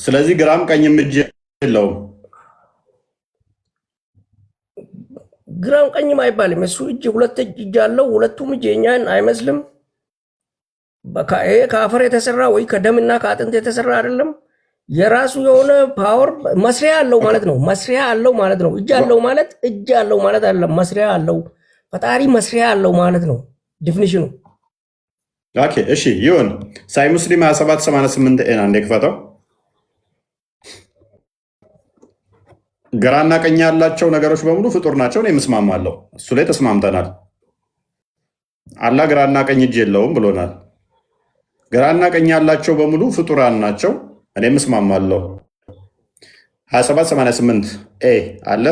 ስለዚህ ግራም ቀኝም እጅ የለውም። ግራም ቀኝም አይባልም። እሱ እጅ ሁለት እጅ አለው። ሁለቱም እጅ የኛን አይመስልም። ይሄ ከአፈር የተሰራ ወይ ከደምና ከአጥንት የተሰራ አይደለም። የራሱ የሆነ ፓወር መስሪያ አለው ማለት ነው። መስሪያ አለው ማለት ነው። እጅ አለው ማለት እጅ አለው ማለት አይደለም። መስሪያ አለው ፈጣሪ መስሪያ አለው ማለት ነው ዲፊኒሽኑ። ኦኬ እሺ ይሁን። ሳይ ሙስሊም 2788 ኤን አንዴ ክፈተው። ግራና ቀኝ ያላቸው ነገሮች በሙሉ ፍጡር ናቸው። እኔ እስማማለሁ። እሱ ላይ ተስማምተናል። አላህ ግራና ቀኝ እጅ የለውም ብሎናል። ግራና ቀኝ ያላቸው በሙሉ ፍጡራን ናቸው። እኔም እስማማለሁ። 2788 ኤ አለ።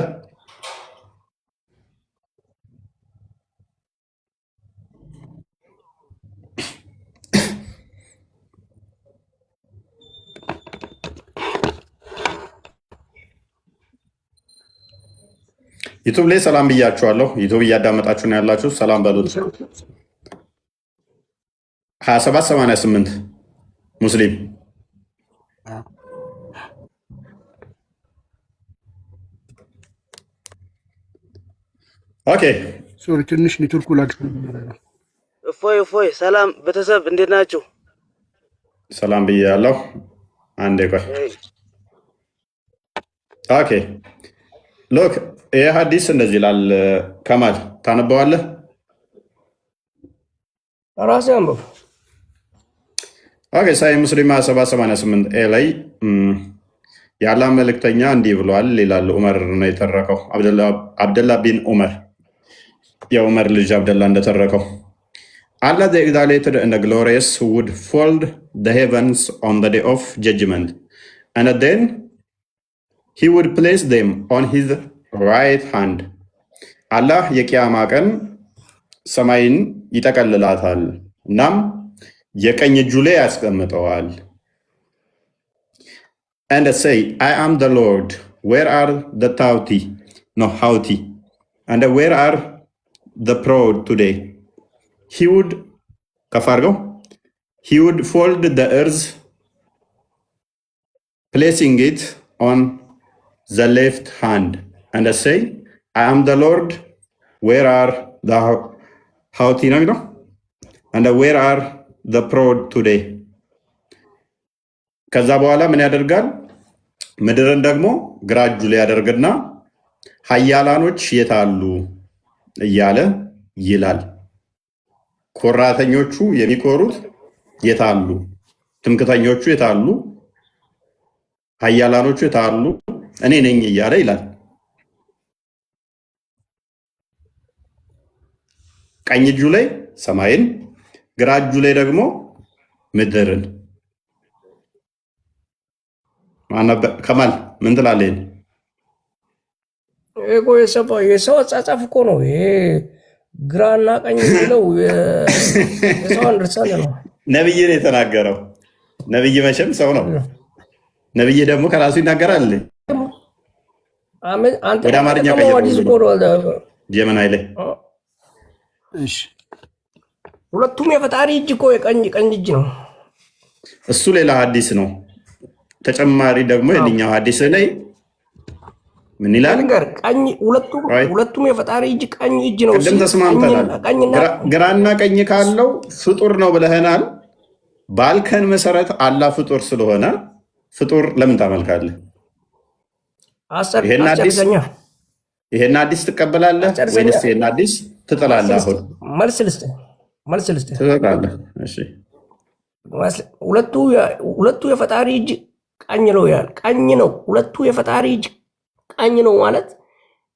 ዩቱብ ላይ ሰላም ብያችኋለሁ። ዩቱብ እያዳመጣችሁ ነው ያላችሁ፣ ሰላም በሉት። 2788 ሙስሊም ኦኬ። ሶሪ ትንሽ ኔትወርኩ ላግ። እፎይ ሰላም ቤተሰብ እንዴት ናችሁ? ሰላም ብያለሁ። አንዴ ቆይ። ኦኬ ሎክ ይህ ሀዲስ እንደዚህ ይላል። ከማል ታነበዋለህ? ራሴ አንበብ። ኦኬ ሳይ ሙስሊም 2788 ኤ ላይ የአላህ መልእክተኛ እንዲህ ብሏል ይላል። ዑመር ነው የተረከው፣ አብደላ ቢን ዑመር፣ የዑመር ልጅ አብደላ እንደተረከው። Allah the exalted and the glorious would fold the heavens on the day of judgment, and then he would place them on his right hand. አላህ የቂያማ ቀን ሰማይን ይጠቀልላታል እናም የቀኝ እጁ ላይ ያስቀምጠዋል። And say, I am the Lord, where are the haughty, and where are the proud today? He would fold the earth, placing it on the left hand, and say, I am the Lord, where are the haughty, and where are the proud today? ከዛ በኋላ ምን ያደርጋል? ምድርን ደግሞ ግራ እጁ ላይ ያደርግና ኃያላኖች የታሉ እያለ ይላል። ኮራተኞቹ የሚኮሩት የታሉ? ትምክተኞቹ የታሉ? ኃያላኖቹ የታሉ? እኔ ነኝ እያለ ይላል። ቀኝ እጁ ላይ ሰማይን፣ ግራ እጁ ላይ ደግሞ ምድርን። ከማል ምን ትላለህ? የሰው አጻጻፍ እኮ ነው ይሄ። ግራና ቀኝ የሚለው የሰው አንደርሳለ ነው። ነብይ ነው የተናገረው። ነብይ መቼም ሰው ነው። ነብይ ደግሞ ከራሱ ይናገራል። ወደ አማርኛ ጀመን አይለ ሁለቱም የፈጣሪ እጅ እኮ የቀኝ እጅ ነው። እሱ ሌላ ሀዲስ ነው። ተጨማሪ ደግሞ የኛው ሀዲስ ላይ ምን ይላል? ሁለቱም የፈጣሪ እጅ ቀኝ እጅ ነው። ቅድም ተስማምተናል። ግራና ቀኝ ካለው ፍጡር ነው ብለህናል። ባልከን መሰረት አላህ ፍጡር ስለሆነ ፍጡር ለምን ታመልካለህ? ይሄን አዲስ ትቀበላለህ ወይስ ይሄን አዲስ ትጠላለህ? አሁን መልስ ልስጥህ። ትጠላለህ። እሺ ሁለቱ የፈጣሪ እጅ ቀኝ ነው ያል ቀኝ ነው። ሁለቱ የፈጣሪ እጅ ቀኝ ነው ማለት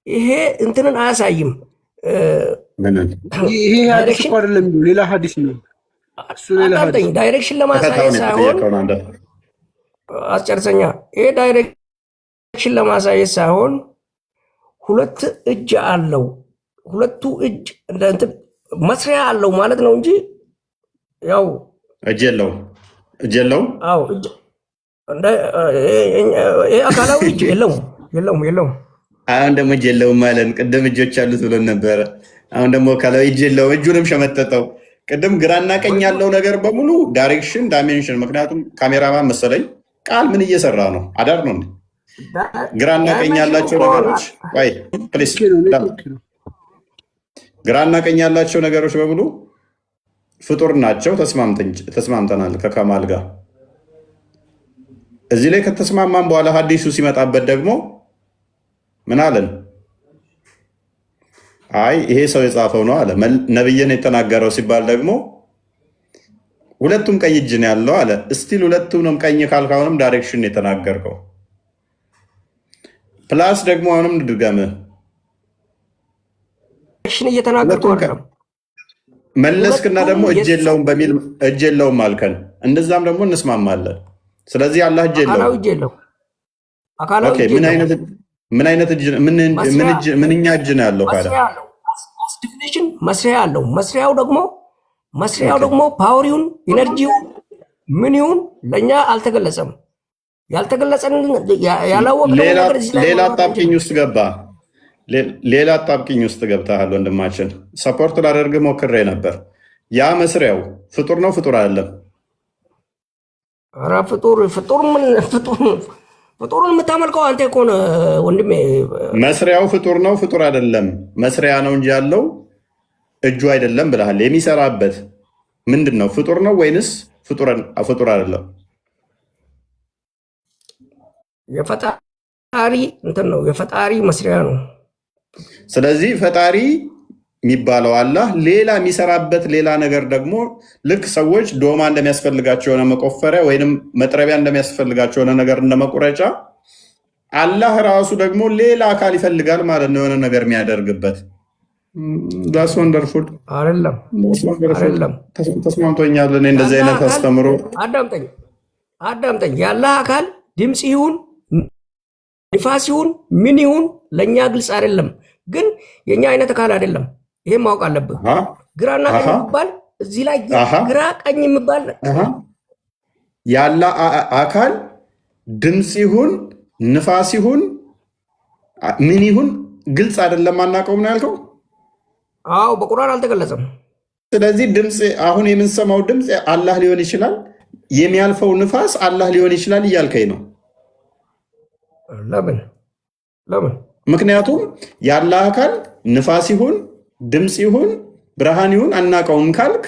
ይሄ እንትንን አያሳይም። ይሄ ሀዲስ እኮ አይደለም፣ ሌላ ሀዲስ ነው። እሱ ሌላ ሀዲስ ዳይሬክሽን ለማሳየት ሳይሆን አስጨርሰኛ። ይሄ ዳይሬክሽን ለማሳየት ሳይሆን ሁለት እጅ አለው፣ ሁለቱ እጅ እንትን መስሪያ አለው ማለት ነው እንጂ ያው እጅ የለውም። አዎ እጅ ይሄ አካላዊ እጅ የለውም። አሁን ደግሞ እጅ የለውም ማለት ቅድም እጆች አሉት ብሎን ነበረ። አሁን ደግሞ አካላዊ እጅ የለውም። እጁንም ሸመጠጠው። ቅድም ግራና ቀኝ ያለው ነገር በሙሉ ዳይሬክሽን ዳይሜንሽን፣ ምክንያቱም ካሜራማን መሰለኝ ቃል ምን እየሰራ ነው? አዳር ነው እንዴ? ግራና ቀኝ ያላቸው ነገሮች ወይ ፕሊስ ግራና ቀኝ ያላቸው ነገሮች በሙሉ ፍጡር ናቸው። ተስማምተናል ከከማል ጋር። እዚህ ላይ ከተስማማን በኋላ ሀዲሱ ሲመጣበት ደግሞ ምን አለን? አይ ይሄ ሰው የጻፈው ነው አለ። ነብይን የተናገረው ሲባል ደግሞ ሁለቱም ቀኝ እጅ ነው ያለው አለ። እስቲል ሁለቱንም ቀኝ ካልካሁንም ዳይሬክሽን የተናገርከው ፕላስ ደግሞ አሁንም ድገምህ ዳይሬክሽን እየተናገርኩ አይደለም። መለስክና ደግሞ እጅ የለውም በሚል እጅ የለውም አልከን። እንደዛም ደግሞ እንስማማለን። ስለዚህ አላህ እጅ የለውም። አካላዊ እጅ የለውም። አካላዊ ኦኬ ምን አይነት እጅ ምንኛ እጅ ነው ያለው? ካለ ዲፊኒሽን መስሪያ አለው። መስሪያው ደግሞ ፓወሪውን ኢነርጂውን ምን ይሁን ለኛ አልተገለጸም። ያልተገለጸን ያላወቅነው ነገር ሌላ አጣብቂኝ ውስጥ ገባ። ሌላ አጣብቂኝ ውስጥ ገብተሃል ወንድማችን። ሰፖርት ላደርግ ሞክሬ ነበር። ያ መስሪያው ፍጡር ነው ፍጡር አይደለም? ኧረ ፍጡሩን የምታመልከው አንተ እኮ ነህ ወንድሜ። መስሪያው ፍጡር ነው ፍጡር አይደለም? መስሪያ ነው እንጂ ያለው እጁ አይደለም ብለሃል። የሚሰራበት ምንድን ነው? ፍጡር ነው ወይንስ ፍጡር አይደለም? የፈጣሪ እንትን ነው፣ የፈጣሪ መስሪያ ነው። ስለዚህ ፈጣሪ የሚባለው አላህ ሌላ የሚሰራበት ሌላ ነገር ደግሞ ልክ ሰዎች ዶማ እንደሚያስፈልጋቸው የሆነ መቆፈሪያ ወይም መጥረቢያ እንደሚያስፈልጋቸው የሆነ ነገር እንደመቁረጫ አላህ ራሱ ደግሞ ሌላ አካል ይፈልጋል ማለት ነው፣ የሆነ ነገር የሚያደርግበት። ዳስ ወንደርፉል አይደለም። ተስማምቶኛል። እኔ እንደዚህ አይነት አስተምሮ አዳምጠኝ። የአላህ አካል ድምፅ ይሁን ንፋስ ይሁን ምን ይሁን ለእኛ ግልጽ አይደለም፣ ግን የእኛ አይነት አካል አይደለም። ይሄም ማወቅ አለብህ። ግራና ቀኝ የሚባል እዚህ ላይ ግራ ቀኝ የሚባል ያለ አካል ድምፅ ይሁን ንፋስ ይሁን ምን ይሁን ግልጽ አይደለም፣ አናውቀውም ነው ያልከው? አዎ በቁርአን አልተገለጸም። ስለዚህ ድምፅ አሁን የምንሰማው ድምፅ አላህ ሊሆን ይችላል፣ የሚያልፈው ንፋስ አላህ ሊሆን ይችላል እያልከኝ ነው? ለምን? ምክንያቱም ያለ አካል ንፋስ ይሁን ድምፅ ይሁን ብርሃን ይሁን አናውቀውም ካልክ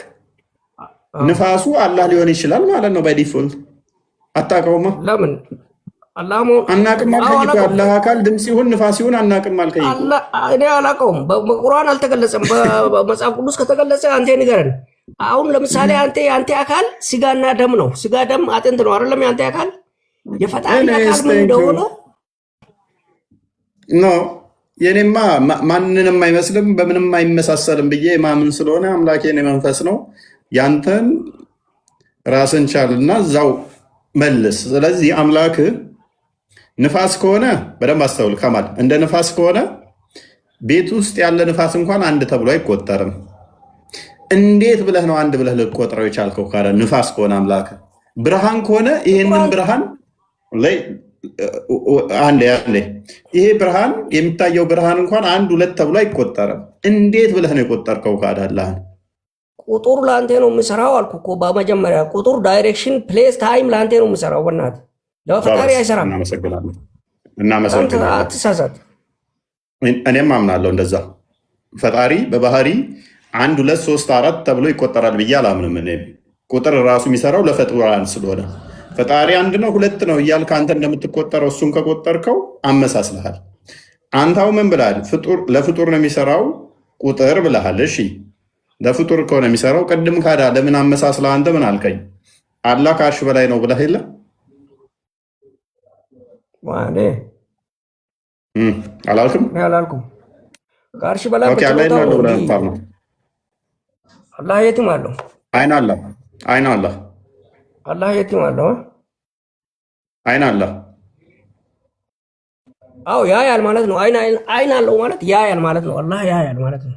ንፋሱ አላህ ሊሆን ይችላል ማለት ነው። በዲፎልት አታውቀውማ። ለምን? አናውቅም አልከኝ እኮ። ያለ አካል ድምፅ ይሁን ንፋስ ይሁን አናውቅም አልከኝ። እኔ አላውቀውም። በቁርአን አልተገለጸም። በመጽሐፍ ቅዱስ ከተገለጸ አንተ ንገረን። አሁን ለምሳሌ አንተ አካል ስጋና ደም ነው። ስጋ ደም አጥንት ነው አይደለም? ያንተ አካል የፈጣሪ አካል ምን እንደሆነ ኖ የኔማ ማንንም አይመስልም በምንም አይመሳሰልም ብዬ ማምን ስለሆነ አምላኬን የመንፈስ ነው። ያንተን ራስን ቻልና እዛው መልስ። ስለዚህ አምላክ ንፋስ ከሆነ በደንብ አስተውል ከማል። እንደ ንፋስ ከሆነ ቤት ውስጥ ያለ ንፋስ እንኳን አንድ ተብሎ አይቆጠርም። እንዴት ብለህ ነው አንድ ብለህ ልቆጥረው የቻልከው? ካለ ንፋስ ከሆነ አምላክ ብርሃን ከሆነ ይሄንን ብርሃን ላይ አንዴ ይሄ ብርሃን የሚታየው ብርሃን እንኳን አንድ ሁለት ተብሎ አይቆጠርም። እንዴት ብለህ ነው የቆጠርከው? ካዳላህን ቁጥር ለአንተ ነው የምሰራው አልኩ እኮ በመጀመሪያ። ቁጥር ዳይሬክሽን፣ ፕሌስ፣ ታይም ለአንተ ነው የምሰራው። በእናትህ ለፈጣሪ አይሰራም። እናመሰግናለን። አትሳሳት። እኔም አምናለሁ እንደዛ። ፈጣሪ በባህሪ 1 2 3 4 ተብሎ ይቆጠራል ብዬ አላምንም። እኔ ቁጥር ራሱ የሚሰራው ለፍጡራን ስለሆነ ፈጣሪ 1 ነው 2 ነው እያልክ አንተ እንደምትቆጠረው እሱን ከቆጠርከው አመሳስልሃል። አንተው ምን ብለሃል? ለፍጡር ነው የሚሰራው ቁጥር ብለሃል። እሺ ለፍጡር ከሆነ የሚሰራው ቅድም ካዳ ለምን አመሳስለህ አንተ ምን አልከኝ? አላህ ከአርሽ በላይ ነው ብለህ የለ አላልክም? አላልኩም። ከአርሽ በላይ ነው። አላህ የትም አለው። አይን አላህ አላህ የትም አለው። አይን አላህ አዎ ያያል ማለት ነው። አይን አለው ማለት ያያል ማለት ነው። አላህ ያያል ማለት ነው።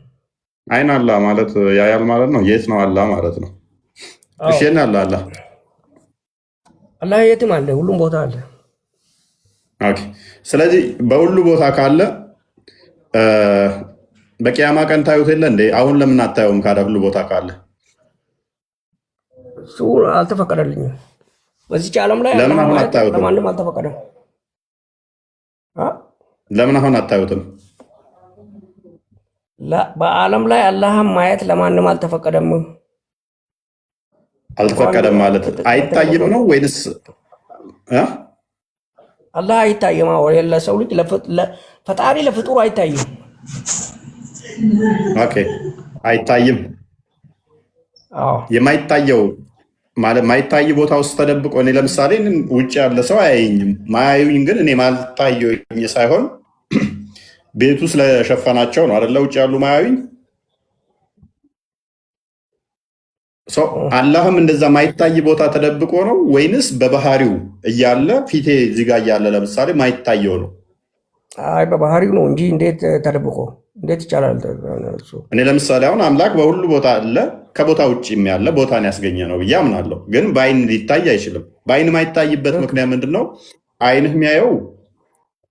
አይን አላህ ማለት ያያል ማለት ነው። የት ነው አላህ ማለት ነው? እሺ አላህ የትም አለ፣ ሁሉም ቦታ አለ። ኦኬ። ስለዚህ በሁሉ ቦታ ካለ በቂያማ ቀን ታዩት የለ እንዴ? አሁን ለምን አታየውም? ካለ ሁሉ ቦታ ካለ እሱ አልተፈቀደልኝም። በዚች ዓለም ላይ ለምን አላህ አሁን ማየት አታዩትም? ለማንም አልተፈቀደም። ለምን አሁን አታዩትም? በዓለም ላይ አላህን ማየት ለማንም አልተፈቀደም። አልተፈቀደም ማለት አይታይም ነው ወይንስ አላህ አይታይም? ለሰው ልጅ ፈጣሪ ለፍጡሩ አይታይም። ኦኬ፣ አይታይም። የማይታየው ማለት ማይታይ ቦታ ውስጥ ተደብቆ እኔ ለምሳሌ ውጭ ያለ ሰው አያየኝም። ማያዩኝ ግን እኔ ማልታየኝ ሳይሆን ቤቱ ስለሸፈናቸው ነው አይደለ? ውጭ ያሉ ማያዩኝ። አላህም እንደዛ ማይታይ ቦታ ተደብቆ ነው ወይንስ በባህሪው እያለ ፊቴ እዚህ ጋር እያለ ለምሳሌ ማይታየው ነው? አይ በባህሪው ነው እንጂ እንዴት ተደብቆ እንዴት ይቻላል? እኔ ለምሳሌ አሁን አምላክ በሁሉ ቦታ አለ፣ ከቦታ ውጭም ያለ ቦታን ያስገኘ ነው ብዬ አምናለሁ። ግን በአይን ሊታይ አይችልም። በአይን ማይታይበት ምክንያት ምንድን ነው? አይንህ የሚያየው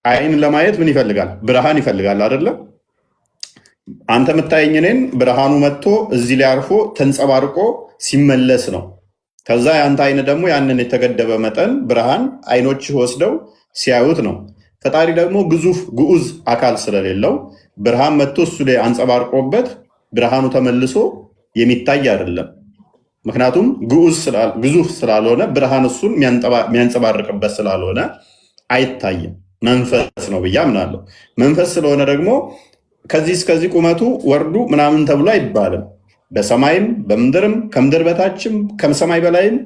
አይን ለማየት ምን ይፈልጋል? ብርሃን ይፈልጋል አይደለም? አንተ የምታየኝ እኔን ብርሃኑ መጥቶ እዚህ ላይ አርፎ ተንጸባርቆ ሲመለስ ነው። ከዛ የአንተ አይን ደግሞ ያንን የተገደበ መጠን ብርሃን አይኖችህ ወስደው ሲያዩት ነው። ፈጣሪ ደግሞ ግዙፍ ግዑዝ አካል ስለሌለው ብርሃን መጥቶ እሱ ላይ አንጸባርቆበት ብርሃኑ ተመልሶ የሚታይ አይደለም። ምክንያቱም ግዙፍ ስላልሆነ ብርሃን እሱን የሚያንጸባርቅበት ስላልሆነ አይታይም። መንፈስ ነው ብዬ አምናለሁ። መንፈስ ስለሆነ ደግሞ ከዚህ እስከዚህ ቁመቱ ወርዱ ምናምን ተብሎ አይባልም። በሰማይም በምድርም ከምድር በታችም ከሰማይ በላይም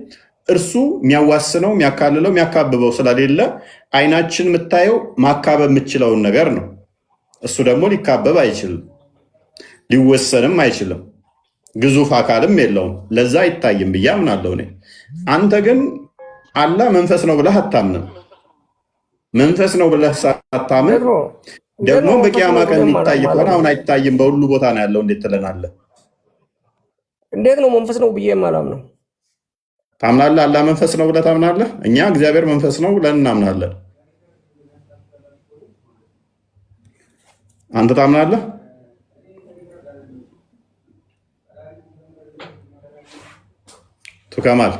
እርሱ የሚያዋስነው የሚያካልለው የሚያካብበው ስለሌለ አይናችን የምታየው ማካበብ የምችለውን ነገር ነው። እሱ ደግሞ ሊካበብ አይችልም፣ ሊወሰንም አይችልም። ግዙፍ አካልም የለውም። ለዛ አይታይም ብዬ አምናለሁ እኔ። አንተ ግን አላህ መንፈስ ነው ብለህ አታምንም። መንፈስ ነው ብለህ ሳታምን ደግሞ በቂያማ ቀን የሚታይ ከሆነ አሁን አይታይም፣ በሁሉ ቦታ ነው ያለው እንዴት ትለናለህ? እንዴት ነው መንፈስ ነው ብዬ የማላምነው? ታምናለህ? አላህ መንፈስ ነው ብለህ ታምናለህ? እኛ እግዚአብሔር መንፈስ ነው ብለን እናምናለን። አንተ ታምናለህ? ቱከማል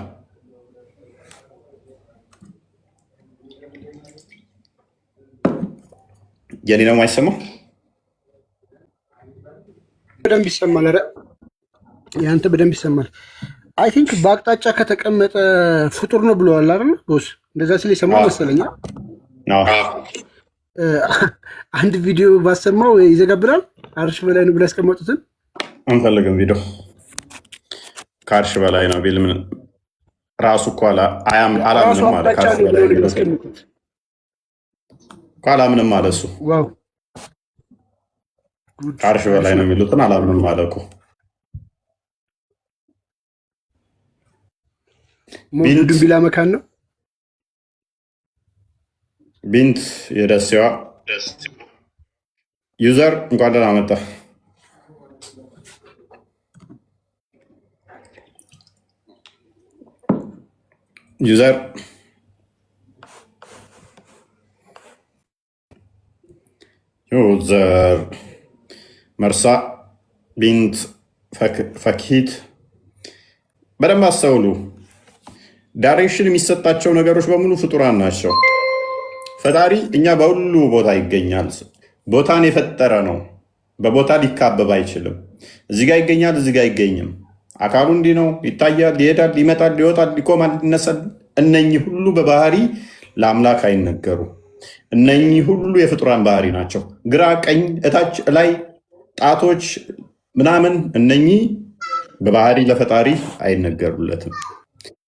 የኔ ነው የማይሰማው? በደንብ ይሰማል። ኧረ ያንተ በደንብ ይሰማል። አይ ቲንክ በአቅጣጫ ከተቀመጠ ፍጡር ነው ብለዋል አይደል? ቦስ እንደዛ ሲል የሰማው መሰለኝ። አንድ ቪዲዮ ባሰማው ይዘጋብራል። አርሽ በላይ ነው ብለው ያስቀመጡትን አንፈልግም። ቪዲዮ ከአርሽ በላይ ነው ቢል ምን ራሱ እኮ አላምንም ማለት ከአርሽ በላይ ነው ያስቀመጡት አላምንም አለ እሱ። ከአርሽ በላይ ነው የሚሉትን አላምንም አለ እኮ። ሞዱን ቢላ መካን ነው ቢንት የደሴዋ ዩዘር እንኳን ደህና መጣ። ዩዘር ዩዘር መርሳ ቢንት ፈኪት በደንብ አስተውሉ። ዳይሬክሽን የሚሰጣቸው ነገሮች በሙሉ ፍጡራን ናቸው። ፈጣሪ እኛ በሁሉ ቦታ ይገኛል። ቦታን የፈጠረ ነው። በቦታ ሊካበብ አይችልም። እዚህ ጋ ይገኛል፣ እዚህ ጋ አይገኝም። አካሉ እንዲህ ነው፣ ይታያል፣ ይሄዳል፣ ይመጣል፣ ይወጣል፣ ይቆማል፣ ይነሳል። እነኚህ ሁሉ በባህሪ ለአምላክ አይነገሩ። እነኚህ ሁሉ የፍጡራን ባህሪ ናቸው። ግራ፣ ቀኝ፣ እታች፣ ላይ፣ ጣቶች ምናምን እነኚህ በባህሪ ለፈጣሪ አይነገሩለትም።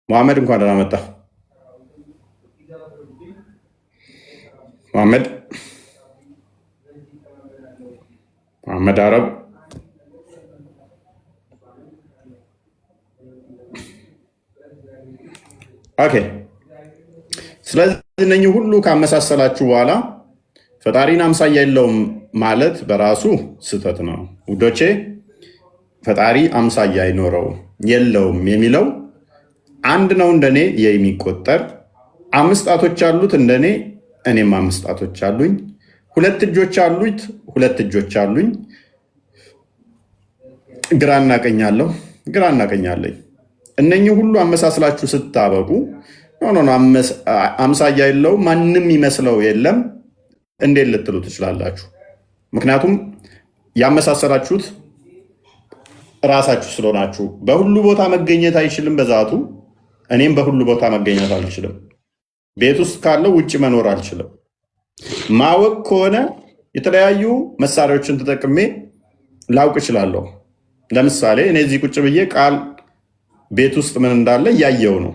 መሐመድ እንኳን ደህና መጣ። መሐመድ አረብ ኦኬ። ስለዚህ እነኚህ ሁሉ ካመሳሰላችሁ በኋላ ፈጣሪን አምሳያ የለውም ማለት በራሱ ስህተት ነው ውዶቼ። ፈጣሪ አምሳያ አይኖረውም የለውም የሚለው አንድ ነው እንደኔ የሚቆጠር 5 ጣቶች አሉት እንደኔ፣ እኔም 5 ጣቶች አሉኝ። 2 እጆች አሉት፣ 2 እጆች አሉኝ። ግራና ቀኝ አለው፣ ግራና ቀኝ አለኝ። እነኚህ ሁሉ አመሳስላችሁ ስታበቁ ኖ አምሳያ የለው ማንም ይመስለው የለም እንዴት ልትሉ ትችላላችሁ? ምክንያቱም ያመሳሰላችሁት ራሳችሁ ስለሆናችሁ። በሁሉ ቦታ መገኘት አይችልም በዛቱ። እኔም በሁሉ ቦታ መገኘት አልችልም። ቤት ውስጥ ካለው ውጭ መኖር አልችልም። ማወቅ ከሆነ የተለያዩ መሳሪያዎችን ተጠቅሜ ላውቅ እችላለሁ። ለምሳሌ እኔ እዚህ ቁጭ ብዬ ቃል ቤት ውስጥ ምን እንዳለ እያየው ነው።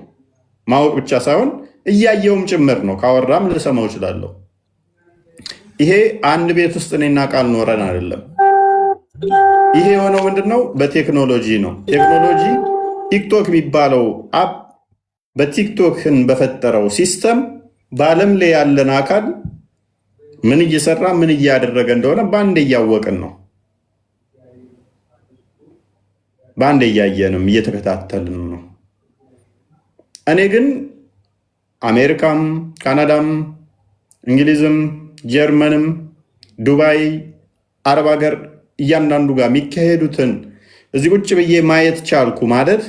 ማወቅ ብቻ ሳይሆን እያየውም ጭምር ነው። ካወራም ልሰማው እችላለሁ። ይሄ አንድ ቤት ውስጥ እኔና ቃል ኖረን አይደለም። ይሄ የሆነው ምንድነው? በቴክኖሎጂ ነው። ቴክኖሎጂ ቲክቶክ የሚባለው አፕ በቲክቶክን በፈጠረው ሲስተም በዓለም ላይ ያለን አካል ምን እየሰራ ምን እያደረገ እንደሆነ በአንድ እያወቅን ነው። በአንድ እያየንም እየተከታተልን ነው። እኔ ግን አሜሪካም፣ ካናዳም፣ እንግሊዝም፣ ጀርመንም፣ ዱባይ፣ አረብ ሀገር እያንዳንዱ ጋር የሚካሄዱትን እዚህ ቁጭ ብዬ ማየት ቻልኩ ማለት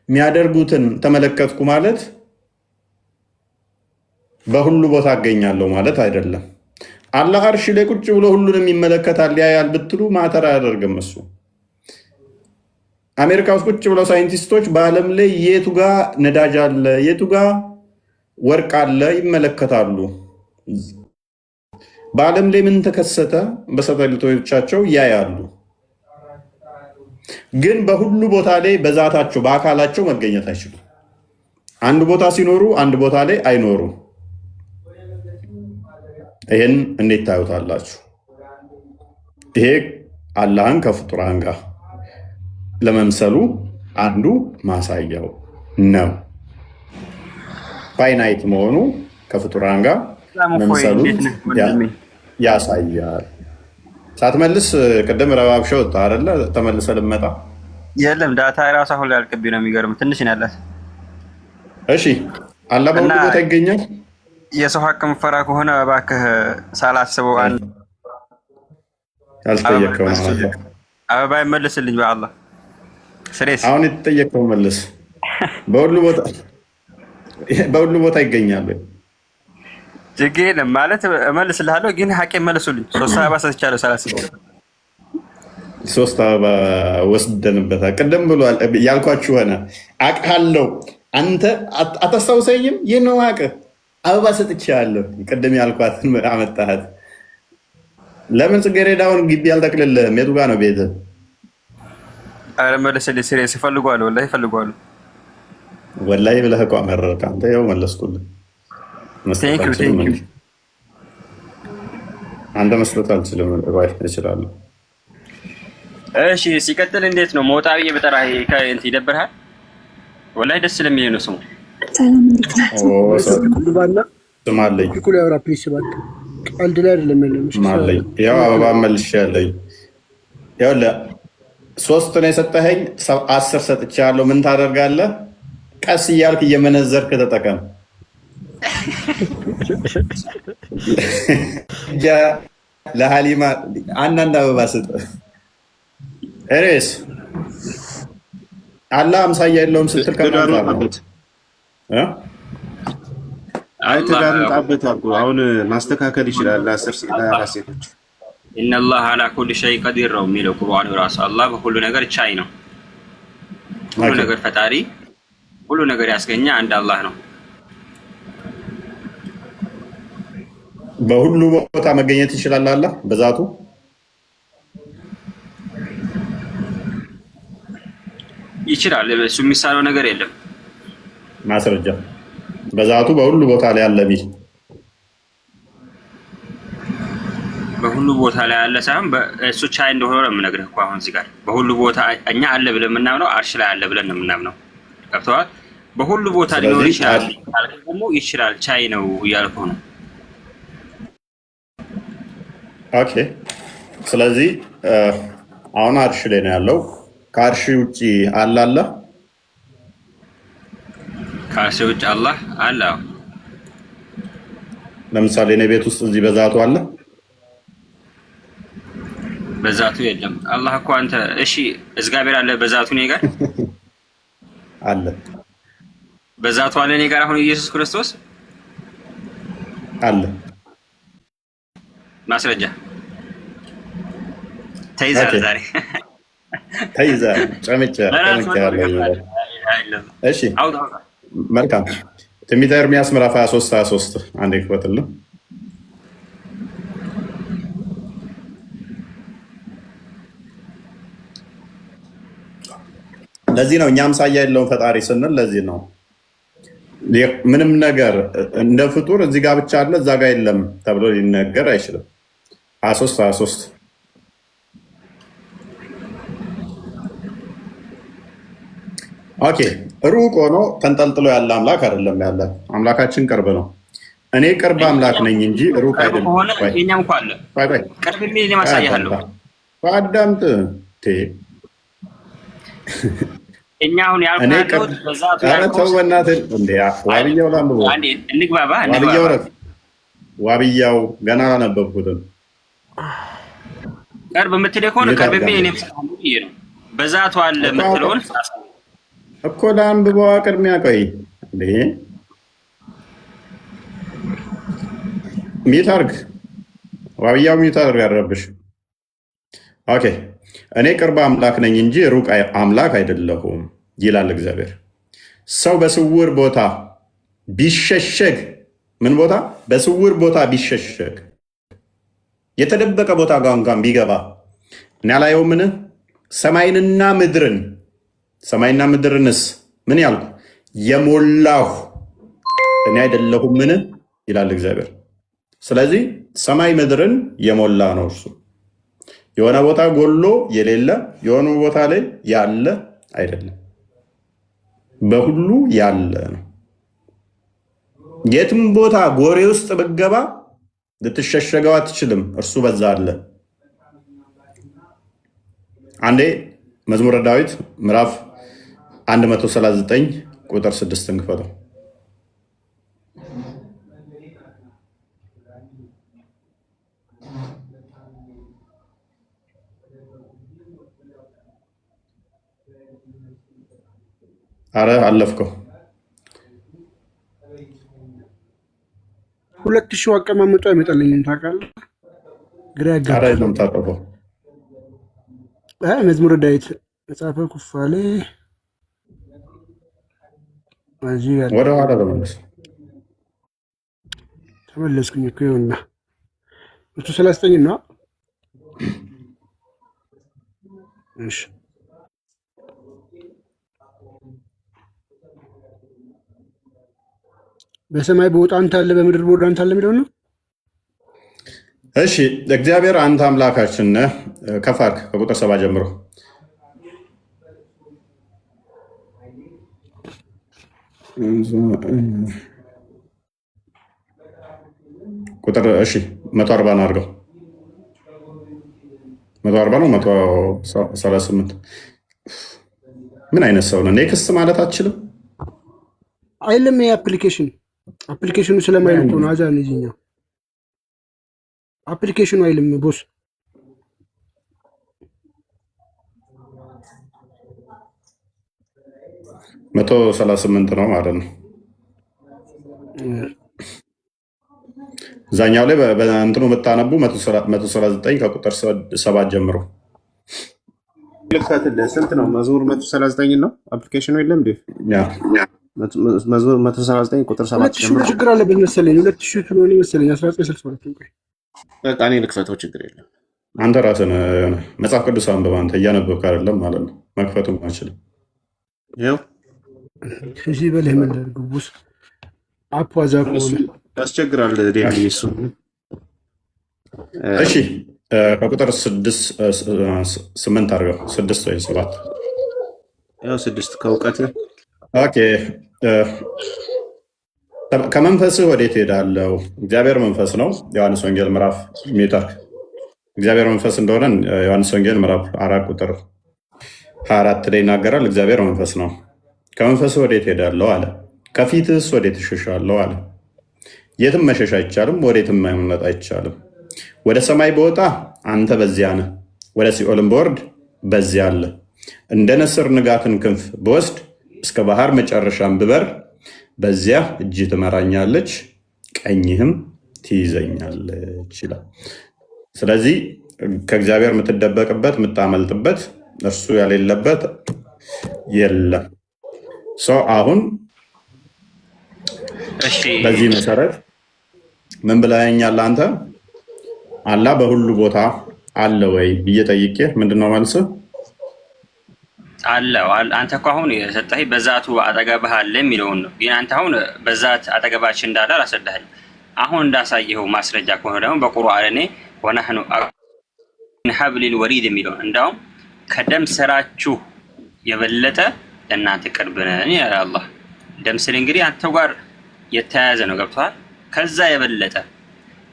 የሚያደርጉትን ተመለከትኩ ማለት በሁሉ ቦታ አገኛለሁ ማለት አይደለም። አላህ አርሽ ላይ ቁጭ ብሎ ሁሉንም ይመለከታል ያያል ብትሉ ማተር አያደርግም። እሱ አሜሪካ ውስጥ ቁጭ ብለው ሳይንቲስቶች በዓለም ላይ የቱ ጋ ነዳጅ አለ የቱ ጋ ወርቅ አለ ይመለከታሉ። በዓለም ላይ ምን ተከሰተ በሳተላይቶቻቸው ያያሉ። ግን በሁሉ ቦታ ላይ በዛታቸው በአካላቸው መገኘት አይችሉም። አንድ ቦታ ሲኖሩ አንድ ቦታ ላይ አይኖሩም። ይህን እንዴት ታዩታላችሁ? ይሄ አላህን ከፍጡራን ጋር ለመምሰሉ አንዱ ማሳያው ነው። ፋይናይት መሆኑ ከፍጡራን ጋር መምሰሉ ያሳያል። ሳትመልስ ቅድም ረባብሸው ወጣ አይደለ? ተመልሰ ልመጣ የለም ዳታ ራሱ አሁን ላይ አልቀቢ ነው። የሚገርም ትንሽ ነው ያላት። እሺ አላህ በሁሉ ቦታ ይገኛል። የሰው ሀቅ ምፈራ ከሆነ እባክህ ሳላስበው አንድ ያልተጠየቀው ነው አበባ ይመልስልኝ በአላህ ስሬስ። አሁን የተጠየቀው መልስ። በሁሉ ቦታ ይገኛል ችግር የለም ማለት እመልስልሃለሁ፣ ግን ሀቅ መልሱልኝ። 3 አበባ ሰጥቻለሁ ሳላስበው። 3 አበባ ወስደንበታል። ቅድም ብሏል ያልኳችሁ ሆነ አውቃለሁ። አንተ አታስታውሰኝም? ይህ ነው አውቅህ አበባ ሰጥቻለሁ። ቅድም ያልኳትን አመጣሃት። ለምን ጽጌረዳውን ግቢ አልተክልልህም? የቱ ጋ ነው ቤትህ? ኧረ መልስልኝ ስሬስ። ይፈልጓሉ ወላሂ ይፈልጓሉ። ወላሂ ብለህ እኮ አመረርክ አንተ። ያው መለስኩልህ። አንተ መስጠት አልችልም። እችላለሁ። እሺ ሲቀጥል እንዴት ነው መውጣ ብዬ በጠራ ይደብርሃል? ወላሂ ደስ ስለሚል ነው ስሙ። ያው አበባ መልሼያለሁ። ይኸውልህ 3 ነው የሰጠኸኝ፣ 10 ሰጥቼሃለሁ። ምን ታደርጋለህ? ቀስ እያልክ እየመነዘርክ ተጠቀም። ለሀሊማ አንዳንድ አበባ ስጥ። እኔስ አላህ አምሳያ የለውም ስትል ትዳሩጣበት አልኩ። አሁን ማስተካከል ይችላል። 10 ሴቶች ኢነላህ አላ ኩሊ ሸይ ቀዲር ነው የሚለው ቁርአኑ ራሱ። አላህ በሁሉ ነገር ቻይ ነው፣ ሁሉ ነገር ፈጣሪ፣ ሁሉ ነገር ያስገኘ አንድ አላህ ነው። በሁሉ ቦታ መገኘት ይችላል አላህ በዛቱ። ይችላል፣ እሱ የሚሳለው ነገር የለም። ማስረጃ በዛቱ በሁሉ ቦታ ላይ አለ ቢል በሁሉ ቦታ ላይ አለ ሳይሆን እሱ ቻይ እንደሆነ ነው የምነግርህ እኮ። አሁን እዚህ ጋር በሁሉ ቦታ እኛ አለ ብለን የምናምነው አርሽ ላይ አለ ብለን ነው የምናምነው። ገብቶሃል? በሁሉ ቦታ ሊኖር ይችላል ደግሞ ይችላል፣ ቻይ ነው እያልኩ ነው። ኦኬ። ስለዚህ አሁን አርሽ ላይ ነው ያለው። ከአርሽ ውጭ አለ ከአርሽ ውጭ አላህ አለ። ለምሳሌ እኔ ቤት ውስጥ እዚህ በዛቱ አለ። በዛቱ የለም። አላህ እኮ አንተ እሺ፣ እግዚአብሔር አለ በዛቱ እኔ ጋር አለ። በዛቱ አለ እኔ ጋር አሁን ኢየሱስ ክርስቶስ አለ። ማስረጃ ተይዛል። ዛሬ ተይዛል። ጨምቄ ያለው። እሺ መልካም። ትንቢተ ኤርምያስ ምዕራፍ 23 አንዴ ክፈትልን። ለዚህ ነው እኛ አምሳያ የለውም ፈጣሪ ስንል ለዚህ ነው። ምንም ነገር እንደ ፍጡር እዚህ ጋር ብቻ አለ እዛ ጋር የለም ተብሎ ሊነገር አይችልም። 23 ኦኬ። ሩቅ ሆኖ ተንጠልጥሎ ያለ አምላክ አይደለም። ያለ አምላካችን ቅርብ ነው። እኔ ቅርብ አምላክ ነኝ እንጂ ሩቅ አይደለም። እኛም እንኳን አለ ቅርብ ምን ለማሳያለሁ አዳምጥ። እኛ አሁን ያልኩት በዛቱ ያልኩት በእናትህ እንዴ ዋብያው ላምቦ እንግባባ ዋብያው ገና አላነበብኩትም። ቅርብ የምትል ከሆነ ቅርብ ምን እኔም ነው በዛቱ አለ የምትለውን እኮ ላምብበዋ ቅድሚያ ቆይ እንዴ ሚታርግ ዋብያው ሚታርግ ያረብሽ። ኦኬ እኔ ቅርብ አምላክ ነኝ እንጂ ሩቅ አምላክ አይደለሁም ይላል እግዚአብሔር። ሰው በስውር ቦታ ቢሸሸግ ምን ቦታ በስውር ቦታ ቢሸሸግ የተደበቀ ቦታ ጋር ቢገባ እኔ አላየውምን? ሰማይና ምድርንስ ምን ያልኩ የሞላሁ እኔ አይደለሁምን ይላል እግዚአብሔር። ስለዚህ ሰማይ ምድርን የሞላ ነው እርሱ። የሆነ ቦታ ጎሎ የሌለ የሆነ ቦታ ላይ ያለ አይደለም፣ በሁሉ ያለ ነው። የትም ቦታ ጎሬ ውስጥ ብገባ ልትሸሸገው አትችልም፣ እርሱ በዛ አለ። አንዴ መዝሙረ ዳዊት ምዕራፍ 139 ቁጥር 6 እንክፈተው። አረ አለፍከው። 2000 አቀማመጡ አይመጣልኝም ታውቃለህ። ግራ ያጋባል። መዝሙረ ዳዊት መጽሐፈ ኩፋሌ ወደ ኋላ ተመለስኩኝ እኮ ይኸውና 139 ነው። እሺ በሰማይ በወጣ አንተ አለ በምድር በወርድ አንተ አለ የሚለው ነው። እሺ እግዚአብሔር አንተ አምላካችን ነህ። ከፍ አድርግ ከቁጥር 7 ጀምሮ ቁጥር 140 ነው አድርገው። 140 ነው 138 ምን አይነት ሰው ነው? ኔክስት ማለት አትችልም አይልም። አፕሊኬሽኑ ስለማይልም ነው። አዛን እዚህኛው አፕሊኬሽኑ አይልም ቦስ 138 ነው ማለት ነው። እዛኛው ላይ በእንትኑ የምታነቡ 139 ከቁጥር 7 ጀምሮ ልክፈትልህ። ስንት ነው መዝሙር? 139 ነው። አፕሊኬሽኑ የለም እንዴ? መዝሙር 139 ቁጥር 7 ጀምሮ ችግር አለበት መሰለኝ። 2000 ስለሆነ መሰለኝ 1962 በቃ እኔ ልክፈተው፣ ችግር የለም። አንተ ራስን መጽሐፍ ቅዱስ አንብብ። አንተ እያነበብክ አይደለም ማለት ነው። መክፈቱም አልችልም። ይኸው እዚህ በላይ ምን ላድርግ ቦስ? አፖዛ ያስቸግራል። እሱ እሺ ከቁጥር 8 አድርገው 6 ወይ 7 ያው 6 ከእውቀት ኦኬ። ከመንፈስህ ወዴት ሄዳለሁ? እግዚአብሔር መንፈስ ነው። ዮሐንስ ወንጌል ምዕራፍ ሜታርክ እግዚአብሔር መንፈስ እንደሆነ ዮሐንስ ወንጌል ምዕራፍ 4 ቁጥር 24 ላይ ይናገራል። እግዚአብሔር መንፈስ ነው። ከመንፈስህ ወዴት ሄዳለሁ አለ። ከፊትህስ ወዴት እሸሻለሁ አለ። የትም መሸሽ አይቻልም፣ ወዴትም መመለጥ አይቻልም። ወደ ሰማይ በወጣ አንተ በዚያ ነህ፣ ወደ ሲኦልም በወርድ በዚያ አለ። እንደ ንስር ንጋትን ክንፍ ብወስድ እስከ ባህር መጨረሻም ብበር በዚያ እጅ ትመራኛለች፣ ቀኝህም ትይዘኛለች ይላል። ስለዚህ ከእግዚአብሔር የምትደበቅበት የምታመልጥበት እርሱ የሌለበት የለም። ሰው አሁን በዚህ መሰረት ምን ብለኸኛል አንተ? አላህ በሁሉ ቦታ አለ ወይ ብዬ ጠይቄ ምንድነው መልስህ? አለው። አንተ እኮ አሁን የሰጠኸኝ በዛቱ አጠገብህ አለ የሚለውን ነው። ግን አንተ አሁን በዛት አጠገባችን እንዳለ አላስረዳኸኝም። አሁን እንዳሳየኸው ማስረጃ ከሆነ ደግሞ በቁርአን እኔ ወነህኑ ሐብሊል ወሪድ የሚለውን እንዳውም ከደም ስራችሁ የበለጠ ለእናንተ ቅርብ ነን ይላል አላህ። ደም ስር እንግዲህ አንተው ጋር የተያያዘ ነው። ገብቶሃል? ከዛ የበለጠ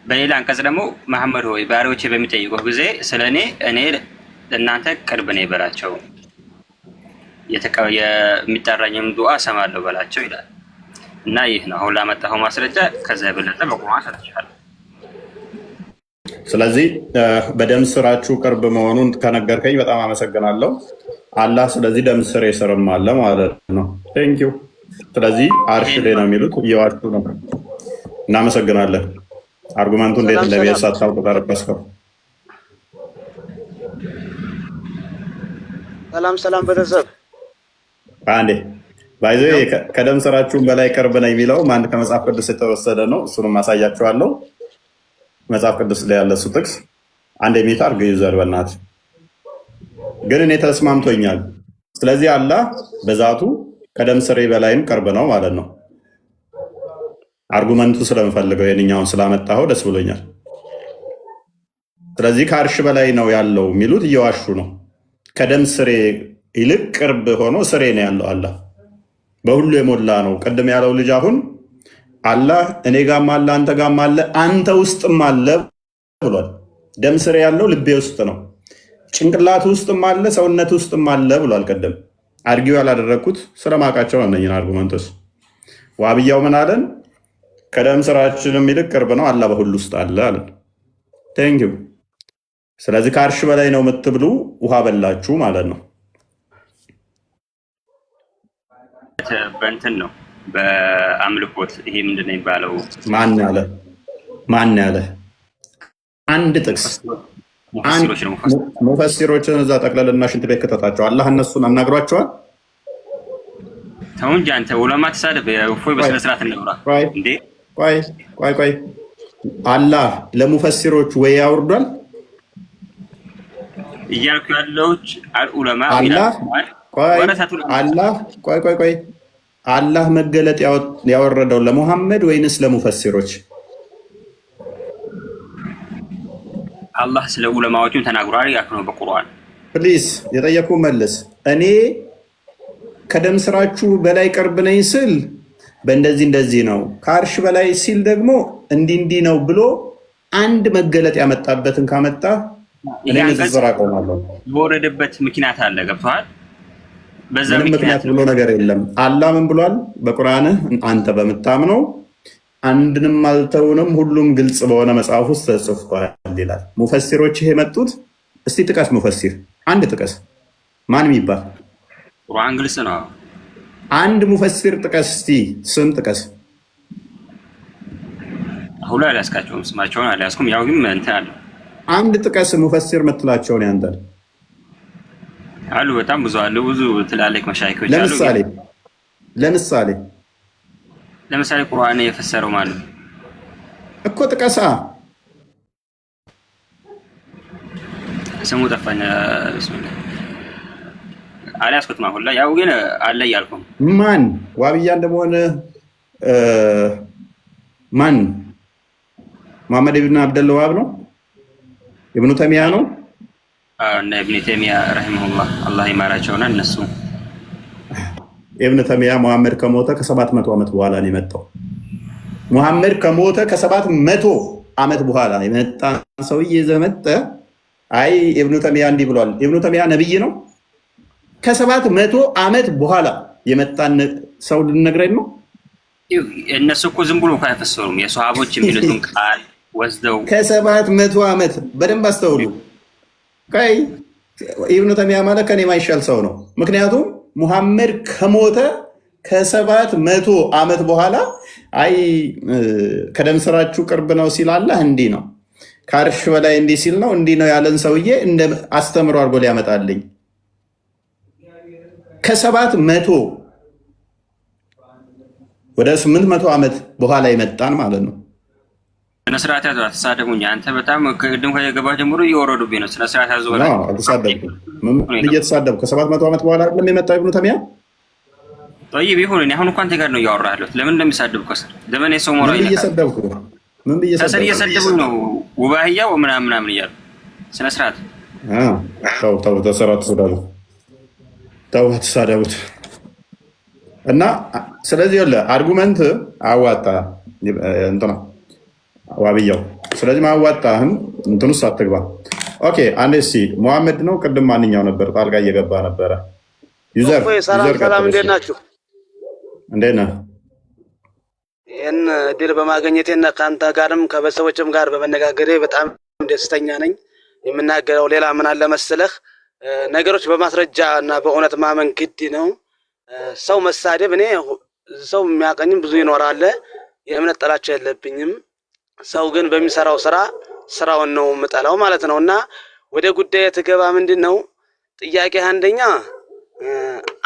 በሌላ አንቀጽ ደግሞ መሐመድ ሆይ ባሪያዎቼ በሚጠይቁህ ጊዜ ስለ እኔ ለእናንተ ቅርብ ነኝ በላቸው፣ የሚጠራኝም ዱዓ እሰማለሁ በላቸው ይላል። እና ይህ ነው አሁን ላመጣኸው ማስረጃ። ከዛ የበለጠ በቁርአን ሰጥቻለሁ። ስለዚህ በደም ስራችሁ ቅርብ መሆኑን ከነገርከኝ በጣም አመሰግናለሁ አላህ። ስለዚህ ደም ስሬ ስርም አለ ማለት ነው። ቴንኪው። ስለዚህ አርሽ ላይ ነው የሚሉት፣ እየዋሹ ነው። እናመሰግናለን። አርጉመንቱ እንዴት እንደሚሄድ ሳታውቅ ተረበስከው። ሰላም ቤተሰብ አንዴ ባይዘ ከደም ስራችሁም በላይ ቅርብ ነው የሚለው አንድ ከመጽሐፍ ቅዱስ የተወሰደ ነው። እሱንም አሳያችኋለሁ። መጽሐፍ ቅዱስ ላይ ያለ እሱ ጥቅስ አንድ የሚታ አርገ ዩዘር በእናትህ ግን እኔ ተስማምቶኛል። ስለዚህ አላህ በዛቱ ከደም ስሬ በላይም ቅርብ ነው ማለት ነው። አርጉመንቱ ስለምፈልገው የኛውን ስላመጣኸው ደስ ብሎኛል። ስለዚህ ከአርሽ በላይ ነው ያለው የሚሉት እየዋሹ ነው። ከደም ስሬ ይልቅ ቅርብ ሆኖ ስሬ ነው ያለው አላህ በሁሉ የሞላ ነው። ቅድም ያለው ልጅ አሁን አላህ እኔ ጋም አለ አንተ ጋም አለ አንተ ውስጥም አለ ብሏል። ደም ስሬ ያለው ልቤ ውስጥ ነው፣ ጭንቅላት ውስጥም አለ ሰውነት ውስጥም አለ ብሏል። ቅድም አርጊው ያላደረግኩት ስለማውቃቸው እነኝን አርጉመንቶስ። ዋብያው ምን አለን? ከደም ስራችንም ይልቅ ቅርብ ነው አላህ በሁሉ ውስጥ አለ አለን። ቴንኪው። ስለዚህ ከአርሽ በላይ ነው የምትብሉ ውሃ በላችሁ ማለት ነው። በእንትን ነው በአምልኮት ይሄ ምንድን ነው የሚባለው? ማን ያለ አንድ ጥቅስ ሙፈሲሮችን እዛ ጠቅለልና ሽንት ቤት ከተታቸው አላህ እነሱን አናግሯቸዋል። ተው እንጂ አንተ ዑለማ ተሳደብ። እፎይ በስነ ስርዓት እንብራ እንዴ። ቆይ አላህ ለሙፈሲሮች ወይ ያወርዷል እያልኩ ያለውች ዑለማ አላህ መገለጥ ያወረደው ለሙሐመድ ወይንስ ለሙፈሲሮች? አላህ ስለ ዑለማዎቹም ተናግሯል ያልኩ ነው በቁርአን። ፕሊዝ የጠየቁ መልስ። እኔ ከደም ስራችሁ በላይ ቅርብ ነኝ ስል እንደዚህ ነው፣ ከአርሽ በላይ ሲል ደግሞ እንዲህ ነው ብሎ አንድ መገለጥ ያመጣበትን ካመጣ እኔ ንዝዝር አቆማለሁ። የወረደበት ምክንያት አለ። ገብቶሃል? ምንም ምክንያት ብሎ ነገር የለም። አላህ ምን ብሏል በቁርአንህ? አንተ በምታምነው አንድንም አልተውንም ሁሉም ግልጽ በሆነ መጽሐፍ ውስጥ ተጽፏል ይላል። ሙፈሲሮች ይሄ መጡት። እስቲ ጥቀስ፣ ሙፈሲር አንድ ጥቀስ። ማን የሚባል? ቁርአን ግልጽ ነው። አንድ ሙፈሲር ጥቀስ እስቲ፣ ስም ጥቀስ። አሁን ላይ አልያዝካቸውም፣ ስማቸውን አልያዝኩም። ያው ግን እንትን አለ። አንድ ጥቀስ ሙፈሲር የምትላቸውን ያንተን አሉ። በጣም ብዙ አሉ። ብዙ ትላልቅ መሻይኮች አሉ። ለምሳሌ ቁርአን የፈሰረው ማለት እኮ ጥቀሳ። ስሙ ጠፋኝ። አልያዝኩትም አሁን ላይ። ያው ግን አለ እያልኩ ማን ዋብያ እንደሆነ ማን መሐመድ ኢብኑ አብደል ወሃብ ነው? ኢብኑ ተሚያ ነው? እና ኢብኑ ተሚያ ረሂመሁላህ አላህ ይማራቸውና እነሱ ኢብኑ ተሚያ መሐመድ ከሞተ ከ700 ዓመት በኋላ ነው የመጣው። መሐመድ ከሞተ ከ700 ዓመት በኋላ የመጣ ሰውዬ ዘመጠ። አይ ኢብኑ ተሚያ እንዲህ ብሏል። ኢብኑ ተሚያ ነብይ ነው። ከ700 ዓመት በኋላ የመጣን ሰው ልነግረኝ ነው። እነሱ እኮ ዝም ብሎ እኮ አይፈሰሩም። የሷሃቦች የሚሉትን ቃል ወስደው ከ700 ዓመት በደንብ አስተውሉ። ቀይ ኢብኑ ተሚያ ማለት ከኔ ማይሻል ሰው ነው። ምክንያቱም ሙሐመድ ከሞተ ከ700 ዓመት በኋላ አይ ከደም ስራችሁ ቅርብ ነው ሲል አላህ እንዲህ ነው፣ ከአርሽ በላይ እንዲህ ሲል ነው እንዲህ ነው ያለን ሰውዬ እንደ አስተምሮ አድርጎ ሊያመጣልኝ ከ700 ወደ 800 ዓመት በኋላ ይመጣን ማለት ነው። ስነ ስርዓት ያዙ፣ አትሳደቡኝ። አንተ በጣም ከቅድም ከገባህ ጀምሮ እየወረዱብኝ ነው። ስነ ስርዓት ያዙ። አልተሳደብኩም። ምን እየተሳደብኩ ከ700 ዓመት በኋላ አይደለም የመጣው ኢብኑ ተይሚያ። ጠይብ ይሁን። እኔ አሁን እንኳን አንተ ጋር ነው እያወራህ ያለሁት። ለምን እንደሚሳደብ ከስር ለምን የሰው ሞራል ምን እየሰደብኩ ምን ከስር እየሰደቡኝ ነው። ውባህያው ምናምን እያሉ ስነ ስርዓት ተው ተሳደቡት እና ስለዚህ አርጉመንት አዋጣ እንትና ዋብያው። ስለዚህ ማዋጣህም እንትን ውስጥ አትግባ። ኦኬ አንዴ እስኪ ሙሐመድ ነው ቅድም ማንኛው ነበር ጣልቃ እየገባ ነበረ። ዩዘር ሰላም፣ እንዴት ናችሁ? እንዴት ነህ? ይህን እድል በማግኘቴና ከአንተ ጋርም ከቤተሰቦችም ጋር በመነጋገሬ በጣም ደስተኛ ነኝ። የምናገረው ሌላ ምን አለ መሰለህ፣ ነገሮች በማስረጃ እና በእውነት ማመን ግድ ነው። ሰው መሳደብ እኔ ሰው የሚያቀኝም ብዙ ይኖራል። የእምነት ጥላቻ የለብኝም። ሰው ግን በሚሰራው ስራውን ነው የምጠላው ማለት ነው። እና ወደ ጉዳይ ትገባ። ምንድን ነው ጥያቄ? አንደኛ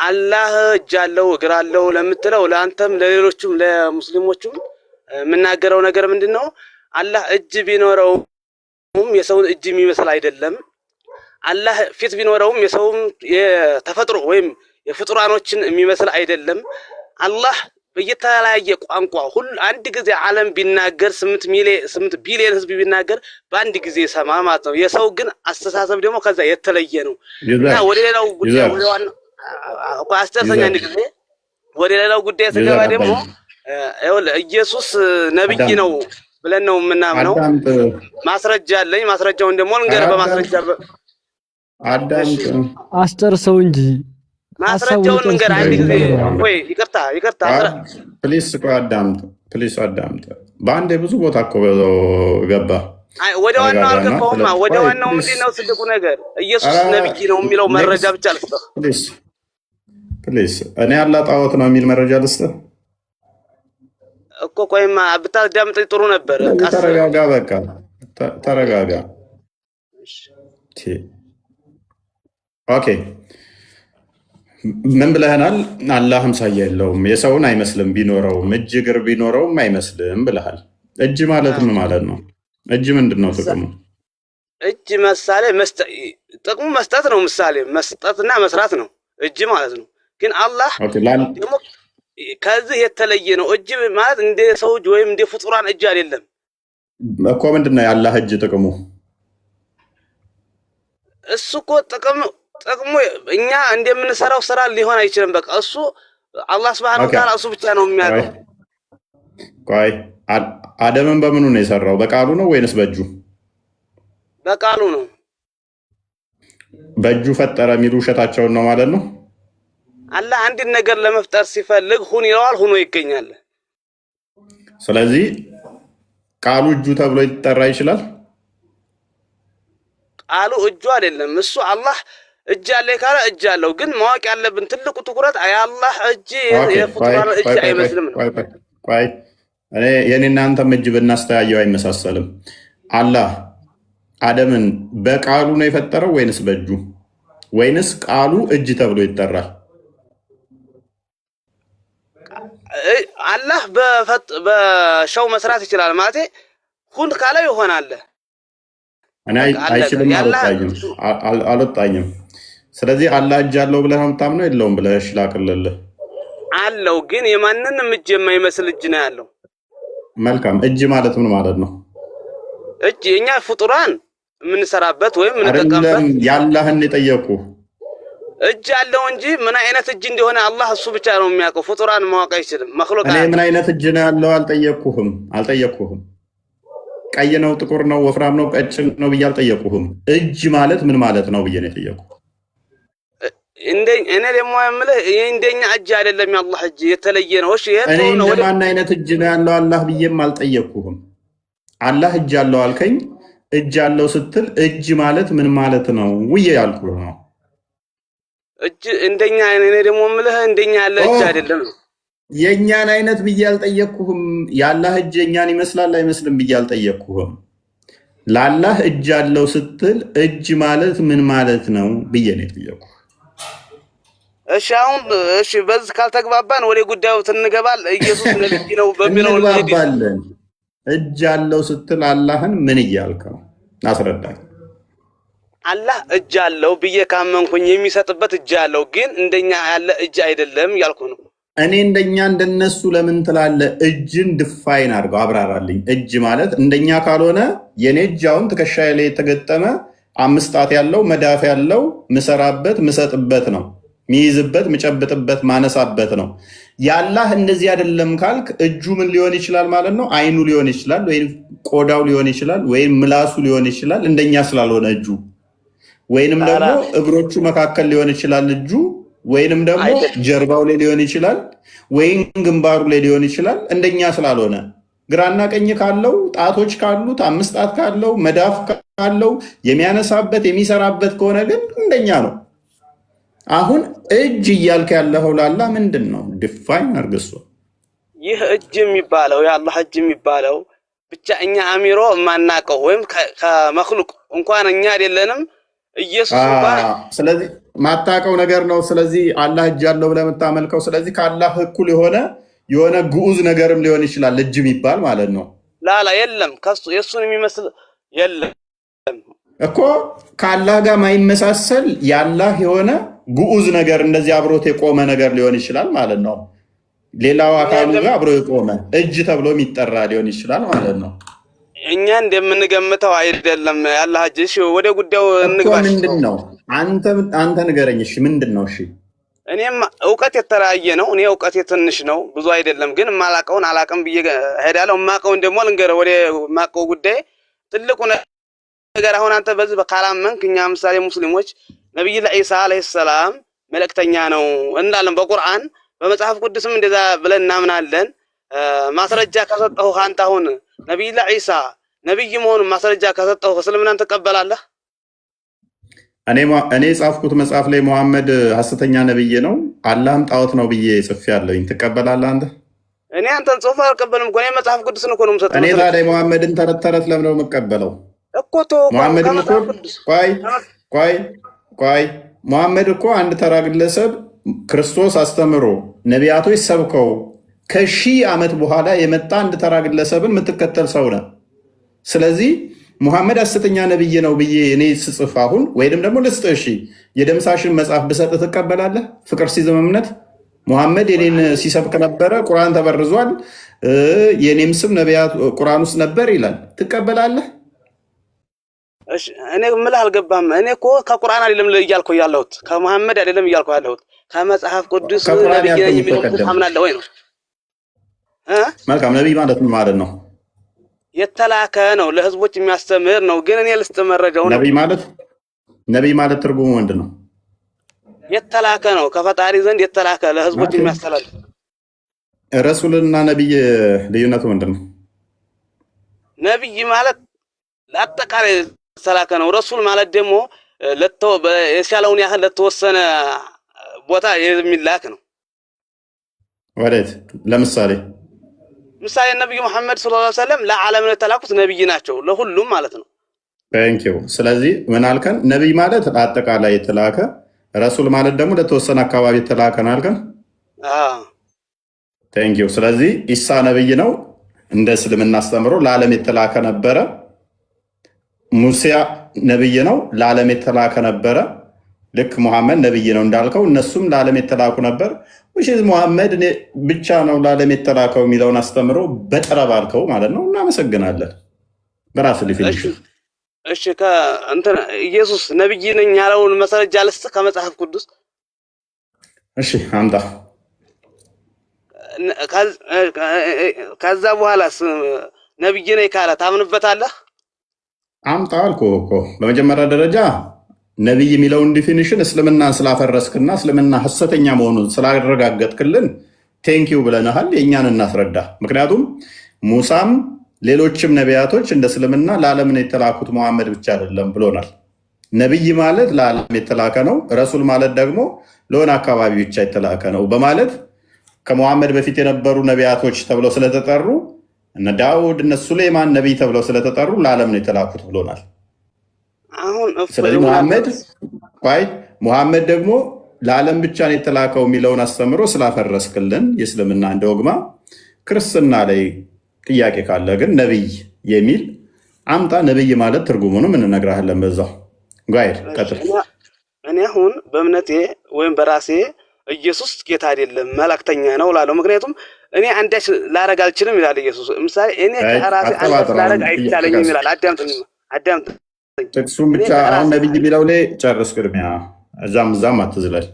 አላህ እጅ አለው እግር አለው ለምትለው ለአንተም ለሌሎቹም ለሙስሊሞቹም የምናገረው ነገር ምንድን ነው? አላህ እጅ ቢኖረውም የሰውን እጅ የሚመስል አይደለም። አላህ ፊት ቢኖረውም የሰውም የተፈጥሮ ወይም የፍጡራኖችን የሚመስል አይደለም። አላህ በየተለያየ ቋንቋ ሁሉ አንድ ጊዜ ዓለም ቢናገር 8 ቢሊዮን ህዝብ ቢናገር በአንድ ጊዜ ሰማ ማለት ነው። የሰው ግን አስተሳሰብ ደግሞ ከዛ የተለየ ነው እና ወደ ሌላው ጉዳይ ወደ ዋናው አስተሳሰኛ አንድ ጊዜ ወደ ሌላው ጉዳይ ተገባ። ደግሞ ኢየሱስ ነብይ ነው ብለን ነው የምናምነው። ማስረጃ አለኝ። ማስረጃውን ደግሞ ልንገርህ። በማስረጃ አዳምጥ፣ አስጨርሰው እንጂ ማስረጃውን ልንገር አንድ ጊዜ። ወይ ይቅርታ ፕሊስ፣ አዳምጥ። በአንድ ብዙ ቦታ እኮ ገባ። ወደ ዋናው አልገባሁማ። ወደ ዋናው ምንድን ነው ትልቁ ነገር? ኢየሱስ ነብይ ነው የሚለው መረጃ ብቻ ልስጥህ። ፕሊስ እኔ አላህ ጣዖት ነው የሚል መረጃ ልስጥህ እኮ። ቆይማ ብታዳምጥ ጥሩ ነበር። ተረጋጋ፣ በቃ ተረጋጋ። ኦኬ ምን ብለህናል? አላህ አምሳያ የለውም፣ የሰውን አይመስልም፣ ቢኖረውም እጅ እግር ቢኖረውም አይመስልም ብለሃል። እጅ ማለት ምን ማለት ነው? እጅ ምንድን ነው ጥቅሙ? እጅ ምሳሌ ጥቅሙ መስጠት ነው። ምሳሌ መስጠትና መስራት ነው እጅ ማለት ነው። ግን አላህ ደግሞ ከዚህ የተለየ ነው። እጅ ማለት እንደ ሰው እጅ ወይም እንደ ፍጡራን እጅ አይደለም እኮ። ምንድን ነው የአላህ እጅ ጥቅሙ? እሱ እኮ ጥቅሙ እኛ እንደምንሰራው ስራ ሊሆን አይችልም። በቃ እሱ አላህ Subhanahu Wa Ta'ala እሱ ብቻ ነው የሚያውቀው። ቆይ አደምን በምኑ ነው የሰራው? በቃሉ ነው ወይንስ በእጁ? በቃሉ ነው። በእጁ ፈጠረ የሚሉ ውሸታቸውን ነው ማለት ነው። አላህ አንድን ነገር ለመፍጠር ሲፈልግ ሁን ይለዋል፣ ሆኖ ይገኛል። ስለዚህ ቃሉ እጁ ተብሎ ሊጠራ ይችላል። ቃሉ እጁ አይደለም። እሱ አላህ እጅ አለ ካለ እጅ አለው። ግን ማወቅ ያለብን ትልቁ ትኩረት የአላህ እጅ የፍጡራን እጅ አይመስልም ነው። ቆይ እኔ የኔና አንተም እጅ ብናስተያየው አይመሳሰልም። አላህ አደምን በቃሉ ነው የፈጠረው ወይንስ በእጁ? ወይንስ ቃሉ እጅ ተብሎ ይጠራል? አላህ በሸው መስራት ይችላል ማለት ሁን ካለ ይሆናል። እኔ አይችልም አልወጣኝም። ስለዚህ አላህ እጅ አለው ብለህ ነው የምታምነው? የለውም ብለህ ላቅልልህ። አለው፣ ግን የማንንም እጅ የማይመስል እጅ ነው ያለው። መልካም። እጅ ማለት ምን ማለት ነው? እጅ እኛ ፍጡራን የምንሰራበት ወይም የምንጠቀምበት። ያላህን የጠየቁ እጅ አለው እንጂ ምን አይነት እጅ እንደሆነ አላህ እሱ ብቻ ነው የሚያውቀው። ፍጡራን ማወቅ አይችልም። መክሉቃት እኔ ምን አይነት እጅ ነው ያለው አልጠየቅኩህም። ቀይ ነው፣ ጥቁር ነው፣ ወፍራም ነው፣ ቀጭን ነው ብዬ አልጠየቅኩህም። እጅ ማለት ምን ማለት ነው ብዬ ነው የጠየቅኩህ። እኔ ደግሞ የምልህ እንደኛ እጅ አይደለም፣ የአላህ እጅ የተለየ ነው። እሺ እኔ እንደማን አይነት እጅ ነው ያለው አላህ ብዬም አልጠየቅኩህም። አላህ እጅ አለው አልከኝ። እጅ አለው ስትል እጅ ማለት ምን ማለት ነው ውዬ ያልኩህ ነው። እጅ እንደኛ እኔ ደግሞ የምልህ እንደኛ ያለ እጅ አይደለም። የእኛን አይነት ብዬ አልጠየቅኩህም። የአላህ እጅ የእኛን ይመስላል አይመስልም ብዬ አልጠየቅኩህም። ለአላህ እጅ አለው ስትል እጅ ማለት ምን ማለት ነው ብዬ ነው የጠየቅኩህ። እሺ አሁን እሺ፣ በዚህ ካልተግባባን ወደ ጉዳዩ ትንገባል። ኢየሱስ ነብይ ነው በሚለው እንግባባለን። እጅ አለው ስትል አላህን ምን እያልክ ነው? አስረዳኝ። አላህ እጅ አለው ብዬ ካመንኩኝ የሚሰጥበት እጅ አለው፣ ግን እንደኛ ያለ እጅ አይደለም እያልኩ ነው። እኔ እንደኛ እንደነሱ ለምን ትላለህ? እጅን ድፋይን አድርገው አብራራልኝ። እጅ ማለት እንደኛ ካልሆነ የኔ እጅ አሁን ትከሻዬ ላይ የተገጠመ 5 ጣት ያለው መዳፍ ያለው ምሰራበት ምሰጥበት ነው። ሚይዝበት ምጨብጥበት ማነሳበት ነው። ያላህ እንደዚህ አይደለም ካልክ እጁ ምን ሊሆን ይችላል ማለት ነው? አይኑ ሊሆን ይችላል፣ ወይም ቆዳው ሊሆን ይችላል፣ ወይም ምላሱ ሊሆን ይችላል። እንደኛ ስላልሆነ እጁ ወይንም ደግሞ እግሮቹ መካከል ሊሆን ይችላል እጁ፣ ወይንም ደግሞ ጀርባው ላይ ሊሆን ይችላል፣ ወይም ግንባሩ ላይ ሊሆን ይችላል። እንደኛ ስላልሆነ ግራና ቀኝ ካለው ጣቶች ካሉት 5 ጣት ካለው መዳፍ ካለው የሚያነሳበት የሚሰራበት ከሆነ ግን እንደኛ ነው። አሁን እጅ እያልክ ያለው ላላ ምንድን ነው? ዲፋይን አርግሶ። ይህ እጅ የሚባለው የአላህ እጅ የሚባለው ብቻ እኛ አሚሮ የማናቀው ወይም ከመክሉቅ እንኳን እኛ አይደለንም ኢየሱስ እንኳን ስለዚህ ማታቀው ነገር ነው። ስለዚህ አላህ እጅ አለው ብለህ የምታመልከው ስለዚህ ከአላህ እኩል የሆነ ግዑዝ ነገርም ሊሆን ይችላል እጅ የሚባል ማለት ነው። ላላ የለም፣ ከሱ የሱን የሚመስል የለም እኮ ከአላህ ጋር ማይመሳሰል የአላህ የሆነ ግዑዝ ነገር እንደዚህ አብሮት የቆመ ነገር ሊሆን ይችላል ማለት ነው። ሌላው አካሉ ጋር አብሮ የቆመ እጅ ተብሎ የሚጠራ ሊሆን ይችላል ማለት ነው። እኛ እንደምንገምተው አይደለም ያላህ እጅ። እሺ ወደ ጉዳዩ እንግባሽ። ምንድን ነው አንተ ንገረኝ። እሺ ምንድን ነው? እሺ እኔም እውቀት የተለያየ ነው። እኔ እውቀቴ ትንሽ ነው፣ ብዙ አይደለም። ግን ማላቀውን አላቀም ብዬ ሄዳለሁ። ማቀውን ደግሞ ልንገርህ። ወደ ማቀው ጉዳይ ትልቁ ነገር አሁን አንተ በዚህ ካላመንክ እኛ ምሳሌ ሙስሊሞች ነብዩ ኢሳ አለይሂ ሰላም መልእክተኛ ነው እንዳለን በቁርአን በመጽሐፍ ቅዱስም እንደዛ ብለን እናምናለን። ማስረጃ ከሰጠው አንተ አሁን ነብዩ ኢሳ ነብይ መሆኑን ማስረጃ ከሰጠው እስልምናን ተቀበላለህ? እኔ ጻፍኩት መጽሐፍ ላይ መሐመድ ሐሰተኛ ነብይ ነው አላህም ጣዖት ነው ብዬ ጽፌያለሁኝ። ትቀበላለህ አንተ? እኔ አንተን ጽሁፍ አልቀበልም እኮ። እኔ መጽሐፍ ቅዱስን እኮ ነው የምሰጠው። እኔ ታዲያ መሐመድን ተረት ለምን ነው የምቀበለው? እኮ ተው መሐመድን እኮ ቆይ መሐመድ እኮ አንድ ተራ ግለሰብ ክርስቶስ አስተምሮ ነቢያቶች ሰብከው ከ1000 ዓመት በኋላ የመጣ አንድ ተራ ግለሰብን የምትከተል ሰው ነህ። ስለዚህ ሙሐመድ ሐሰተኛ ነብይ ነው ብዬ እኔ ስጽፍ አሁን ወይንም ደግሞ ልስጥህ፣ እሺ የደምሳሽን መጽሐፍ ብሰጥ ትቀበላለህ? ፍቅር ሲዝም እምነት ሙሐመድ የኔን ሲሰብክ ነበረ፣ ቁርአን ተበርዟል፣ የኔም ስም ነቢያት ቁርአን ውስጥ ነበር ይላል። ትቀበላለህ? እሺ እኔ ምልህ አልገባም። እኔ እኮ ከቁርአን አይደለም እያልኩ ያለሁት ከሙሐመድ አይደለም እያልኩ ያለሁት ከመጽሐፍ ቅዱስ ነብይ ነኝ የሚሉት ታምናለህ ወይ ነው? መልካም። ነብይ ማለት ምን ማለት ነው? የተላከ ነው፣ ለህዝቦች የሚያስተምር ነው። ግን እኔ ልስጥ መረጃው ነው። ነብይ ማለት ትርጉሙ ምንድን ነው? የተላከ ነው፣ ከፈጣሪ ዘንድ የተላከ ለህዝቦች የሚያስተላልፍ። ረሱልና ነብይ ልዩነቱ ምንድን ነው? ነብይ ማለት ለአጠቃላይ የተላከ ነው። ረሱል ማለት ደግሞ የቻለውን ያህል ለተወሰነ ቦታ የሚላክ ነው። ወዴት? ምሳሌ ነብዩ መሐመድ ሰለላሁ ዐለይሂ ወሰለም ለዓለም የተላኩት ነብይ ናቸው፣ ለሁሉም ማለት ነው። ታንኪው። ስለዚህ ምን አልከን? ነብይ ማለት ለአጠቃላይ የተላከ፣ ረሱል ማለት ደግሞ ለተወሰነ አካባቢ የተላከ ነው አልከን። ታንኪው። ስለዚህ ኢሳ ነብይ ነው እንደ እስልምና አስተምሮ ለዓለም የተላከ ነበረ። ሙሴ ነብይ ነው ለዓለም የተላከ ነበረ። ልክ ሙሐመድ ነብይ ነው እንዳልከው እነሱም ለዓለም የተላኩ ነበር። ሙሐመድ ብቻ ነው ለዓለም የተላከው የሚለውን አስተምሮ በጠረብ አልከው ማለት ነው። እናመሰግናለን። በራስ ሊፊኒሽ እሺ ከእንትን ኢየሱስ ነብይ ነኝ ያለውን መሰረጃ ልስጥ ከመጽሐፍ ቅዱስ። እሺ አምጣ። ከዛ በኋላስ ነብይ ነኝ ካለ ታምንበታለህ? አምጣ አልኩህ እኮ። በመጀመሪያ ደረጃ ነብይ የሚለውን ዲፊኒሽን እስልምናን ስላፈረስክና እስልምና ሐሰተኛ መሆኑን ስላረጋገጥክልን ቴንኪው ብለናሃል። የእኛን እናስረዳ። ምክንያቱም ሙሳም ሌሎችም ነቢያቶች እንደ እስልምና ለዓለም የተላኩት መሐመድ ብቻ አይደለም ብሎናል። ነብይ ማለት ለዓለም የተላከ ነው፣ ረሱል ማለት ደግሞ ለሆነ አካባቢ ብቻ የተላከ ነው በማለት ከሙሐመድ በፊት የነበሩ ነቢያቶች ተብለው ስለተጠሩ እነ ዳውድ እነ ሱሌማን ነቢይ ተብለው ስለተጠሩ ለዓለም ነው የተላኩት ብሎናል። ስለዚህ ሙሐመድ ደግሞ ለዓለም ብቻ ነው የተላከው የሚለውን አስተምሮ ስላፈረስክልን የእስልምና እንደ ወግማ ክርስትና ላይ ጥያቄ ካለ ግን ነቢይ የሚል አምጣ። ነቢይ ማለት ትርጉሙንም እንነግርሃለን በዛው። ጋይድ ቀጥል። እኔ አሁን በእምነቴ ወይም በራሴ ኢየሱስ ጌታ አይደለም መልእክተኛ ነው እላለሁ። ምክንያቱም እኔ አንዳች ላረግ አልችልም ይላል ኢየሱስ። ምሳሌ እኔ ከራሴ አንዳች ላረግ አይቻለኝም ይላል። አዳምጥ ጥቅሱን ብቻ አሁን ነቢይ የሚለው ላይ ጨርስ። ቅድሚያ እዛም አትዝለል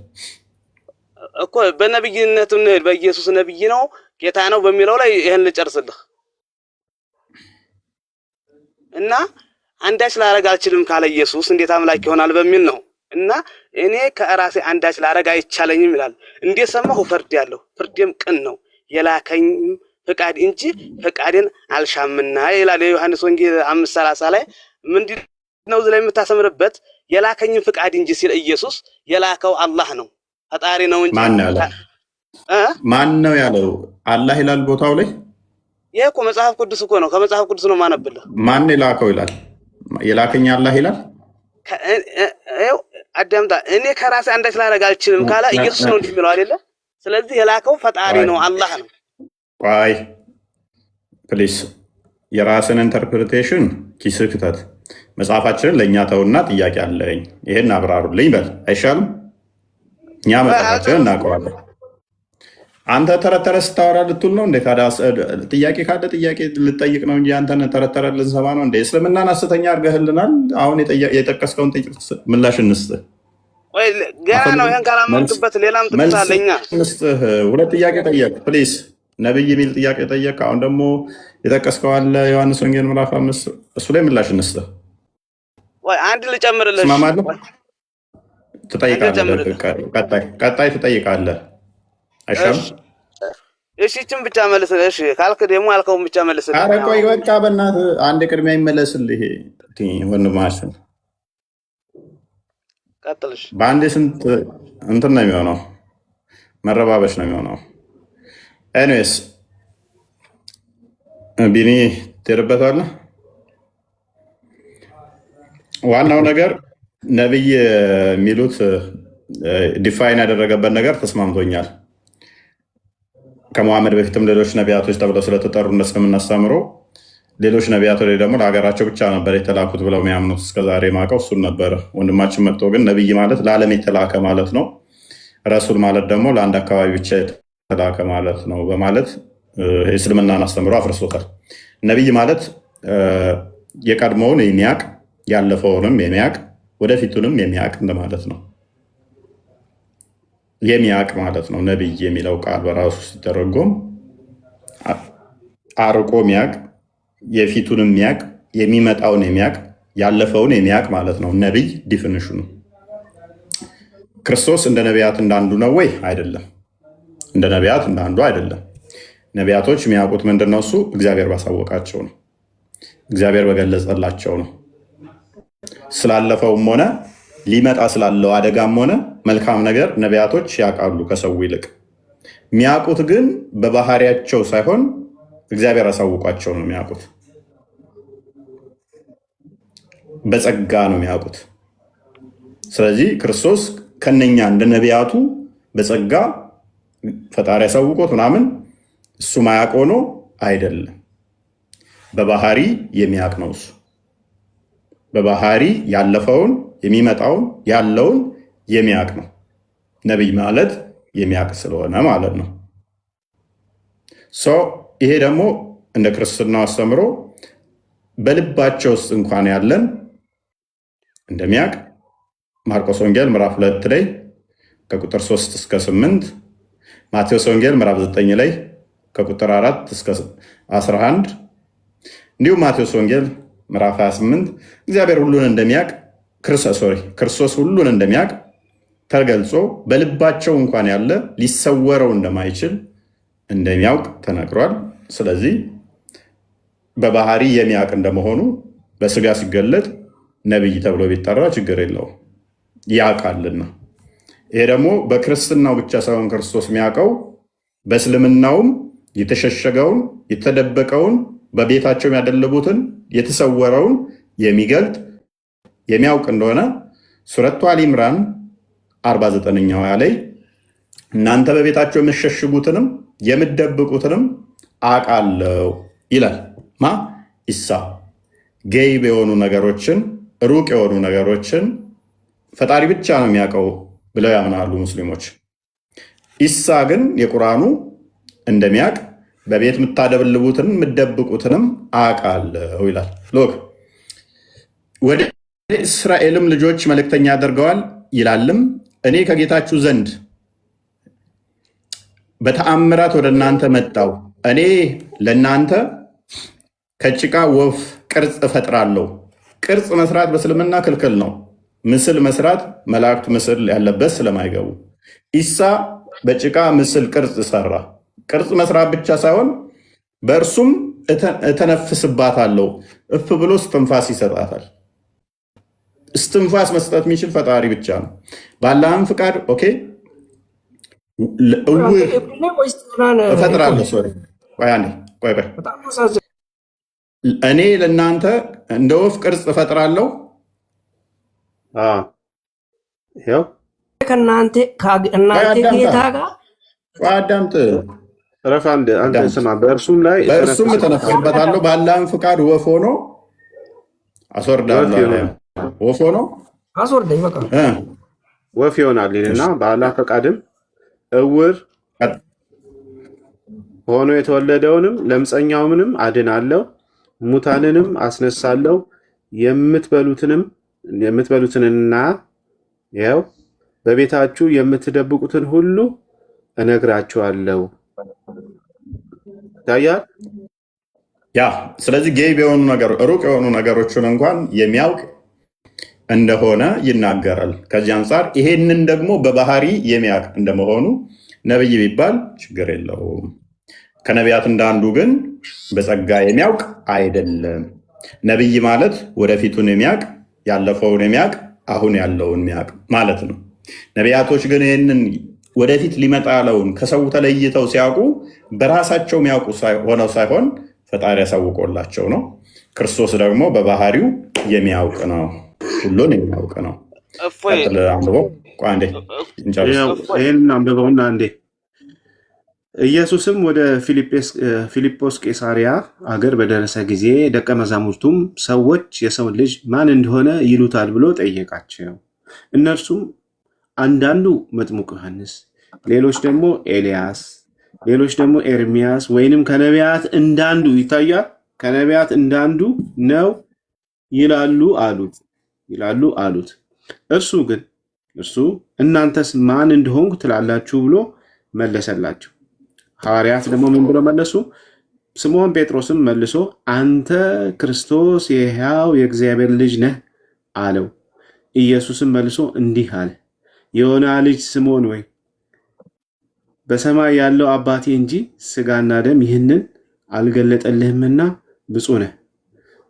እኮ በነቢይነቱ በኢየሱስ ነቢይ ነው ጌታ ነው በሚለው ላይ ይሄን ልጨርስልህ እና አንዳች ላረግ አልችልም ካለ ኢየሱስ እንዴት አምላክ ይሆናል በሚል ነው። እና እኔ ከራሴ አንዳች ላረግ አይቻለኝም ይላል። እንደሰማሁ ፈርዴአለሁ፣ ፍርዴም ቅን ነው፣ የላከኝም ፍቃድ እንጂ ፍቃዴን አልሻምና ይላል የዮሐንስ ወንጌል 5:30 ላይ። ምንድነው እዚህ ላይ የምታሰምርበት? የላከኝም ፍቃድ እንጂ ሲል ኢየሱስ የላከው አላህ ነው ፈጣሪ ነው እንጂ ማን ነው ያለው? አላህ ይላል ቦታው ላይ። ይሄ እኮ መጽሐፍ ቅዱስ እኮ ነው። ከመጽሐፍ ቅዱስ ነው ማነብልህ። ማን የላከው ይላል? የላከኝ አላህ ይላል። አዳምጣ። እኔ ከራሴ አንዳች ላረግ አልችልም ካለ ኢየሱስ ነው እንጂ የሚለው አይደለ? ስለዚህ የላከው ፈጣሪ ነው አላህ ነው። ቆይ ፕሊስ፣ የራስን ኢንተርፕሪቴሽን ኪስህ ክተት። መጽሐፋችንን ለእኛ ተውና ጥያቄ አለኝ ይሄን አብራሩልኝ በል አይሻልም? እኛ መጽሐፋችንን እናውቀዋለን። አንተ ተረተረ ስታወራ ልትውል ነው እንዴ? ታዲያ ጥያቄ ካለ ጥያቄ ልጠይቅ ነው እንጂ አንተን ተረተረ ልንሰማ ነው እንዴ? እስልምናን ሐሰተኛ አድርገህልናል። አሁን የጠቀስከውን ምላሽ እንስጥህ። ወይ ገና ነው። ይሄን ካላመንክበት ሌላም ትምሳለኛ እንስጥህ። ሁለት ጥያቄ ጠየቅ ፕሊስ። ነብይ የሚል ጥያቄ ጠየቅ። አሁን ደግሞ የጠቀስከው አለ ዮሐንስ ወንጌል ምዕራፍ 5 እሱ ላይ ምላሽ እንስጥህ። ወይ አንድ ልጨምርልህ። ስማማለህ? ትጠይቃለህ። ቀጣይ ትጠይቃለህ። አይሻም? እሺ እቺን ብቻ መልስልህ። እሺ ካልክ ደግሞ አልከውን ብቻ መልስልህ። ኧረ ቆይ በቃ በእናትህ አንድ ቅድሚያ ይመለስልህ። ይሄ ወንድማችን ቀጥልሽ። በአንዴ ስንት እንትን ነው የሚሆነው? መረባበሽ ነው የሚሆነው። ኤኒዌይስ ቢኒ ትሄድበታለህ። ዋናው ነገር ነብይ የሚሉት ዲፋይን ያደረገበት ነገር ተስማምቶኛል። ከሙሐመድ በፊትም ሌሎች ነቢያቶች ተብለው ስለተጠሩ እንደምናስተምረው ሌሎች ነቢያቶች ደግሞ ለሀገራቸው ብቻ ነበር የተላኩት ብለው የሚያምኑት እስከዛሬ ማቀው እሱን ነበረ። ወንድማችን መጥቶ ግን ነቢይ ማለት ለዓለም የተላከ ማለት ነው፣ ረሱል ማለት ደግሞ ለአንድ አካባቢ ብቻ የተላከ ማለት ነው በማለት የእስልምናን አስተምሮ አፍርሶታል። ነቢይ ማለት የቀድሞውን የሚያቅ ያለፈውንም የሚያቅ ወደፊቱንም የሚያቅ እንደማለት ነው። የሚያቅ ማለት ነው። ነቢይ የሚለው ቃል በራሱ ሲተረጎም አርቆ የሚያቅ፣ የፊቱን የሚያቅ፣ የሚመጣውን የሚያቅ፣ ያለፈውን የሚያቅ ማለት ነው። ነቢይ ዲፊኒሽኑ። ክርስቶስ እንደ ነቢያት እንዳንዱ ነው ወይ? አይደለም። እንደ ነቢያት እንዳንዱ አይደለም። ነቢያቶች የሚያውቁት ምንድን ነው? እሱ እግዚአብሔር ባሳወቃቸው ነው። እግዚአብሔር በገለጸላቸው ነው። ስላለፈውም ሆነ ሊመጣ ስላለው አደጋም ሆነ መልካም ነገር ነቢያቶች ያውቃሉ ከሰው ይልቅ። የሚያውቁት ግን በባህሪያቸው ሳይሆን እግዚአብሔር አሳውቋቸው ነው የሚያውቁት። በጸጋ ነው የሚያውቁት። ስለዚህ ክርስቶስ ከነኛ እንደ ነቢያቱ በጸጋ ፈጣሪ ያሳውቆት ምናምን እሱ ማያውቅ ሆኖ አይደለም። በባህሪ የሚያውቅ ነው እሱ። በባህሪ ያለፈውን የሚመጣውን ያለውን የሚያውቅ ነው። ነቢይ ማለት የሚያውቅ ስለሆነ ማለት ነው። ይሄ ደግሞ እንደ ክርስትናው አስተምሮ በልባቸው ውስጥ እንኳን ያለን እንደሚያውቅ ማርቆስ ወንጌል ምዕራፍ 2 ላይ ከቁጥር 3 እስከ 8፣ ማቴዎስ ወንጌል ምዕራፍ 9 ላይ ከቁጥር 4 እስከ 11፣ እንዲሁም ማቴዎስ ወንጌል ምዕራፍ 28 እግዚአብሔር ሁሉን እንደሚያውቅ ክርስቶስ ሁሉን እንደሚያውቅ ተገልጾ በልባቸው እንኳን ያለ ሊሰወረው እንደማይችል እንደሚያውቅ ተነግሯል። ስለዚህ በባህሪ የሚያውቅ እንደመሆኑ በስጋ ሲገለጥ ነቢይ ተብሎ ቢጠራ ችግር የለውም፣ ያውቃልና። ይሄ ደግሞ በክርስትናው ብቻ ሳይሆን ክርስቶስ የሚያውቀው በእስልምናውም የተሸሸገውን የተደበቀውን በቤታቸው ያደለቡትን የተሰወረውን የሚገልጥ የሚያውቅ እንደሆነ ሱረቱ አሊ ኢምራን 49ኛው ላይ እናንተ በቤታቸው የምትሸሽጉትንም የምትደብቁትንም አውቃለሁ ይላል። ማ ኢሳ ገይብ የሆኑ ነገሮችን ሩቅ የሆኑ ነገሮችን ፈጣሪ ብቻ ነው የሚያውቀው ብለው ያምናሉ ሙስሊሞች። ኢሳ ግን የቁርአኑ እንደሚያውቅ በቤት የምታደብልቡትንም የምትደብቁትንም አውቃለሁ ይላል። ሎክ ወደ እስራኤልም ልጆች መልእክተኛ ያደርገዋል ይላልም እኔ ከጌታችሁ ዘንድ በተአምራት ወደ እናንተ መጣው። እኔ ለእናንተ ከጭቃ ወፍ ቅርጽ እፈጥራለሁ። ቅርጽ መስራት በእስልምና ክልክል ነው። ምስል መስራት መላእክት ምስል ያለበት ስለማይገቡ ኢሳ በጭቃ ምስል ቅርጽ ሰራ። ቅርጽ መስራት ብቻ ሳይሆን በእርሱም እተነፍስባታለሁ። እፍ ብሎ እስትንፋስ ይሰጣታል። እስትንፋስ መስጠት የሚችል ፈጣሪ ብቻ ነው። በአላህም ፍቃድ ኦኬ እውር እፈጥራለሁ። ሶሪ ቆይ እኔ ለእናንተ እንደ ወፍ ቅርጽ እፈጥራለሁ። ይኸው ከእናንተ ጌታ ጋር አዳምጥ፣ ረፍ አንተ ስማ። በእርሱም እተነፍስበታለሁ። በአላህም ፍቃድ ወፍ ሆኖ አስወርዳለሁ። ወፍ ሆኖ አስወርደኝ በቃ ወፍ ይሆናል እና በአላህ ፈቃድም እውር ሆኖ የተወለደውንም ለምጸኛውንም አድናለሁ፣ ሙታንንም አስነሳለሁ፣ የምትበሉትንና ያው በቤታችሁ የምትደብቁትን ሁሉ እነግራችኋለሁ። ይታያል። ያ ስለዚህ ጌይብ የሆኑ ነገሮች ሩቅ የሆኑ ነገሮችን እንኳን የሚያውቅ እንደሆነ ይናገራል። ከዚህ አንጻር ይሄንን ደግሞ በባህሪ የሚያውቅ እንደመሆኑ ነብይ ቢባል ችግር የለውም። ከነቢያት እንዳንዱ ግን በጸጋ የሚያውቅ አይደለም። ነብይ ማለት ወደፊቱን የሚያውቅ ያለፈውን የሚያውቅ አሁን ያለውን የሚያውቅ ማለት ነው። ነቢያቶች ግን ይህንን ወደፊት ሊመጣ ያለውን ከሰው ተለይተው ሲያውቁ በራሳቸው የሚያውቁ ሆነው ሳይሆን ፈጣሪ ያሳውቆላቸው ነው። ክርስቶስ ደግሞ በባህሪው የሚያውቅ ነው፣ ሁሉን የሚያውቅ ነው። አንብበው ይህን አንብበውና እንዴ ኢየሱስም ወደ ፊልጶስ ቄሳሪያ አገር በደረሰ ጊዜ ደቀ መዛሙርቱም ሰዎች የሰው ልጅ ማን እንደሆነ ይሉታል ብሎ ጠየቃቸው። እነርሱም አንዳንዱ መጥምቁ ዮሐንስ፣ ሌሎች ደግሞ ኤልያስ፣ ሌሎች ደግሞ ኤርሚያስ ወይንም ከነቢያት እንዳንዱ ይታያል ከነቢያት እንዳንዱ ነው ይላሉ አሉት። እርሱ እናንተስ ማን እንደሆንኩ ትላላችሁ ብሎ መለሰላቸው። ሐዋርያት ደግሞ ምን ብሎ መለሱ? ስምዖን ጴጥሮስም መልሶ አንተ ክርስቶስ የሕያው የእግዚአብሔር ልጅ ነህ አለው። ኢየሱስም መልሶ እንዲህ አለ፣ የዮና ልጅ ስምዖን ወይ በሰማይ ያለው አባቴ እንጂ ሥጋና ደም ይህንን አልገለጠልህምና ብፁዕ ነህ።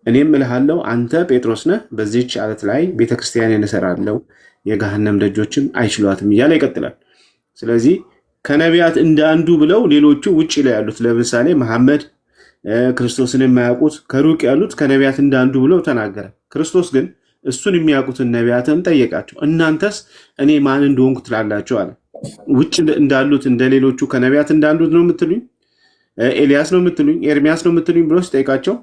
እኔም እልሃለሁ አንተ ጴጥሮስ ነህ፣ በዚህች ዓለት ላይ ቤተክርስቲያንን እሰራለሁ፣ የገሃነም ደጆችም አይችሏትም እያለ ይቀጥላል። ስለዚህ ከነቢያት እንደ አንዱ ብለው ሌሎቹ ውጭ ላይ ያሉት ለምሳሌ መሐመድ ክርስቶስን የማያውቁት ከሩቅ ያሉት ከነቢያት እንደ አንዱ ብለው ተናገረ። ክርስቶስ ግን እሱን የሚያውቁትን ነቢያትን ጠየቃቸው። እናንተስ እኔ ማን እንደሆንኩ ትላላችሁ አለ። ውጭ እንዳሉት እንደ ሌሎቹ ከነቢያት እንዳሉት ነው የምትሉኝ? ኤልያስ ነው የምትሉኝ? ኤርሚያስ ነው የምትሉኝ ብሎ ሲጠይቃቸው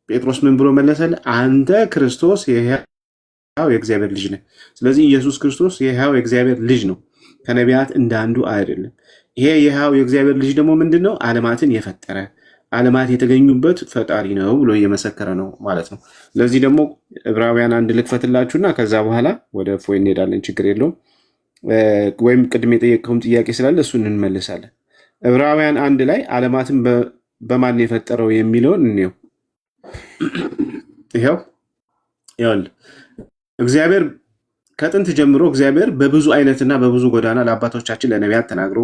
ጴጥሮስ ምን ብሎ መለሰል? አንተ ክርስቶስ የሕያው የእግዚአብሔር ልጅ ነህ። ስለዚህ ኢየሱስ ክርስቶስ የሕያው የእግዚአብሔር ልጅ ነው፣ ከነቢያት እንደ አንዱ አይደለም። ይሄ የሕያው የእግዚአብሔር ልጅ ደግሞ ምንድን ነው? ዓለማትን የፈጠረ ዓለማት የተገኙበት ፈጣሪ ነው ብሎ እየመሰከረ ነው ማለት ነው። ለዚህ ደግሞ ዕብራውያን 1 ልክፈትላችሁና ከዛ በኋላ ወደ እፎይ እንሄዳለን። ችግር የለውም። ወይም ቅድም የጠየቀውም ጥያቄ ስላለ እሱን እንመልሳለን። ዕብራውያን 1 ላይ ዓለማትን በማን የፈጠረው የሚለውን እንየው። ይኸው እግዚአብሔር ከጥንት ጀምሮ እግዚአብሔር በብዙ አይነትና በብዙ ጎዳና ለአባቶቻችን ለነቢያት ተናግሮ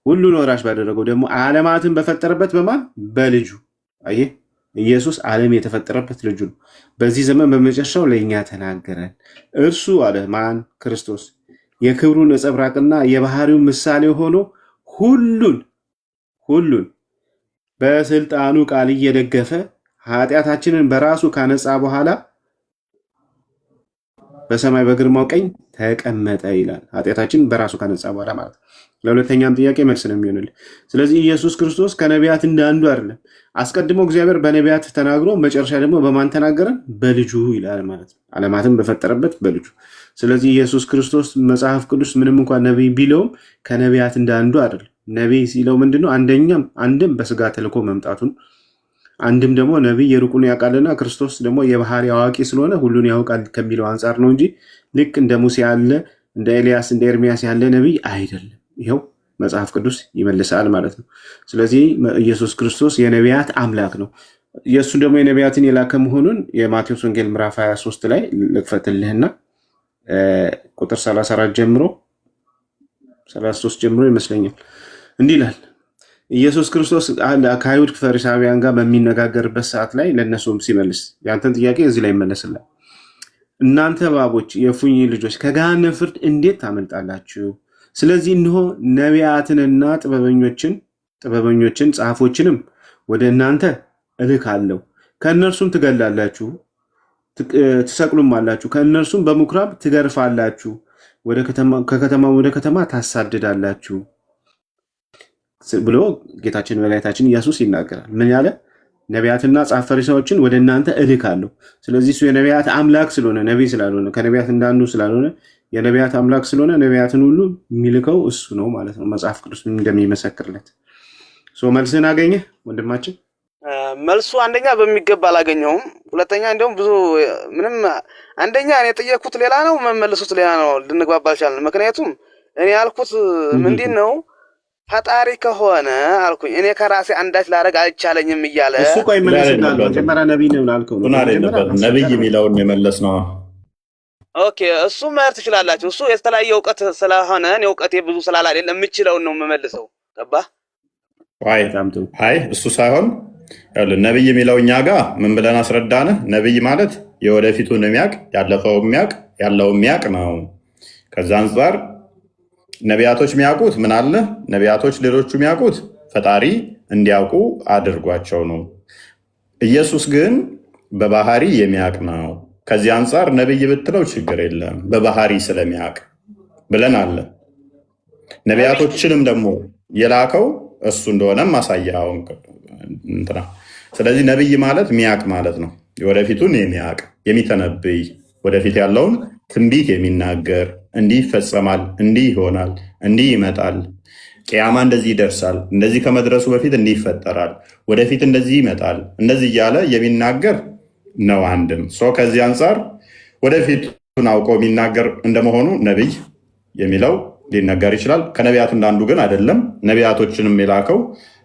ሁሉን ወራሽ ባደረገው ደግሞ ዓለማትን በፈጠረበት በማን በልጁ። አየህ፣ ኢየሱስ ዓለም የተፈጠረበት ልጁ ነው። በዚህ ዘመን በመጨረሻው ለእኛ ተናገረን። እርሱ አለ ማን? ክርስቶስ የክብሩ ነጸብራቅና የባህሪው ምሳሌ ሆኖ ሁሉን ሁሉን በስልጣኑ ቃል እየደገፈ ኃጢአታችንን በራሱ ካነጻ በኋላ በሰማይ በግርማው ቀኝ ተቀመጠ ይላል። ኃጢአታችንን በራሱ ካነጻ በኋላ ማለት ነው። ለሁለተኛም ጥያቄ መልስ ነው የሚሆንልህ። ስለዚህ ኢየሱስ ክርስቶስ ከነቢያት እንደ አንዱ አይደለም። አስቀድሞ እግዚአብሔር በነቢያት ተናግሮ መጨረሻ ደግሞ በማን ተናገረን? በልጁ ይላል ማለት ነው። ዓለማትን በፈጠረበት በልጁ። ስለዚህ ኢየሱስ ክርስቶስ መጽሐፍ ቅዱስ ምንም እንኳን ነቢይ ቢለውም ከነቢያት እንደ አንዱ አይደለም። ነቢይ ሲለው ምንድነው? አንድም በስጋ ተልኮ መምጣቱን፣ አንድም ደግሞ ነቢይ የሩቁን ያውቃልና ክርስቶስ ደግሞ የባህሪ አዋቂ ስለሆነ ሁሉን ያውቃል ከሚለው አንጻር ነው እንጂ ልክ እንደ ሙሴ ያለ እንደ ኤልያስ እንደ ኤርሚያስ ያለ ነቢይ አይደለም። ይኸው መጽሐፍ ቅዱስ ይመልሳል ማለት ነው። ስለዚህ ኢየሱስ ክርስቶስ የነቢያት አምላክ ነው። የእሱ ደግሞ የነቢያትን የላከ መሆኑን የማቴዎስ ወንጌል ምዕራፍ 23 ላይ ልክፈትልህና ቁጥር 34 ጀምሮ 33 ጀምሮ ይመስለኛል እንዲህ ይላል። ኢየሱስ ክርስቶስ ከአይሁድ ፈሪሳውያን ጋር በሚነጋገርበት ሰዓት ላይ ለእነሱም ሲመልስ ያንተን ጥያቄ እዚህ ላይ ይመለስላል። እናንተ እባቦች የእፉኝ ልጆች ከገሃነመ ፍርድ እንዴት ታመልጣላችሁ? ስለዚህ እንሆ ነቢያትንና ጥበበኞችን ጸሐፎችንም ወደ እናንተ እልካለሁ። ከእነርሱም ትገላላችሁ፣ ትሰቅሉም አላችሁ፣ ከእነርሱም በምኩራብ ትገርፋላችሁ፣ ከከተማ ወደ ከተማ ታሳድዳላችሁ ብሎ ጌታችን መድኃኒታችን ኢየሱስ ይናገራል። ምን ያለ? ነቢያትና ጸሐፍት ፈሪሳዎችን ወደ እናንተ እልካለሁ። ስለዚህ እሱ የነቢያት አምላክ ስለሆነ ነቢይ ስላልሆነ ከነቢያት እንዳንዱ ስላልሆነ የነቢያት አምላክ ስለሆነ ነቢያትን ሁሉ የሚልከው እሱ ነው ማለት ነው። መጽሐፍ ቅዱስ እንደሚመሰክርለት መልስህን አገኘህ ወንድማችን? መልሱ አንደኛ በሚገባ አላገኘውም። ሁለተኛ እንዲሁም ብዙ ምንም አንደኛ እኔ የጠየኩት ሌላ ነው፣ መመልሱት ሌላ ነው። ልንግባባ አልቻልንም። ምክንያቱም እኔ ያልኩት ምንድን ነው ፈጣሪ ከሆነ አልኩኝ እኔ ከራሴ አንዳች ላደርግ አልቻለኝም እያለ እሱ ቆይ መለስልሃል። መጀመሪያ ነቢይ ነው ላልከው ነው ነቢይ የሚለውን የመለስ ነው። ኦኬ እሱ መሄድ ትችላላችሁ። እሱ የተለያየ እውቀት ስለሆነ እኔ እውቀቴ ብዙ ስላላደለ የምችለውን ነው የምመልሰው። ገባህ? አይ እሱ ሳይሆን ነቢይ የሚለው እኛ ጋር ምን ብለን አስረዳንህ? ነቢይ ማለት የወደፊቱን የሚያውቅ ያለፈው የሚያውቅ ያለው የሚያውቅ ነው። ከዛ አንጻር ነቢያቶች የሚያውቁት ምን አለ? ነቢያቶች ሌሎቹ የሚያውቁት ፈጣሪ እንዲያውቁ አድርጓቸው ነው። ኢየሱስ ግን በባህሪ የሚያውቅ ነው። ከዚህ አንጻር ነቢይ ብትለው ችግር የለም በባህሪ ስለሚያውቅ ብለን አለ። ነቢያቶችንም ደግሞ የላከው እሱ እንደሆነ ማሳያው እንትና። ስለዚህ ነቢይ ማለት የሚያውቅ ማለት ነው። የወደፊቱን የሚያውቅ የሚተነብይ፣ ወደፊት ያለውን ትንቢት የሚናገር እንዲህ ይፈጸማል፣ እንዲህ ይሆናል፣ እንዲህ ይመጣል፣ ቅያማ እንደዚህ ይደርሳል፣ እንደዚህ ከመድረሱ በፊት እንዲህ ይፈጠራል፣ ወደፊት እንደዚህ ይመጣል፣ እንደዚህ እያለ የሚናገር ነው። አንድም ሰው ከዚህ አንጻር ወደፊቱን አውቆ የሚናገር እንደመሆኑ ነቢይ የሚለው ሊነገር ይችላል። ከነቢያቱ እንዳንዱ ግን አይደለም። ነቢያቶችንም የላከው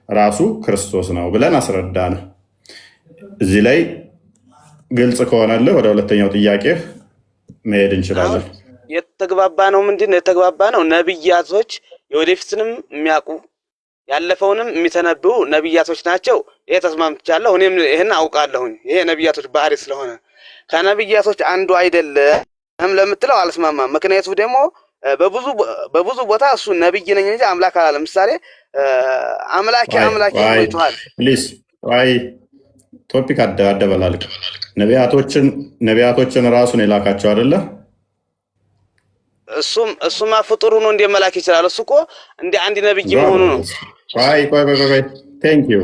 ራሱ ክርስቶስ ነው ብለን አስረዳን። እዚህ ላይ ግልጽ ከሆነልህ ወደ ሁለተኛው ጥያቄ መሄድ እንችላለን። የተግባባ ነው። ምንድን ነው የተግባባ ነው? ነቢያቶች የወደፊትንም የሚያውቁ ያለፈውንም የሚተነብዩ ነቢያቶች ናቸው። ይሄ ተስማምቻለሁ። እኔም ይህን አውቃለሁኝ። ይሄ ነቢያቶች ባህሪ ስለሆነ ከነቢያቶች አንዱ አይደለም ለምትለው አልስማማም። ምክንያቱ ደግሞ በብዙ ቦታ እሱ ነቢይ ነኝ እንጂ አምላክ አላለም። ምሳሌ አምላኬ ይቷል። ፕሊዝ ቶፒክ አደበላልቅ። ነቢያቶችን ራሱን የላካቸው አይደለ? እሱማ ፍጡር ሆኖ እንደ መላክ ይችላል። እሱ እኮ እንደ አንድ ነቢይ መሆኑ ነው። ቴንክ ዩ።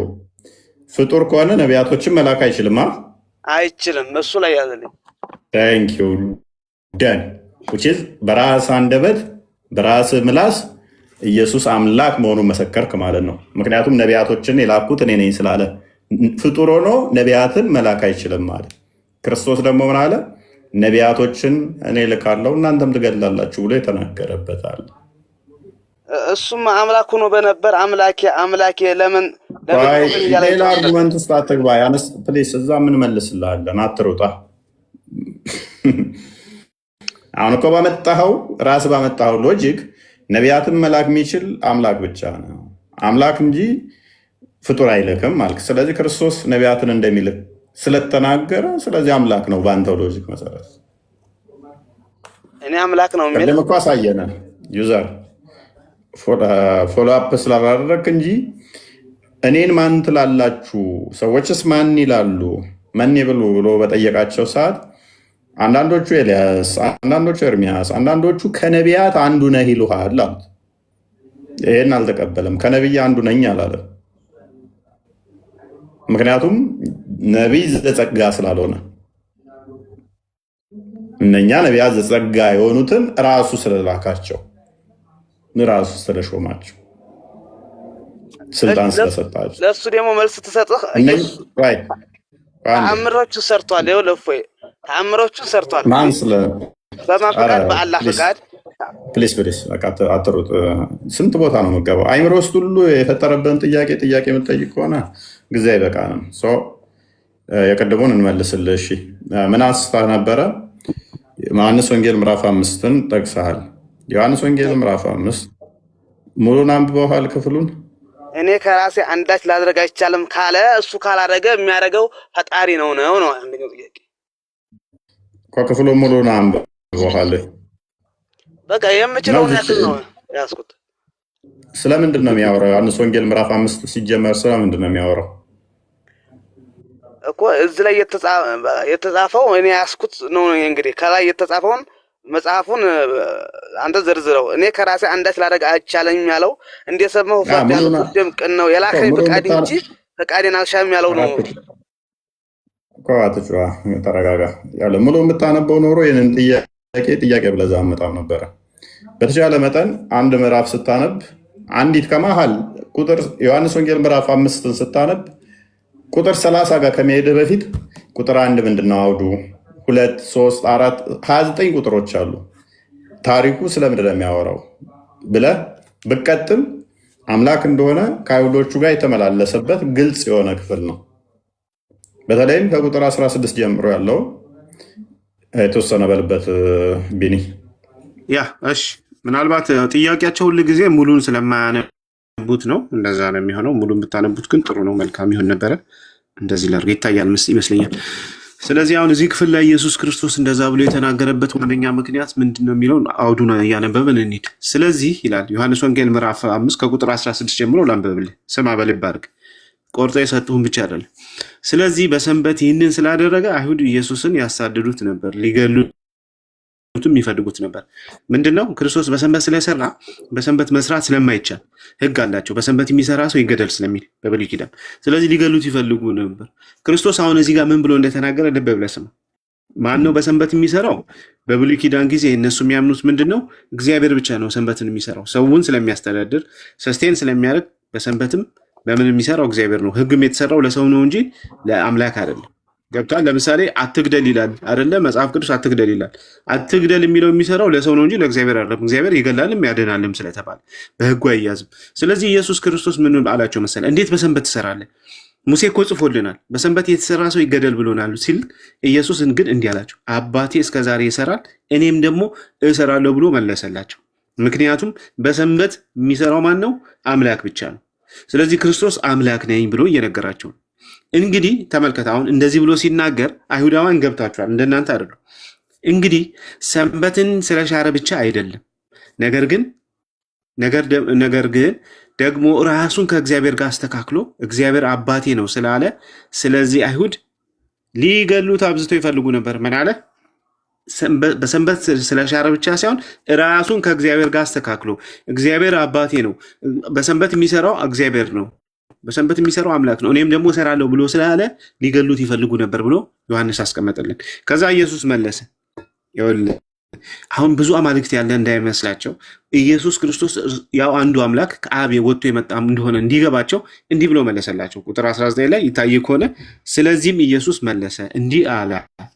ፍጡር ከሆነ ነቢያቶችን መላክ አይችልም። አይችልም። እሱ ላይ ያዘልኝ። ቴንክ ዩ ደን ውጪዝ በራስ አንደበት በራስ ምላስ ኢየሱስ አምላክ መሆኑን መሰከርክ ማለት ነው። ምክንያቱም ነቢያቶችን የላኩት እኔ ነኝ ስላለ ፍጡር ሆኖ ነቢያትን መላክ አይችልም ማለት። ክርስቶስ ደግሞ ምን አለ? ነቢያቶችን እኔ ልካለሁ እናንተም ትገድላላችሁ ብሎ የተናገረበታል። እሱም አምላክ ሆኖ በነበር አምላኬ ለምን ሌላ አርጉመንት ውስጥ አትግባ። ያነስ ፕሊስ እዛ ምን መልስልሃለን? አትሩጣ። አሁን እኮ ራስ ባመጣኸው ሎጂክ ነቢያትን መላክ የሚችል አምላክ ብቻ ነው፣ አምላክ እንጂ ፍጡር አይልክም አልክ። ስለዚህ ክርስቶስ ነቢያትን እንደሚልክ ስለተናገረ ስለዚህ አምላክ ነው በአንተው ሎጂክ መሰረት። እኔ አምላክ ነው የሚል ቀደም እኮ አሳየነ ዩዘር ፎሎ አፕ ስላላደረክ እንጂ እኔን ማን ትላላችሁ? ሰዎችስ ማን ይላሉ? ማን ይብሉ ብሎ በጠየቃቸው ሰዓት አንዳንዶቹ ኤልያስ፣ አንዳንዶቹ ኤርሚያስ፣ አንዳንዶቹ ከነቢያት አንዱ ነህ ይሉሃል አሉት። ይህን አልተቀበለም። ከነቢይ አንዱ ነኝ አላለም። ምክንያቱም ነቢይ ዘጸጋ ስላልሆነ እነኛ ነቢያት ዘጸጋ የሆኑትን ራሱ ስለላካቸው ራሱ ስለሾማቸው ስልጣን ስለሰጣቸው ለእሱ ደግሞ መልስ ትሰጥህ ተአምሮቹ ሰርቷል። ይኸው ለእፎይ ተአምሮቹ ሰርቷል። ማን ስለ በማን ፈቃድ? በአላህ ፈቃድ። ፕሊስ አትሩጥ። ስንት ቦታ ነው የምገባው? አይምሮ ውስጥ ሁሉ የፈጠረብን ጥያቄ የምትጠይቅ ከሆነ ጊዜ አይበቃንም። የቅድሙን እንመልስልህ። እሺ ምን አንስተህ ነበረ? ዮሐንስ ወንጌል ምዕራፍ 5ን ጠቅሰሃል። ዮሐንስ ወንጌል ምዕራፍ 5 ሙሉን አንብበዋል ክፍሉን? እኔ ከራሴ አንዳች ላድረግ አይቻልም ካለ እሱ ካላደረገ የሚያደርገው ፈጣሪ ነው አንደኛው ጥያቄ። ክፍሉን ሙሉን አንብበዋል? በቃ የምችለውን ያክል ነው ያዝኩት። ስለምንድን ነው የሚያወራው? ዮሐንስ ወንጌል ምዕራፍ 5 ሲጀመር ስለምንድን ነው የሚያወራው እኮ? እዚህ ላይ የተጻፈው እኔ ያዝኩት ነው። እንግዲህ ከላይ የተጻፈውን መጽሐፉን አንተ ዘርዝረው። እኔ ከራሴ አንዳች ላደርግ አይቻለኝም ያለው እንደሰማሁ ፈቅደም ቅን ነው የላከኝ ፈቃድ እንጂ ፈቃዴን አልሻም ያለው ነው። ተረጋጋ። ያለ ሙሉ የምታነበው ኖሮ ይህንን ጥያቄ ብለህ አመጣም ነበረ። በተቻለ መጠን አንድ ምዕራፍ ስታነብ አንዲት ከመሀል ቁጥር ዮሐንስ ወንጌል ምዕራፍ 5 ስታነብ ቁጥር 30 ጋር ከመሄድ በፊት ቁጥር 1 ምንድነው አውዱ 2 3 4 29 ቁጥሮች አሉ። ታሪኩ ስለምንድን ነው የሚያወራው ብለህ ብቀጥል አምላክ እንደሆነ ከአይሁዶቹ ጋር የተመላለሰበት ግልጽ የሆነ ክፍል ነው። በተለይም ከቁጥር 16 ጀምሮ ያለው የተወሰነ በልበት ቢኒ። እሺ ምናልባት ጥያቄያቸው ሁሉ ጊዜ ሙሉን ስለማያነቡት ነው እንደዛ ነው የሚሆነው። ሙሉን ብታነቡት ግን ጥሩ ነው፣ መልካም ይሆን ነበረ። እንደዚህ ላድርግ ይታያል ይመስለኛል። ስለዚህ አሁን እዚህ ክፍል ላይ ኢየሱስ ክርስቶስ እንደዛ ብሎ የተናገረበት ዋነኛ ምክንያት ምንድን ነው የሚለውን አውዱን እያነበብን እንሂድ። ስለዚህ ይላል ዮሐንስ ወንጌል ምዕራፍ 5 ከቁጥር 16 ጀምሮ ላንብብልህ፣ ስማ በልብ አድርግ፣ ቆርጦ የሰጡህን ብቻ አይደለም። ስለዚህ በሰንበት ይህንን ስላደረገ አይሁድ ኢየሱስን ያሳድዱት ነበር፣ ሊገሉትም ይፈልጉት ነበር። ምንድነው ክርስቶስ በሰንበት ስለሰራ በሰንበት መስራት ስለማይቻል ሕግ አላቸው። በሰንበት የሚሰራ ሰው ይገደል ስለሚል በብሉይ ኪዳን። ስለዚህ ሊገሉት ይፈልጉ ነበር። ክርስቶስ አሁን እዚህ ጋር ምን ብሎ እንደተናገረ ልብ ብለህ ስማ። ማን ነው በሰንበት የሚሰራው? በብሉይ ኪዳን ጊዜ እነሱ የሚያምኑት ምንድነው? እግዚአብሔር ብቻ ነው ሰንበትን የሚሰራው። ሰውን ስለሚያስተዳድር ሰስቴን ስለሚያደርግ በሰንበትም በምን የሚሰራው እግዚአብሔር ነው። ሕግም የተሰራው ለሰው ነው እንጂ ለአምላክ አይደለም። ገብቷል? ለምሳሌ አትግደል ይላል አይደለ? መጽሐፍ ቅዱስ አትግደል ይላል። አትግደል የሚለው የሚሰራው ለሰው ነው እንጂ ለእግዚአብሔር አይደለም። እግዚአብሔር ይገላልም ያድናልም ስለተባለ በሕጉ አይያዝም። ስለዚህ ኢየሱስ ክርስቶስ ምን አላቸው መሰለ? እንዴት በሰንበት ትሰራለህ? ሙሴ እኮ ጽፎልናል፣ በሰንበት የተሰራ ሰው ይገደል ብሎናል ሲል ኢየሱስ ግን እንዲህ አላቸው፣ አባቴ እስከዛሬ ይሰራል እኔም ደግሞ እሰራለሁ ብሎ መለሰላቸው። ምክንያቱም በሰንበት የሚሰራው ማን ነው? አምላክ ብቻ ነው። ስለዚህ ክርስቶስ አምላክ ነኝ ብሎ እየነገራቸው ነው። እንግዲህ ተመልከት፣ አሁን እንደዚህ ብሎ ሲናገር አይሁዳውያን ገብታችኋል፣ እንደናንተ አይደሉም። እንግዲህ ሰንበትን ስለሻረ ብቻ አይደለም፣ ነገር ግን ደግሞ ራሱን ከእግዚአብሔር ጋር አስተካክሎ እግዚአብሔር አባቴ ነው ስላለ፣ ስለዚህ አይሁድ ሊገሉት አብዝተው ይፈልጉ ነበር። ምን አለ? በሰንበት ስለሻረ ብቻ ሳይሆን ራሱን ከእግዚአብሔር ጋር አስተካክሎ እግዚአብሔር አባቴ ነው፣ በሰንበት የሚሰራው እግዚአብሔር ነው፣ በሰንበት የሚሰራው አምላክ ነው፣ እኔም ደግሞ እሰራለሁ ብሎ ስላለ ሊገሉት ይፈልጉ ነበር ብሎ ዮሐንስ አስቀመጠልን። ከዛ ኢየሱስ መለሰ። አሁን ብዙ አማልክት ያለ እንዳይመስላቸው ኢየሱስ ክርስቶስ ያው አንዱ አምላክ ከአብ ወጥቶ የመጣ እንደሆነ እንዲገባቸው እንዲህ ብሎ መለሰላቸው። ቁጥር 19 ላይ ይታይ ከሆነ ስለዚህም ኢየሱስ መለሰ እንዲህ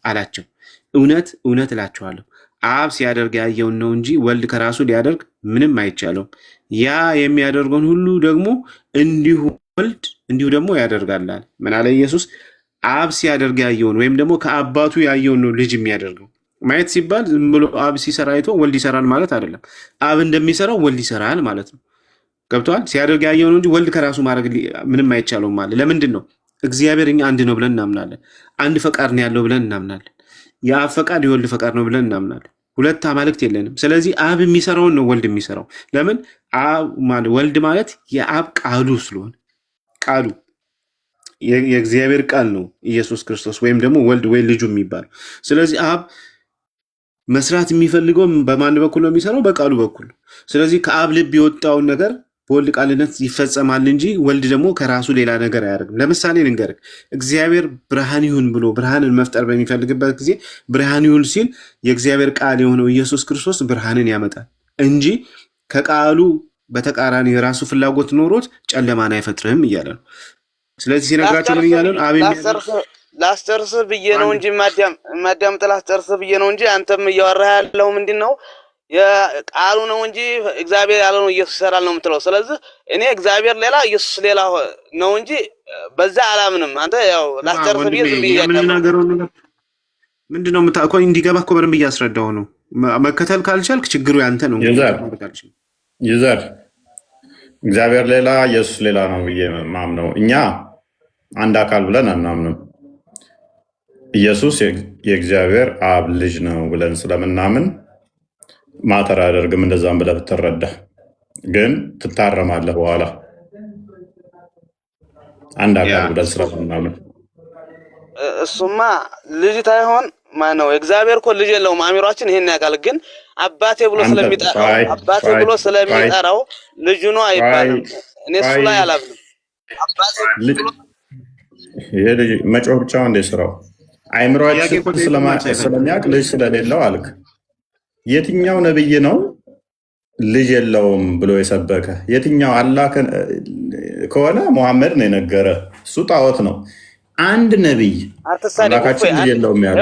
አላቸው፣ እውነት እውነት እላችኋለሁ አብ ሲያደርግ ያየውን ነው እንጂ ወልድ ከራሱ ሊያደርግ ምንም አይቻለውም። ያ የሚያደርገውን ሁሉ ደግሞ እንዲሁ ወልድ እንዲሁ ደግሞ ያደርጋል። ምን አለ ኢየሱስ? አብ ሲያደርግ ያየውን ወይም ደግሞ ከአባቱ ያየውን ነው ልጅ የሚያደርገው። ማየት ሲባል ዝም ብሎ አብ ሲሰራ አይቶ ወልድ ይሰራል ማለት አይደለም። አብ እንደሚሰራው ወልድ ይሰራል ማለት ነው። ገብቷል? ሲያደርግ ያየውን እንጂ ወልድ ከራሱ ማድረግ ምንም አይቻለውም ማለት ለምንድን ነው? እግዚአብሔር እኛ አንድ ነው ብለን እናምናለን። አንድ ፈቃድ ነው ያለው ብለን እናምናለን። የአብ ፈቃድ የወልድ ፈቃድ ነው ብለን እናምናለን። ሁለት አማልክት የለንም። ስለዚህ አብ የሚሰራውን ነው ወልድ የሚሰራው። ለምን? ወልድ ማለት የአብ ቃሉ ስለሆነ ቃሉ የእግዚአብሔር ቃል ነው ኢየሱስ ክርስቶስ ወይም ደግሞ ወልድ ወይ ልጁ የሚባለው። ስለዚህ አብ መስራት የሚፈልገው በማን በኩል ነው የሚሰራው? በቃሉ በኩል። ስለዚህ ከአብ ልብ የወጣውን ነገር በወልድ ቃልነት ይፈጸማል እንጂ ወልድ ደግሞ ከራሱ ሌላ ነገር አያደርግም። ለምሳሌ ልንገርህ፣ እግዚአብሔር ብርሃን ይሁን ብሎ ብርሃንን መፍጠር በሚፈልግበት ጊዜ ብርሃን ይሁን ሲል የእግዚአብሔር ቃል የሆነው ኢየሱስ ክርስቶስ ብርሃንን ያመጣል እንጂ ከቃሉ በተቃራኒ የራሱ ፍላጎት ኖሮት ጨለማን አይፈጥርም እያለ ነው። ስለዚህ ሲነግራቸው ምን እያለ ነው? ላስጨርስህ ብዬ ነው እንጂ ማዳምጥ ላስጨርስህ ብዬ ነው እንጂ አንተም እያወራህ ያለው ምንድን ነው? የቃሉ ነው እንጂ እግዚአብሔር ያለው ነው ኢየሱስ ይሰራል ነው የምትለው። ስለዚህ እኔ እግዚአብሔር ሌላ ኢየሱስ ሌላ ነው እንጂ በዛ አላምንም። አንተ ያው ላስጨርስህ ብዬ ዝም ብዬ የምንናገረው ነገር ምንድን ነው? እኮ እንዲገባ እኮ በደንብ እያስረዳው ነው። መከተል ካልቻልክ ችግሩ ያንተ ነው። ይዘር እግዚአብሔር ሌላ ኢየሱስ ሌላ ነው ብዬ ማምነው። እኛ አንድ አካል ብለን አናምንም። ኢየሱስ የእግዚአብሔር አብ ልጅ ነው ብለን ስለምናምን ማተር አያደርግም። እንደዛም ብለህ ብትረዳ ግን ትታረማለህ በኋላ አንድ አካል ብለን ስለምናምን። እሱማ ልጅ ታይሆን ማነው? እግዚአብሔር እኮ ልጅ የለውም። አሚሯችን ይሄን ያውቃል። ግን አባቴ ብሎ ስለሚጠራው ልጁ ነው አይባልም። እኔ እሱ ላይ አላምንም። ይሄ ልጅ መጮህ ብቻ እንደ ስራው አይምሯችን ስለሚያውቅ ልጅ ስለሌለው አልክ። የትኛው ነብይ ነው ልጅ የለውም ብሎ የሰበከ? የትኛው? አላህ ከሆነ ሙሐመድ ነው የነገረ። እሱ ጣዖት ነው። አንድ ነብይ አምላካችን ልጅ የለውም ያለ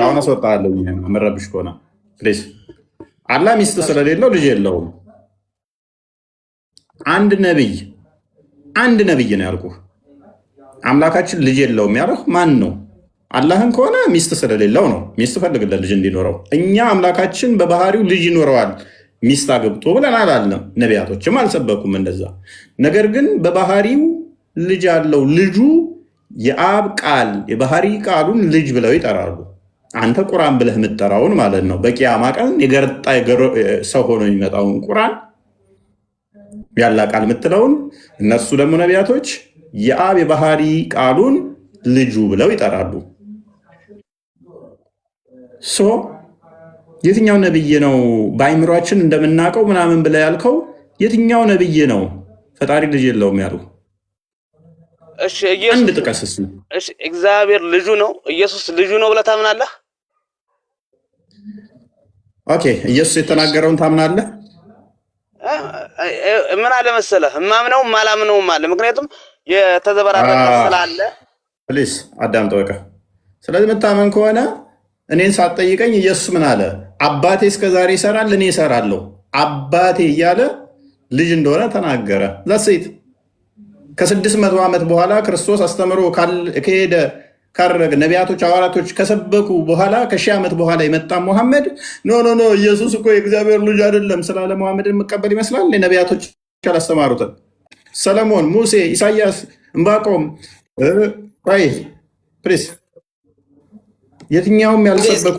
አሁን አስወጣለሁ። መረብሽ ከሆነ ፕሊዝ። አላህ ሚስት ስለሌለው ልጅ የለውም። አንድ ነብይ ነው ያልኩህ። አምላካችን ልጅ የለውም ያለህ ማን ነው? አላህን ከሆነ ሚስት ስለሌለው ነው። ሚስት ፈልግለት ልጅ እንዲኖረው። እኛ አምላካችን በባህሪው ልጅ ይኖረዋል ሚስት አግብቶ ብለን አላልንም። ነቢያቶችም አልሰበኩም እንደዛ። ነገር ግን በባህሪው ልጅ አለው። ልጁ የአብ ቃል የባህሪ ቃሉን ልጅ ብለው ይጠራሉ። አንተ ቁርአን ብለህ የምትጠራውን ማለት ነው። በቂያማ ቀን የገርጣ ሰው ሆኖ የሚመጣውን ቁርአን ያላ ቃል የምትለውን እነሱ ደግሞ ነቢያቶች የአብ የባህሪ ቃሉን ልጁ ብለው ይጠራሉ። የትኛው ነብይ ነው በአይምሯችን እንደምናውቀው ምናምን ብለህ ያልከው? የትኛው ነብይ ነው ፈጣሪ ልጅ የለውም ያሉ? አንድ ጥቀስ እስኪ። እግዚአብሔር ልጁ ነው፣ ኢየሱስ ልጁ ነው ብለህ ታምናለህ? ኦኬ፣ ኢየሱስ የተናገረውን ታምናለህ? ምን አለ መሰለህ፣ እማምነው ማላምነውም አለ። ምክንያቱም የተዘበራረቀ ስላለ ፕሊስ አዳምጥ በቃ። ስለዚህ የምታመን ከሆነ እኔን ሳትጠይቀኝ ኢየሱስ ምን አለ? አባቴ እስከዛሬ ይሰራል እኔ እሰራለሁ። አባቴ እያለ ልጅ እንደሆነ ተናገረ። ዛሴት ከ600 ዓመት በኋላ ክርስቶስ አስተምሮ ከሄደ ካረገ ነቢያቶች ሐዋርያቶች ከሰበኩ በኋላ ከ1000 ዓመት በኋላ የመጣ ሙሐመድ ኖ ኢየሱስ እኮ የእግዚአብሔር ልጅ አይደለም ስላለ ሙሐመድን መቀበል ይመስላል? ነቢያቶች አላስተማሩትን? ሰለሞን፣ ሙሴ፣ ኢሳያስ፣ ዕንባቆም ፕሊስ የትኛውም ያልሰበኩ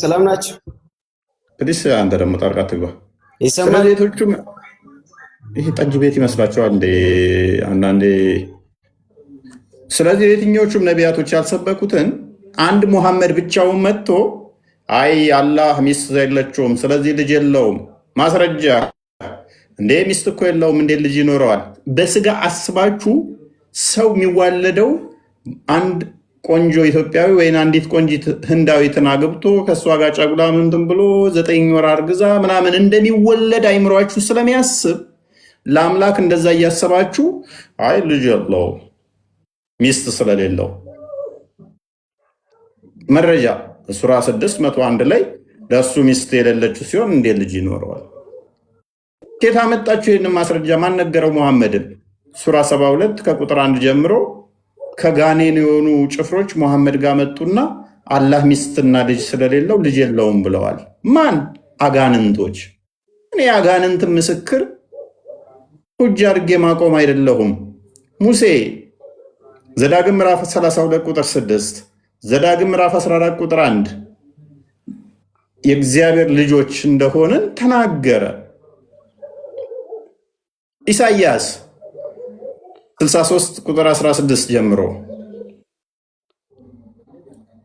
ሰላም ናቸው። ፕሊስ አንተ ደግሞ ጣልቃ ትግባ። ስለሌቶቹም ይሄ ጠጅ ቤት ይመስላችኋል እንዴ አንዳንዴ? ስለዚህ የትኞቹም ነቢያቶች ያልሰበኩትን አንድ ሙሐመድ ብቻውን መጥቶ አይ አላህ ሚስት የለችውም ስለዚህ ልጅ የለውም ማስረጃ እንዴ? ሚስት እኮ የለውም እንዴ ልጅ ይኖረዋል? በስጋ አስባችሁ ሰው የሚዋለደው አንድ ቆንጆ ኢትዮጵያዊ ወይም አንዲት ቆንጂት ህንዳዊትን አግብቶ ከእሷ ጋር ጨጉላ ምንትን ብሎ 9 ወር አርግዛ ምናምን እንደሚወለድ አይምሯችሁ ስለሚያስብ ለአምላክ እንደዛ እያሰባችሁ አይ ልጅ የለው ሚስት ስለሌለው መረጃ ሱራ 601 ላይ ለእሱ ሚስት የሌለችው ሲሆን እንዴት ልጅ ይኖረዋል? ኬታ መጣችሁ? ይህን ማስረጃ ማን ነገረው? ሙሐመድን ሱራ 72 ከቁጥር 1 ጀምሮ ከጋኔን የሆኑ ጭፍሮች ሙሐመድ ጋር መጡና አላህ ሚስትና ልጅ ስለሌለው ልጅ የለውም ብለዋል። ማን? አጋንንቶች። እኔ አጋንንት ምስክር ሁጅ አድርጌ ማቆም አይደለሁም። ሙሴ ዘዳግም ምዕራፍ 32 ቁጥር 6፣ ዘዳግም ምዕራፍ 14 ቁጥር 1 የእግዚአብሔር ልጆች እንደሆንን ተናገረ። ኢሳይያስ 63 ቁጥር 16 ጀምሮ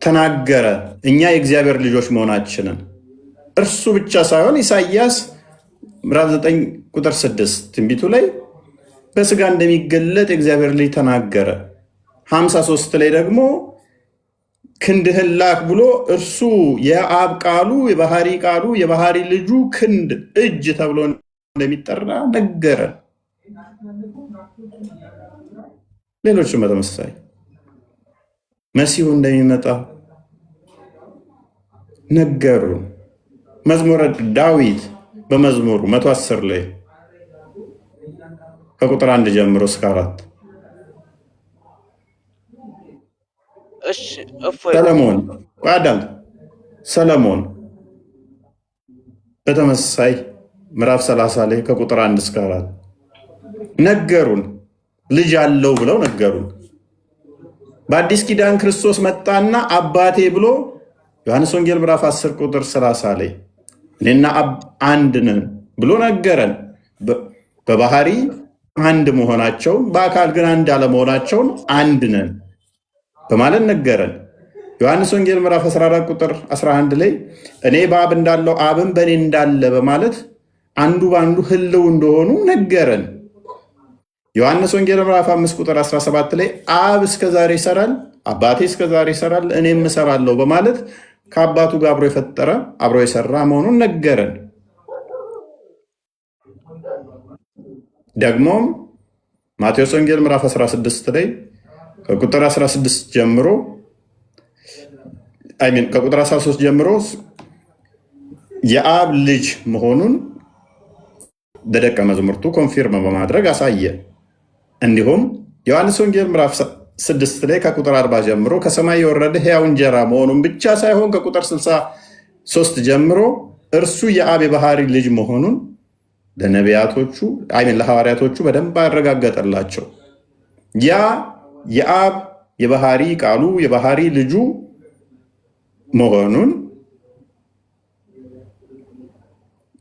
ተናገረ እኛ የእግዚአብሔር ልጆች መሆናችንን። እርሱ ብቻ ሳይሆን ኢሳይያስ ምዕራፍ 9 ቁጥር 6 ትንቢቱ ላይ በስጋ እንደሚገለጥ የእግዚአብሔር ልጅ ተናገረ። 53 ላይ ደግሞ ክንድህን ላክ ብሎ እርሱ የአብ ቃሉ የባህሪ ቃሉ የባህሪ ልጁ ክንድ እጅ ተብሎ እንደሚጠራ ነገረን። ሌሎችም በተመሳሳይ መሲሁ እንደሚመጣ ነገሩን። መዝሙረ ዳዊት በመዝሙሩ 110 ላይ ከቁጥር 1 ጀምሮ እስከ 4 ሰለሞን በተመሳሳይ ምዕራፍ 30 ላይ ከቁጥር 1 እስከ 4 ነገሩን። ልጅ አለው ብለው ነገሩን። በአዲስ ኪዳን ክርስቶስ መጣና አባቴ ብሎ ዮሐንስ ወንጌል ምዕራፍ 10 ቁጥር 30 ላይ እኔና አብ አንድ ነን ብሎ ነገረን። በባህሪ አንድ መሆናቸውን በአካል ግን አንድ አለመሆናቸውን አንድ ነን በማለት ነገረን። ዮሐንስ ወንጌል ምዕራፍ 14 ቁጥር 11 ላይ እኔ በአብ እንዳለው አብም በእኔ እንዳለ በማለት አንዱ በአንዱ ህልው እንደሆኑ ነገረን። ዮሐንስ ወንጌል ምዕራፍ 5 ቁጥር 17 ላይ አብ እስከዛሬ ይሰራል፣ አባቴ እስከዛሬ ይሰራል፣ እኔም እሰራለሁ በማለት ከአባቱ ጋር አብሮ የፈጠረ አብሮ የሰራ መሆኑን ነገረን። ደግሞም ማቴዎስ ወንጌል ምዕራፍ 16 ላይ ከቁጥር 16 ጀምሮ ከቁጥር 13 ጀምሮ የአብ ልጅ መሆኑን በደቀ መዛሙርቱ ኮንፊርም በማድረግ አሳየ። እንዲሁም ዮሐንስ ወንጌል ምዕራፍ 6 ላይ ከቁጥር 40 ጀምሮ ከሰማይ የወረደ ሕያው እንጀራ መሆኑን ብቻ ሳይሆን ከቁጥር 63 ጀምሮ እርሱ የአብ የባህሪ ልጅ መሆኑን ለሐዋርያቶቹ በደንብ አረጋገጠላቸው። ያ የአብ የባህሪ ቃሉ የባህሪ ልጁ መሆኑን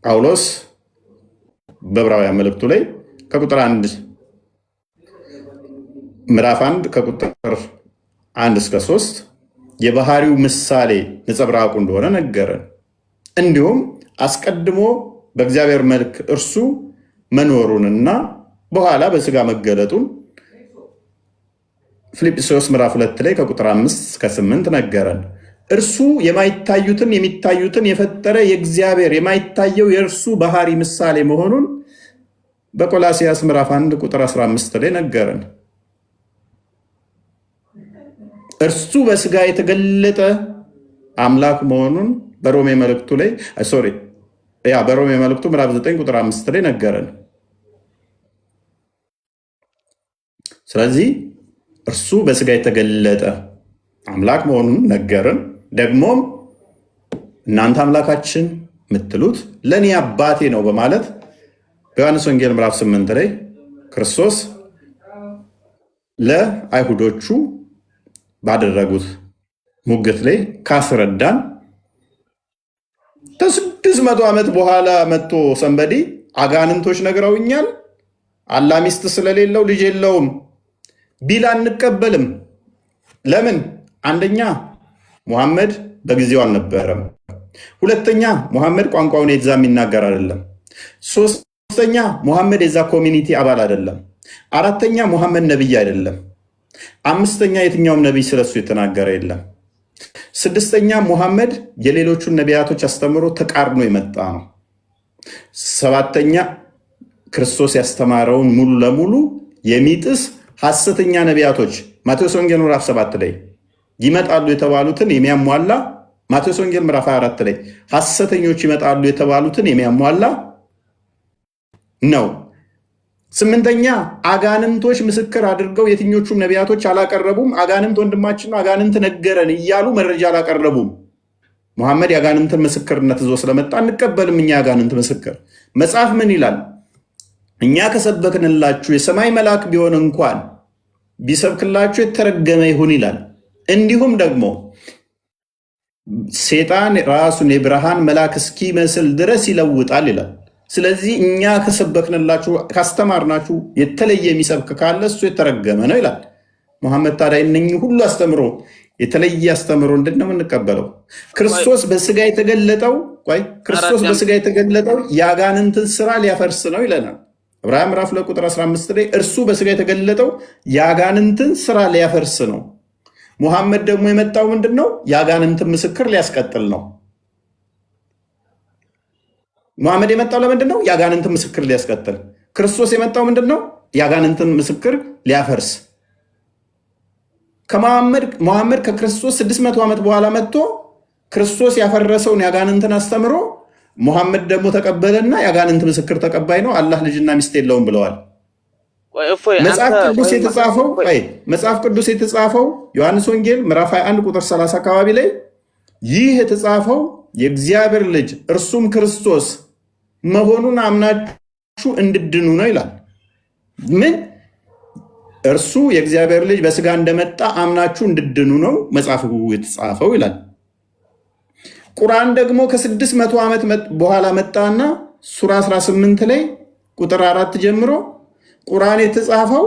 ጳውሎስ በዕብራውያን መልእክቱ ላይ ከቁጥር 1 ምዕራፍ 1 ከቁጥር 1 እስከ 3 የባህሪው ምሳሌ ነጸብራቁ እንደሆነ ነገረን። እንዲሁም አስቀድሞ በእግዚአብሔር መልክ እርሱ መኖሩንና በኋላ በስጋ መገለጡን ፊልጵስዩስ ምዕራፍ 2 ላይ ከቁጥር 5 እስከ 8 ነገረን። እርሱ የማይታዩትን የሚታዩትን የፈጠረ የእግዚአብሔር የማይታየው የእርሱ ባህሪ ምሳሌ መሆኑን በቆላሲያስ ምዕራፍ 1 ቁጥር 15 ላይ ነገረን። እርሱ በስጋ የተገለጠ አምላክ መሆኑን በሮሜ መልእክቱ ላይ በሮሜ መልእክቱ ምዕራፍ 9 ቁጥር 5 ላይ ነገረን። ስለዚህ እርሱ በስጋ የተገለጠ አምላክ መሆኑን ነገርን። ደግሞም እናንተ አምላካችን የምትሉት ለእኔ አባቴ ነው በማለት በዮሐንስ ወንጌል ምዕራፍ 8 ላይ ክርስቶስ ለአይሁዶቹ ባደረጉት ሙግት ላይ ካስረዳን ከ600 ዓመት በኋላ መጥቶ ሰንበዲ አጋንንቶች ነግረውኛል አላህ ሚስት ስለሌለው ልጅ የለውም ቢል አንቀበልም። ለምን? አንደኛ ሙሐመድ በጊዜው አልነበረም። ሁለተኛ ሙሐመድ ቋንቋውን የዛ የሚናገር አይደለም። ሶስተኛ ሙሐመድ የዛ ኮሚኒቲ አባል አይደለም። አራተኛ ሙሐመድ ነቢይ አይደለም። አምስተኛ የትኛውም ነቢይ ስለሱ የተናገረ የለም። ስድስተኛ ሙሐመድ የሌሎቹን ነቢያቶች አስተምሮ ተቃርኖ የመጣ ነው። ሰባተኛ ክርስቶስ ያስተማረውን ሙሉ ለሙሉ የሚጥስ ሐሰተኛ ነቢያቶች ማቴዎስ ወንጌል ምዕራፍ 7 ላይ ይመጣሉ የተባሉትን የሚያሟላ፣ ማቴዎስ ወንጌል ምዕራፍ 24 ላይ ሐሰተኞች ይመጣሉ የተባሉትን የሚያሟላ ነው። ስምንተኛ አጋንንቶች ምስክር አድርገው የትኞቹም ነቢያቶች አላቀረቡም። አጋንንት ወንድማችን ነው አጋንንት ነገረን እያሉ መረጃ አላቀረቡም። ሙሐመድ የአጋንንትን ምስክርነት ይዞ ስለመጣ እንቀበልም። እኛ የአጋንንት ምስክር መጽሐፍ ምን ይላል? እኛ ከሰበክንላችሁ የሰማይ መልአክ ቢሆን እንኳን ቢሰብክላችሁ የተረገመ ይሁን ይላል። እንዲሁም ደግሞ ሴጣን ራሱን የብርሃን መልአክ እስኪመስል ድረስ ይለውጣል ይላል። ስለዚህ እኛ ከሰበክንላችሁ ካስተማርናችሁ የተለየ የሚሰብክ ካለ እሱ የተረገመ ነው ይላል። ሙሐመድ ታዲያ እነኚህ ሁሉ አስተምሮ የተለየ አስተምሮ እንድን ነው የምንቀበለው? ክርስቶስ በስጋ የተገለጠው የአጋንንትን ስራ ሊያፈርስ ነው ይለናል። ዕብራውያን ምዕራፍ 2 ቁጥር 15 ላይ እርሱ በስጋ የተገለጠው የአጋንንትን ስራ ሊያፈርስ ነው። ሙሐመድ ደግሞ የመጣው ምንድን ነው? የአጋንንትን ምስክር ሊያስቀጥል ነው። ሙሐመድ የመጣው ለምንድን ነው? የአጋንንትን ምስክር ሊያስቀጥል። ክርስቶስ የመጣው ምንድን ነው? የአጋንንትን ምስክር ሊያፈርስ። ሙሐመድ ከክርስቶስ 600 ዓመት በኋላ መጥቶ ክርስቶስ ያፈረሰውን የአጋንንትን አስተምሮ ሙሐመድ ደግሞ ተቀበለና የአጋንንት ምስክር ተቀባይ ነው፣ አላህ ልጅና ሚስት የለውም ብለዋል። መጽሐፍ ቅዱስ የተጻፈው ዮሐንስ ወንጌል ምዕራፍ 21 ቁጥር 30 አካባቢ ላይ ይህ የተጻፈው የእግዚአብሔር ልጅ እርሱም ክርስቶስ መሆኑን አምናችሁ እንድድኑ ነው ይላል። ምን? እርሱ የእግዚአብሔር ልጅ በስጋ እንደመጣ አምናችሁ እንድድኑ ነው መጽሐፉ የተጻፈው ይላል። ቁርአን ደግሞ ከ600 ዓመት በኋላ መጣና ሱራ 18 ላይ ቁጥር 4 ጀምሮ ቁርአን የተጻፈው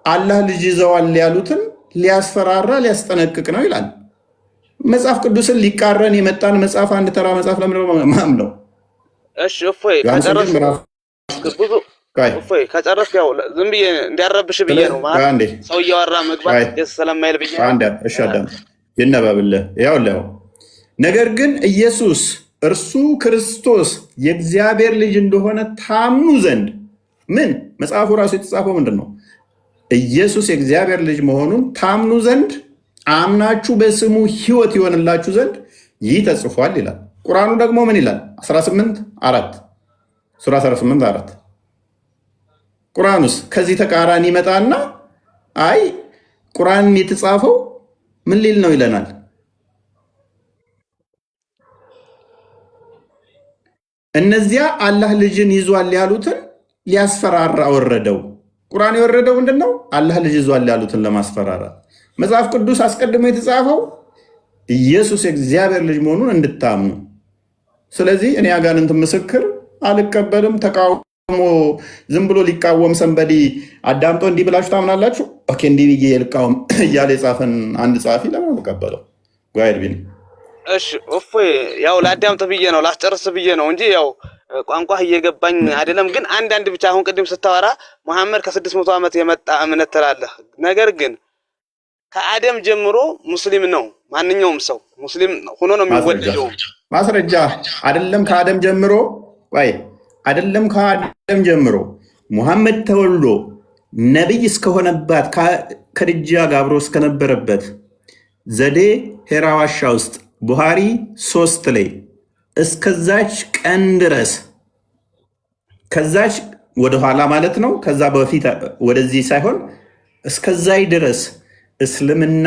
አላህ ልጅ ይዘዋል ያሉትን ሊያስፈራራ ሊያስጠነቅቅ ነው ይላል። መጽሐፍ ቅዱስን ሊቃረን የመጣን መጽሐፍ አንድ ተራ መጽሐፍ ለምን ማምነው? እሺ እፎይ ከጨረስክ ያው ዝም ብዬ እንዲያረብሽ ብዬ ነው ማለት ሰው እያወራ መግባት ደስ ስለማይል ብዬ እሺ አዳም ይነበብልህ። ያው ነገር ግን ኢየሱስ እርሱ ክርስቶስ የእግዚአብሔር ልጅ እንደሆነ ታምኑ ዘንድ ምን መጽሐፉ ራሱ የተጻፈው ምንድን ነው? ኢየሱስ የእግዚአብሔር ልጅ መሆኑን ታምኑ ዘንድ አምናችሁ በስሙ ሕይወት ይሆንላችሁ ዘንድ ይህ ተጽፏል ይላል። ቁርአኑ ደግሞ ምን ይላል? 18:4 ሱራ 18:4 ቁርአኑስ ከዚህ ተቃራኒ ይመጣና አይ ቁርአን የተጻፈው ምን ሊል ነው ይለናል። እነዚያ አላህ ልጅን ይዟል ያሉትን ሊያስፈራራ ወረደው። ቁርአን የወረደው ምንድነው? አላህ ልጅ ይዟል ያሉትን ለማስፈራራት። መጽሐፍ ቅዱስ አስቀድሞ የተጻፈው ኢየሱስ የእግዚአብሔር ልጅ መሆኑን እንድታምኑ። ስለዚህ እኔ አጋንንት ምስክር አልቀበልም። ተቃውሞ ዝም ብሎ ሊቃወም ሰንበዲ አዳምጦ እንዲህ ብላችሁ ታምናላችሁ? ኦኬ እንዲህ ብዬ ልቃወም እያለ የጻፈን አንድ ጸሐፊ ለምን አልቀበለው? ጓይድ ቢን እሺ እፎይ ያው ላዳምጥ ብዬ ነው ላስጨርስ ብዬ ነው እንጂ ያው ቋንቋ እየገባኝ አይደለም። ግን አንድ ብቻ አሁን ቅድም ስታወራ ሙሐመድ ከ600 ዓመት የመጣ እምነት ትላለህ። ነገር ግን ከአደም ጀምሮ ሙስሊም ነው። ማንኛውም ሰው ሙስሊም ሆኖ ነው የሚወለደው። ማስረጃ አይደለም ከአደም ጀምሮ ሙሐመድ ተወልዶ ነብይ እስከሆነባት ከድጃ ጋር አብሮ እስከነበረበት ዘዴ ሄራ ዋሻ ውስጥ ቡሃሪ 3 ላይ እስከዛች ቀን ድረስ ከዛች ወደኋላ ማለት ነው። ከዛ በፊት ወደዚህ ሳይሆን እስከዛይ ድረስ እስልምና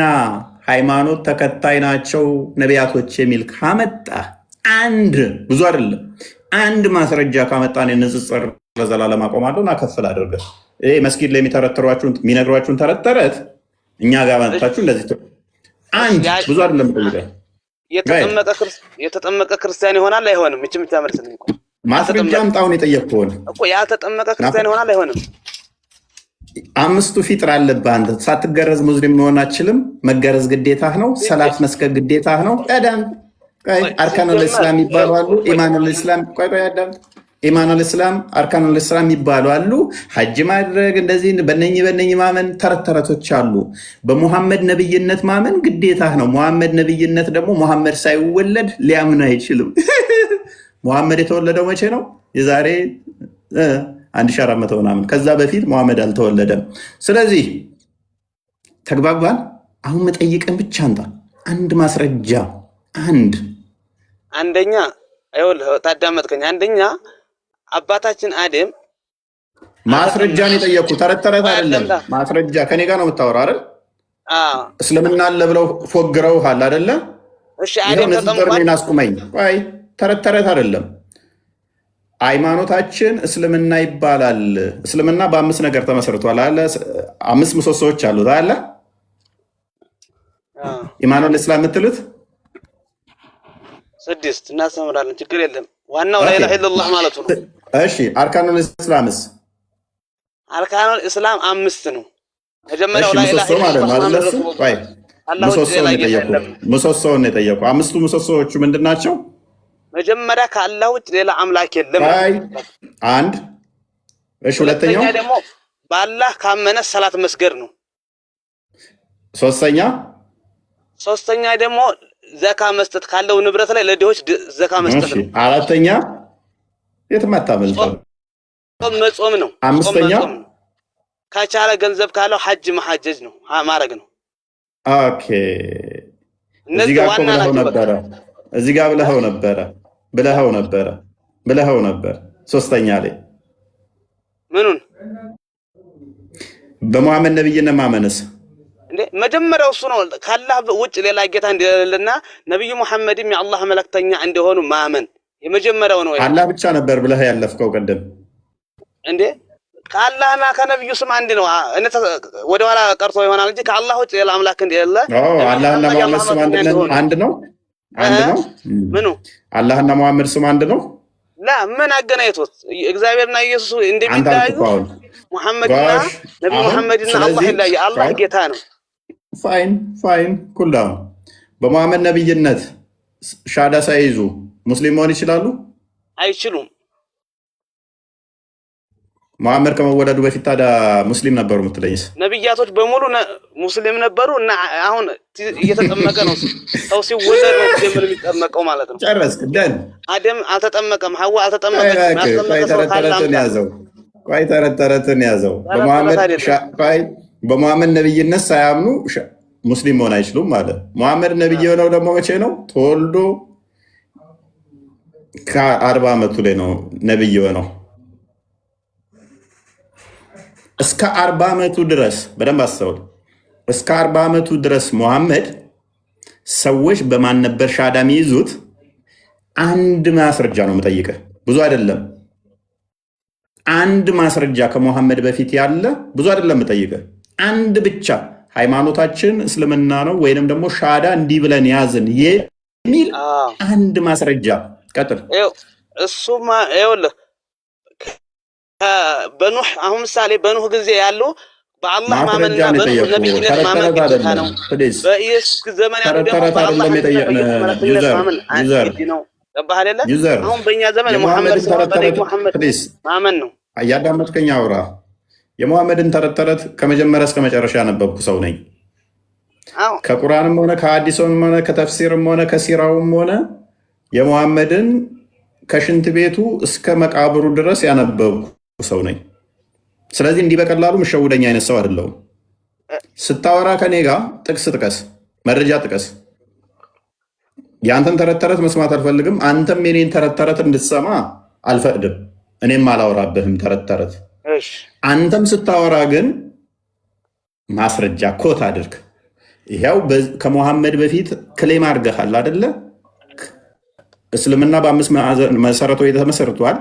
ሃይማኖት ተከታይ ናቸው ነቢያቶች የሚል ካመጣ ብዙ አይደለም አንድ ማስረጃ ካመጣን የንጽጽር ለዘላለም አቆማለሁ እና ከፍል አድርገ ይሄ መስጊድ ላይ የሚነግሯችሁን ተረት እኛ ጋር መጣችሁ እንደዚህ ብዙ አይደለም። የተጠመቀ ክርስቲያን ይሆናል አይሆንም? እቺ የምታመልስልኝ እኮ ማስረጃ አምጣውን የጠየቅኩህን እኮ ያልተጠመቀ ክርስቲያን ይሆናል አይሆንም? 5ቱ ፊጥር አለብህ አንተ። ሳትገረዝ ሙስሊም መሆን አትችልም። መገረዝ ግዴታህ ነው። ሰላት መስገድ ግዴታህ ነው። ቀደም አርካኑል ኢስላም ይባሉ አሉ። ኢማኑል ኢስላም ኢማኑል ኢስላም አርካኑል ኢስላም ይባሉ አሉ። ሐጅ ማድረግ እንደዚህ በነኝ ማመን ተረቶች አሉ። በሙሐመድ ነብይነት ማመን ግዴታህ ነው። ሙሐመድ ነብይነት ደግሞ ሙሐመድ ሳይወለድ ሊያምን አይችልም። ሙሐመድ የተወለደው መቼ ነው? የዛሬ 1400 ምናምን። ከዛ በፊት ሙሐመድ አልተወለደም። ስለዚህ ተግባባን። አሁን መጠይቀን ብቻ አንድ ማስረጃ አንደኛ አይወል ታዳመጥከኝ። አንደኛ አባታችን አደም ማስረጃን የጠየቁ ተረት አይደለም። ማስረጃ ከኔ ጋር ነው የምታወራው አይደል? እስልምና አለ ብለው ፎግረውሃል አይደለ? እሺ አደም ተጠምቋል። አስቁመኝ። ተረት አይደለም። ሃይማኖታችን እስልምና ይባላል። እስልምና በ5 ነገር ተመስርቷል አለ። 5 ምሰሶዎች አሉት አለ። ኢማኑል እስላም የምትሉት 6 እናስተምራለን። ችግር የለም። ዋናው ላ ኢላሀ ኢለላህ ማለቱ ነው። እሺ አርካኑል እስላምስ? አርካኑል እስላም 5 ነው። መጀመሪያው ላ ኢላሀ ኢለላህ ምሰሶውን የጠየቁ 5ቱ ምሰሶዎቹ ምንድን ናቸው? መጀመሪያ ከአላህ ውጭ ሌላ አምላክ የለም። አንድ። እሺ ሁለተኛው ደግሞ በአላህ ካመነ ሰላት መስገድ ነው። ሶስተኛ ደግሞ ዘካ መስጠት ካለው ንብረት ላይ ለድሆች ዘካ መስጠት ነው። አራተኛ የትም አታመልጠው መጾም ነው። አምስተኛ ከቻለ ገንዘብ ካለው ሐጅ መሐጀጅ ነው ማድረግ ነው። ኦኬ እዚህ ጋር ብለኸው ነበር። ሶስተኛ ላይ ምኑን በመሐመድ ነብይነት ማመንስ እንዴ? መጀመሪያው እሱ ነው። ካላህ ውጭ ሌላ ጌታ እንደሌለና ነብዩ መሐመድም የአላህ መልእክተኛ እንደሆኑ ማመን የመጀመሪያው ነው። አላህ ብቻ ነበር ብለህ ያለፍከው ቅድም እንዴ? ከአላህና ከነብዩ ስም አንድ ነው። ወደ ኋላ ቀርቶ ይሆናል እንጂ ከአላህ ውጭ ሌላ አምላክ እንደሌለ አላህና መሐመድ ስም አንድ ነው። ምኑ አላህና መሐመድ ስም አንድ ነው? ላ ምን አገናኝቶት? እግዚአብሔርና ኢየሱስ እንደሚለያዩ መሐመድና ነብዩ መሐመድና አላህ ይለያዩ። አላህ ጌታ ነው። ፋይን ኩላም በመሐመድ ነብይነት ሻዳ ሳይዙ ሙስሊም መሆን ይችላሉ? አይችሉም። መሐመድ ከመወለዱ በፊት ታዲያ ሙስሊም ነበሩ የምትለኝስ? ነብያቶች በሙሉ ሙስሊም ነበሩ እና አሁን እየተጠመቀ ነው። ሰው ሲወለድ ነው ጀምር የሚጠመቀው ማለት ነው። ጨረስክ? ደን አደም አልተጠመቀም፣ ሐዋ አልተጠመቀም። ቆይ ተረተረትን ያዘው። በመሐመድ ነብይነት ሳያምኑ ሙስሊም መሆን አይችሉም ማለት። መሐመድ ነብይ የሆነው ደግሞ መቼ ነው? ተወልዶ ከ40 ዓመቱ ላይ ነው ነብይ የሆነው። እስከ 40 ዓመቱ ድረስ በደንብ አስተውል። እስከ 40 ዓመቱ ድረስ መሐመድ ሰዎች በማን ነበር ሻዳ የሚይዙት? አንድ ማስረጃ ነው የምጠይቅህ፣ ብዙ አይደለም። አንድ ማስረጃ ከመሐመድ በፊት ያለ ብዙ አይደለም የምጠይቅህ፣ አንድ ብቻ። ሃይማኖታችን እስልምና ነው ወይንም ደግሞ ሻዳ እንዲህ ብለን ያዝን የሚል አንድ ማስረጃ። ቀጥል። እሱማ ይኸውልህ በኑህ አሁን ምሳሌ በኑህ ጊዜ ያሉ በአላህ ማመንና በኑህ ነብይነት ማመን ግዴታ ነው። በኢየሱስ ዘመን ያሉ ደግሞ በአላህ መልእክተኝነት ማመን አንድ ነው። ገባህ አይደለ? አሁን በእኛ ዘመን መሐመድ ማመን ነው። እያዳመጥከኝ አውራ። የመሐመድን ተረት ከመጀመሪያ እስከ መጨረሻ ያነበብኩ ሰው ነኝ። ከቁርአንም ሆነ ከሐዲስም ሆነ ከተፍሲርም ሆነ ከሲራውም ሆነ የመሐመድን ከሽንት ቤቱ እስከ መቃብሩ ድረስ ያነበብኩ ሰው ነኝ። ስለዚህ እንዲህ በቀላሉ ምሸውደኝ አይነት ሰው አይደለሁም። ስታወራ ከኔ ጋር ጥቅስ ጥቀስ፣ መረጃ ጥቀስ። የአንተን ተረት መስማት አልፈልግም። አንተም የኔን ተረት እንድትሰማ አልፈቅድም። እኔም አላወራብህም ተረት። አንተም ስታወራ ግን ማስረጃ ኮት አድርግ። ይኸው ከመሐመድ በፊት ክሌም አድርገሃል አደለ? እስልምና በ5 መሰረቶች ተመሰርቷል።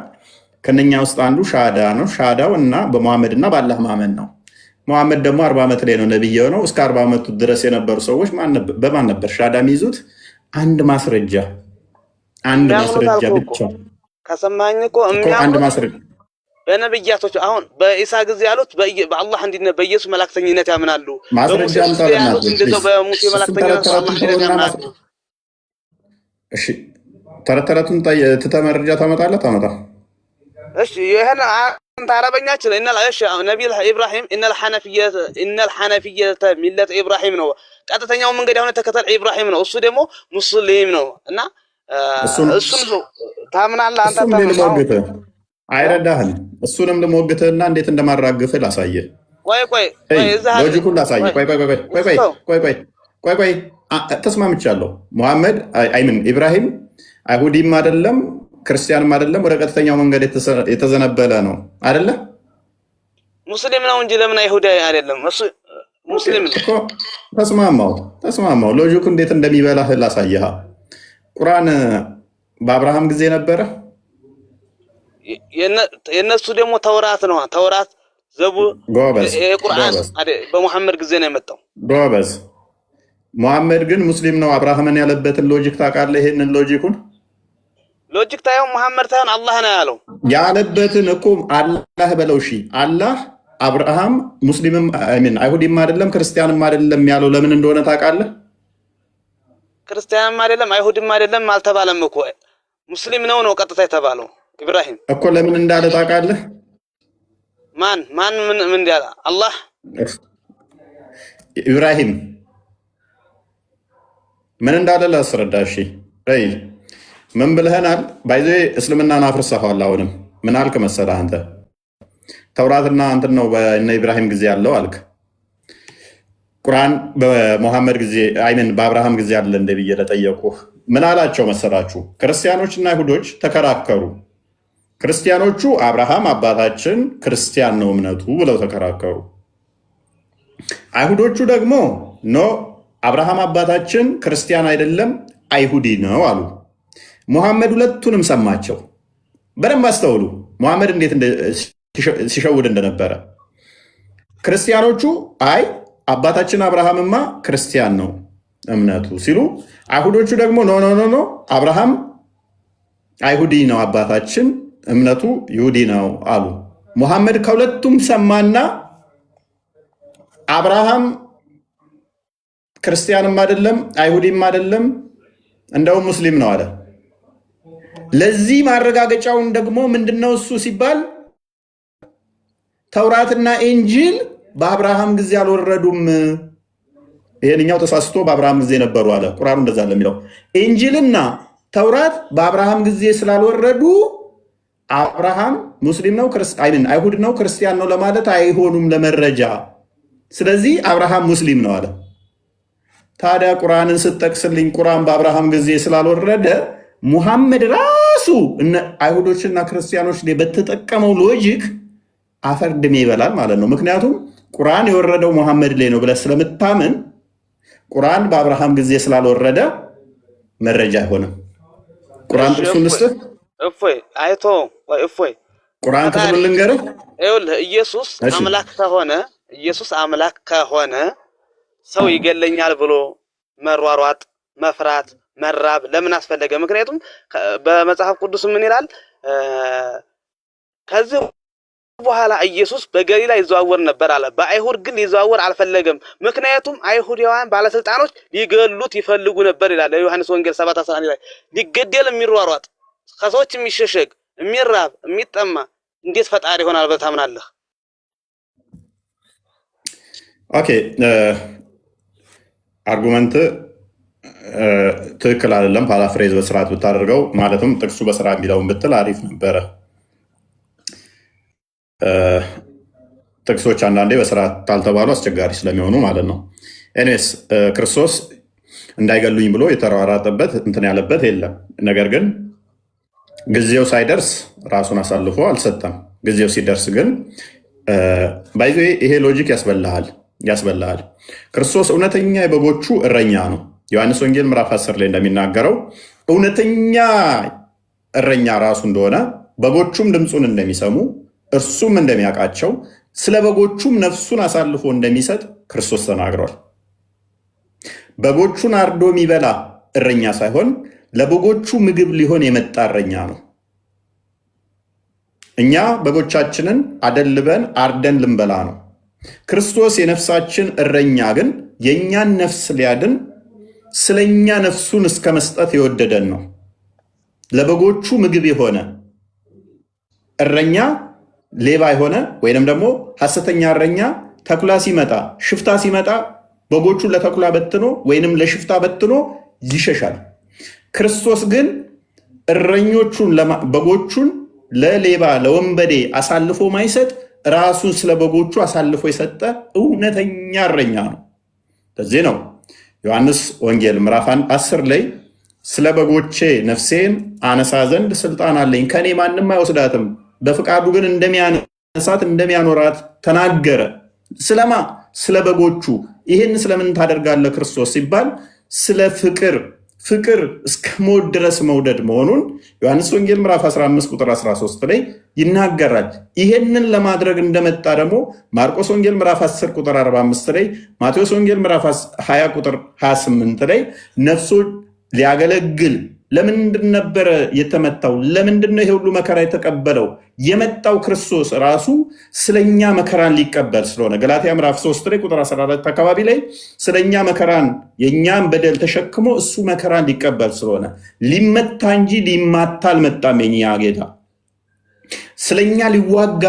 ከነኛ ውስጥ አንዱ ሻዳ ነው። ሻዳው እና በመሐመድ እና በአላህ ማመን ነው። መሐመድ ደግሞ 40 ዓመት ላይ ነው ነብይ የሆነው። እስከ 40 ዓመቱ ድረስ የነበሩ ሰዎች በማን ነበር ሻዳ የሚይዙት? አንድ ማስረጃ ብቻ። ከሰማኝ እኮ አንድ ማስረጃ በነብያቶች አሁን በኢሳ ጊዜ ያሉት በአላህ እንዲነ በኢየሱስ መላእክተኝነት ያምናሉ። በሙሴ ያሉት እንደዛው በሙሴ መላእክተኝነት አላህ ያምናሉ። እሺ ተረቱን ትተህ መረጃ ታመጣለህ? ታመጣ። እሺ ይሄን አንተ አረበኛችን ነቢይ ኢብራሂም ኢነል ሐነፊየተ ሚለተ ኢብራሂም ነው። ቀጥተኛው መንገድ የሆነ ተከተል ኢብራሂም ነው። እሱ ደግሞ ሙስሊም ነው እና እሱን ታምናለህ አንተ? ታምናለህ? አይረዳህም። እሱንም ልሞግትህና እንዴት እንደማራግፍህ ላሳየህ። ቆይ ሎጂኩን ላሳየህ። ቆይ ተስማምቻለሁ። መሐመድ ኢብራሂም አይሁዲም አይደለም ክርስቲያንም አይደለም፣ ወደ ቀጥተኛው መንገድ የተዘነበለ ነው አይደለ? ሙስሊም ነው እንጂ ለምን አይሁዲ አይደለም? እሱ ሙስሊም ነው። ተስማማው። ሎጂኩ እንዴት እንደሚበላህ ላሳየህ። ቁርአን በአብርሃም ጊዜ ነበረ? የነሱ ደግሞ ተውራት ነው። ተውራት ዘቡር ጎበዝ ቁርአን በመሐመድ ጊዜ ነው የመጣው። ጎበዝ። መሐመድ ግን ሙስሊም ነው። አብርሃምን ያለበትን ሎጂክ ታውቃለህ? ይሄንን ሎጂኩን ሎጂክ ታየው መሐመድ ታየው አላህ ነው ያለው ያለበትን እኮ አላህ በለው። እሺ አላህ አብርሃም ሙስሊምም አይሁድም አይደለም ክርስቲያንም አይደለም ያለው ለምን እንደሆነ ታውቃለህ? ክርስቲያንም አይደለም አይሁድም አይደለም አልተባለም እኮ ሙስሊም ነው ነው ቀጥታ የተባለው ኢብራሂም እኮ ለምን እንዳለ ታውቃለህ? ማን ምን እንዳለ አላህ ኢብራሂም ምን እንዳለ ላስረዳ። እሺ በይ ምን ብለህናል? ባይዘ እስልምናን አፍርሰኸዋል። አሁንም ምን አልክ መሰለህ አንተ ተውራትና እንትን ነው በእነ ኢብራሂም ጊዜ ያለው አልክ። ቁርአን በሙሐመድ ጊዜ አይምን በአብርሃም ጊዜ አለ እንደ ብዬ ለጠየቁህ ምን አላቸው መሰላችሁ? ክርስቲያኖችና አይሁዶች ተከራከሩ። ክርስቲያኖቹ አብርሃም አባታችን ክርስቲያን ነው እምነቱ ብለው ተከራከሩ። አይሁዶቹ ደግሞ ኖ አብርሃም አባታችን ክርስቲያን አይደለም አይሁዲ ነው አሉ። ሙሐመድ ሁለቱንም ሰማቸው። በደንብ አስተውሉ ሙሐመድ እንዴት ሲሸውድ እንደነበረ። ክርስቲያኖቹ አይ አባታችን አብርሃምማ ክርስቲያን ነው እምነቱ ሲሉ፣ አይሁዶቹ ደግሞ ኖ ኖ ኖ ኖ አብርሃም አይሁዲ ነው አባታችን እምነቱ ይሁዲ ነው አሉ። ሙሐመድ ከሁለቱም ሰማና አብርሃም ክርስቲያንም አይደለም አይሁዲም አይደለም እንደውም ሙስሊም ነው አለ። ለዚህ ማረጋገጫውን ደግሞ ምንድነው እሱ ሲባል ተውራትና ኢንጂል በአብርሃም ጊዜ አልወረዱም። ይሄንኛው ተሳስቶ በአብርሃም ጊዜ ነበሩ አለ። ቁርአኑ እንደዛ ለሚለው ኢንጂልና ተውራት በአብርሃም ጊዜ ስላልወረዱ አብርሃም ሙስሊም ነው አይሁድ ነው ክርስቲያን ነው ለማለት አይሆኑም ለመረጃ። ስለዚህ አብርሃም ሙስሊም ነው አለ። ታዲያ ቁርአንን ስትጠቅስልኝ ቁርአን በአብርሃም ጊዜ ስላልወረደ ሙሐመድ ራሱ አይሁዶችና ክርስቲያኖች በተጠቀመው ሎጂክ አፈር ድሜ ይበላል ማለት ነው። ምክንያቱም ቁርአን የወረደው ሙሐመድ ላይ ነው ብለህ ስለምታምን ቁርአን በአብርሃም ጊዜ ስላልወረደ መረጃ አይሆንም። ቁርአን ጥቅሱን ልስጥህ። እፎይ አይቶ እፎይ ቁርአን ክፍሉን ልንገርህ። ይኸውልህ ኢየሱስ አምላክ ከሆነ ሰው ይገለኛል ብሎ መሯሯጥ፣ መፍራት፣ መራብ ለምን አስፈለገ? ምክንያቱም በመጽሐፍ ቅዱስ ምን ይላል? ከዚህ በኋላ ኢየሱስ በገሊላ ይዘዋወር ነበር አለ። በአይሁድ ግን ሊዘዋወር አልፈለገም። ምክንያቱም አይሁዳውያን ባለስልጣኖች ሊገሉት ይፈልጉ ነበር ይላል ዮሐንስ ወንጌል 7:11 ላይ። ሊገደል የሚሯሯጥ ከሰዎች የሚሸሸግ የሚራብ የሚጠማ እንዴት ፈጣሪ ይሆናል ብለህ ታምናለህ? ኦኬ አርጉመንት ትክክል አይደለም። ፓራፍሬዝ በስርዓት ብታደርገው ማለትም ጥቅሱ በስራ የሚለውን ብትል አሪፍ ነበረ። ጥቅሶች አንዳንዴ በስርዓት ካልተባሉ አስቸጋሪ ስለሚሆኑ ማለት ነው። ኤኒዌይስ ክርስቶስ እንዳይገሉኝ ብሎ የተሯሯጠበት እንትን ያለበት የለም። ነገር ግን ጊዜው ሳይደርስ ራሱን አሳልፎ አልሰጠም። ጊዜው ሲደርስ ግን ባይዞ ይሄ ሎጂክ ያስበላሃል። ክርስቶስ እውነተኛ የበጎቹ እረኛ ነው። ዮሐንስ ወንጌል ምዕራፍ 10 ላይ እንደሚናገረው እውነተኛ እረኛ ራሱ እንደሆነ በጎቹም ድምፁን እንደሚሰሙ እርሱም እንደሚያውቃቸው ስለ በጎቹም ነፍሱን አሳልፎ እንደሚሰጥ ክርስቶስ ተናግሯል። በጎቹን አርዶ የሚበላ እረኛ ሳይሆን ለበጎቹ ምግብ ሊሆን የመጣ እረኛ ነው። እኛ በጎቻችንን አደልበን አርደን ልንበላ ነው። ክርስቶስ የነፍሳችን እረኛ ግን የእኛን ነፍስ ሊያድን ስለኛ ነፍሱን እስከ መስጠት የወደደን ነው። ለበጎቹ ምግብ የሆነ እረኛ ሌባ የሆነ ወይንም ደግሞ ሐሰተኛ እረኛ ተኩላ ሲመጣ ሽፍታ ሲመጣ በጎቹን ለተኩላ በትኖ ወይንም ለሽፍታ በትኖ ይሸሻል። ክርስቶስ ግን በጎቹን ለሌባ ለወንበዴ አሳልፎ ማይሰጥ ራሱን ስለ በጎቹ አሳልፎ የሰጠ እውነተኛ እረኛ ነው። ለዚህ ነው ዮሐንስ ወንጌል ምዕራፍ 10 ላይ ስለ በጎቼ ነፍሴን አነሳ ዘንድ ስልጣን አለኝ፣ ከኔ ማንም አይወስዳትም፣ በፍቃዱ ግን እንደሚያነሳት እንደሚያኖራት ተናገረ። ስለማ ስለ በጎቹ። ይህን ስለምን ታደርጋለህ ክርስቶስ ሲባል ስለ ፍቅር ፍቅር እስከ ሞት ድረስ መውደድ መሆኑን ዮሐንስ ወንጌል ምዕራፍ 15 ቁጥር 13 ላይ ይናገራል። ይሄንን ለማድረግ እንደመጣ ደግሞ ማርቆስ ወንጌል ምዕራፍ 10 ቁጥር 45 ላይ፣ ማቴዎስ ወንጌል ምዕራፍ 20 ቁጥር 28 ላይ ነፍሶ ሊያገለግል ለምንድን ነበረ የተመታው? ለምንድን ነው ይሄ ሁሉ መከራ የተቀበለው? የመጣው ክርስቶስ ራሱ ስለኛ መከራን ሊቀበል ስለሆነ ገላትያ ምዕራፍ 3 ላይ ቁጥር 14 አካባቢ ላይ ስለኛ መከራን የእኛን በደል ተሸክሞ እሱ መከራን ሊቀበል ስለሆነ ሊመታ እንጂ ሊማታ አልመጣም። የኛ ጌታ ስለኛ ሊዋጋ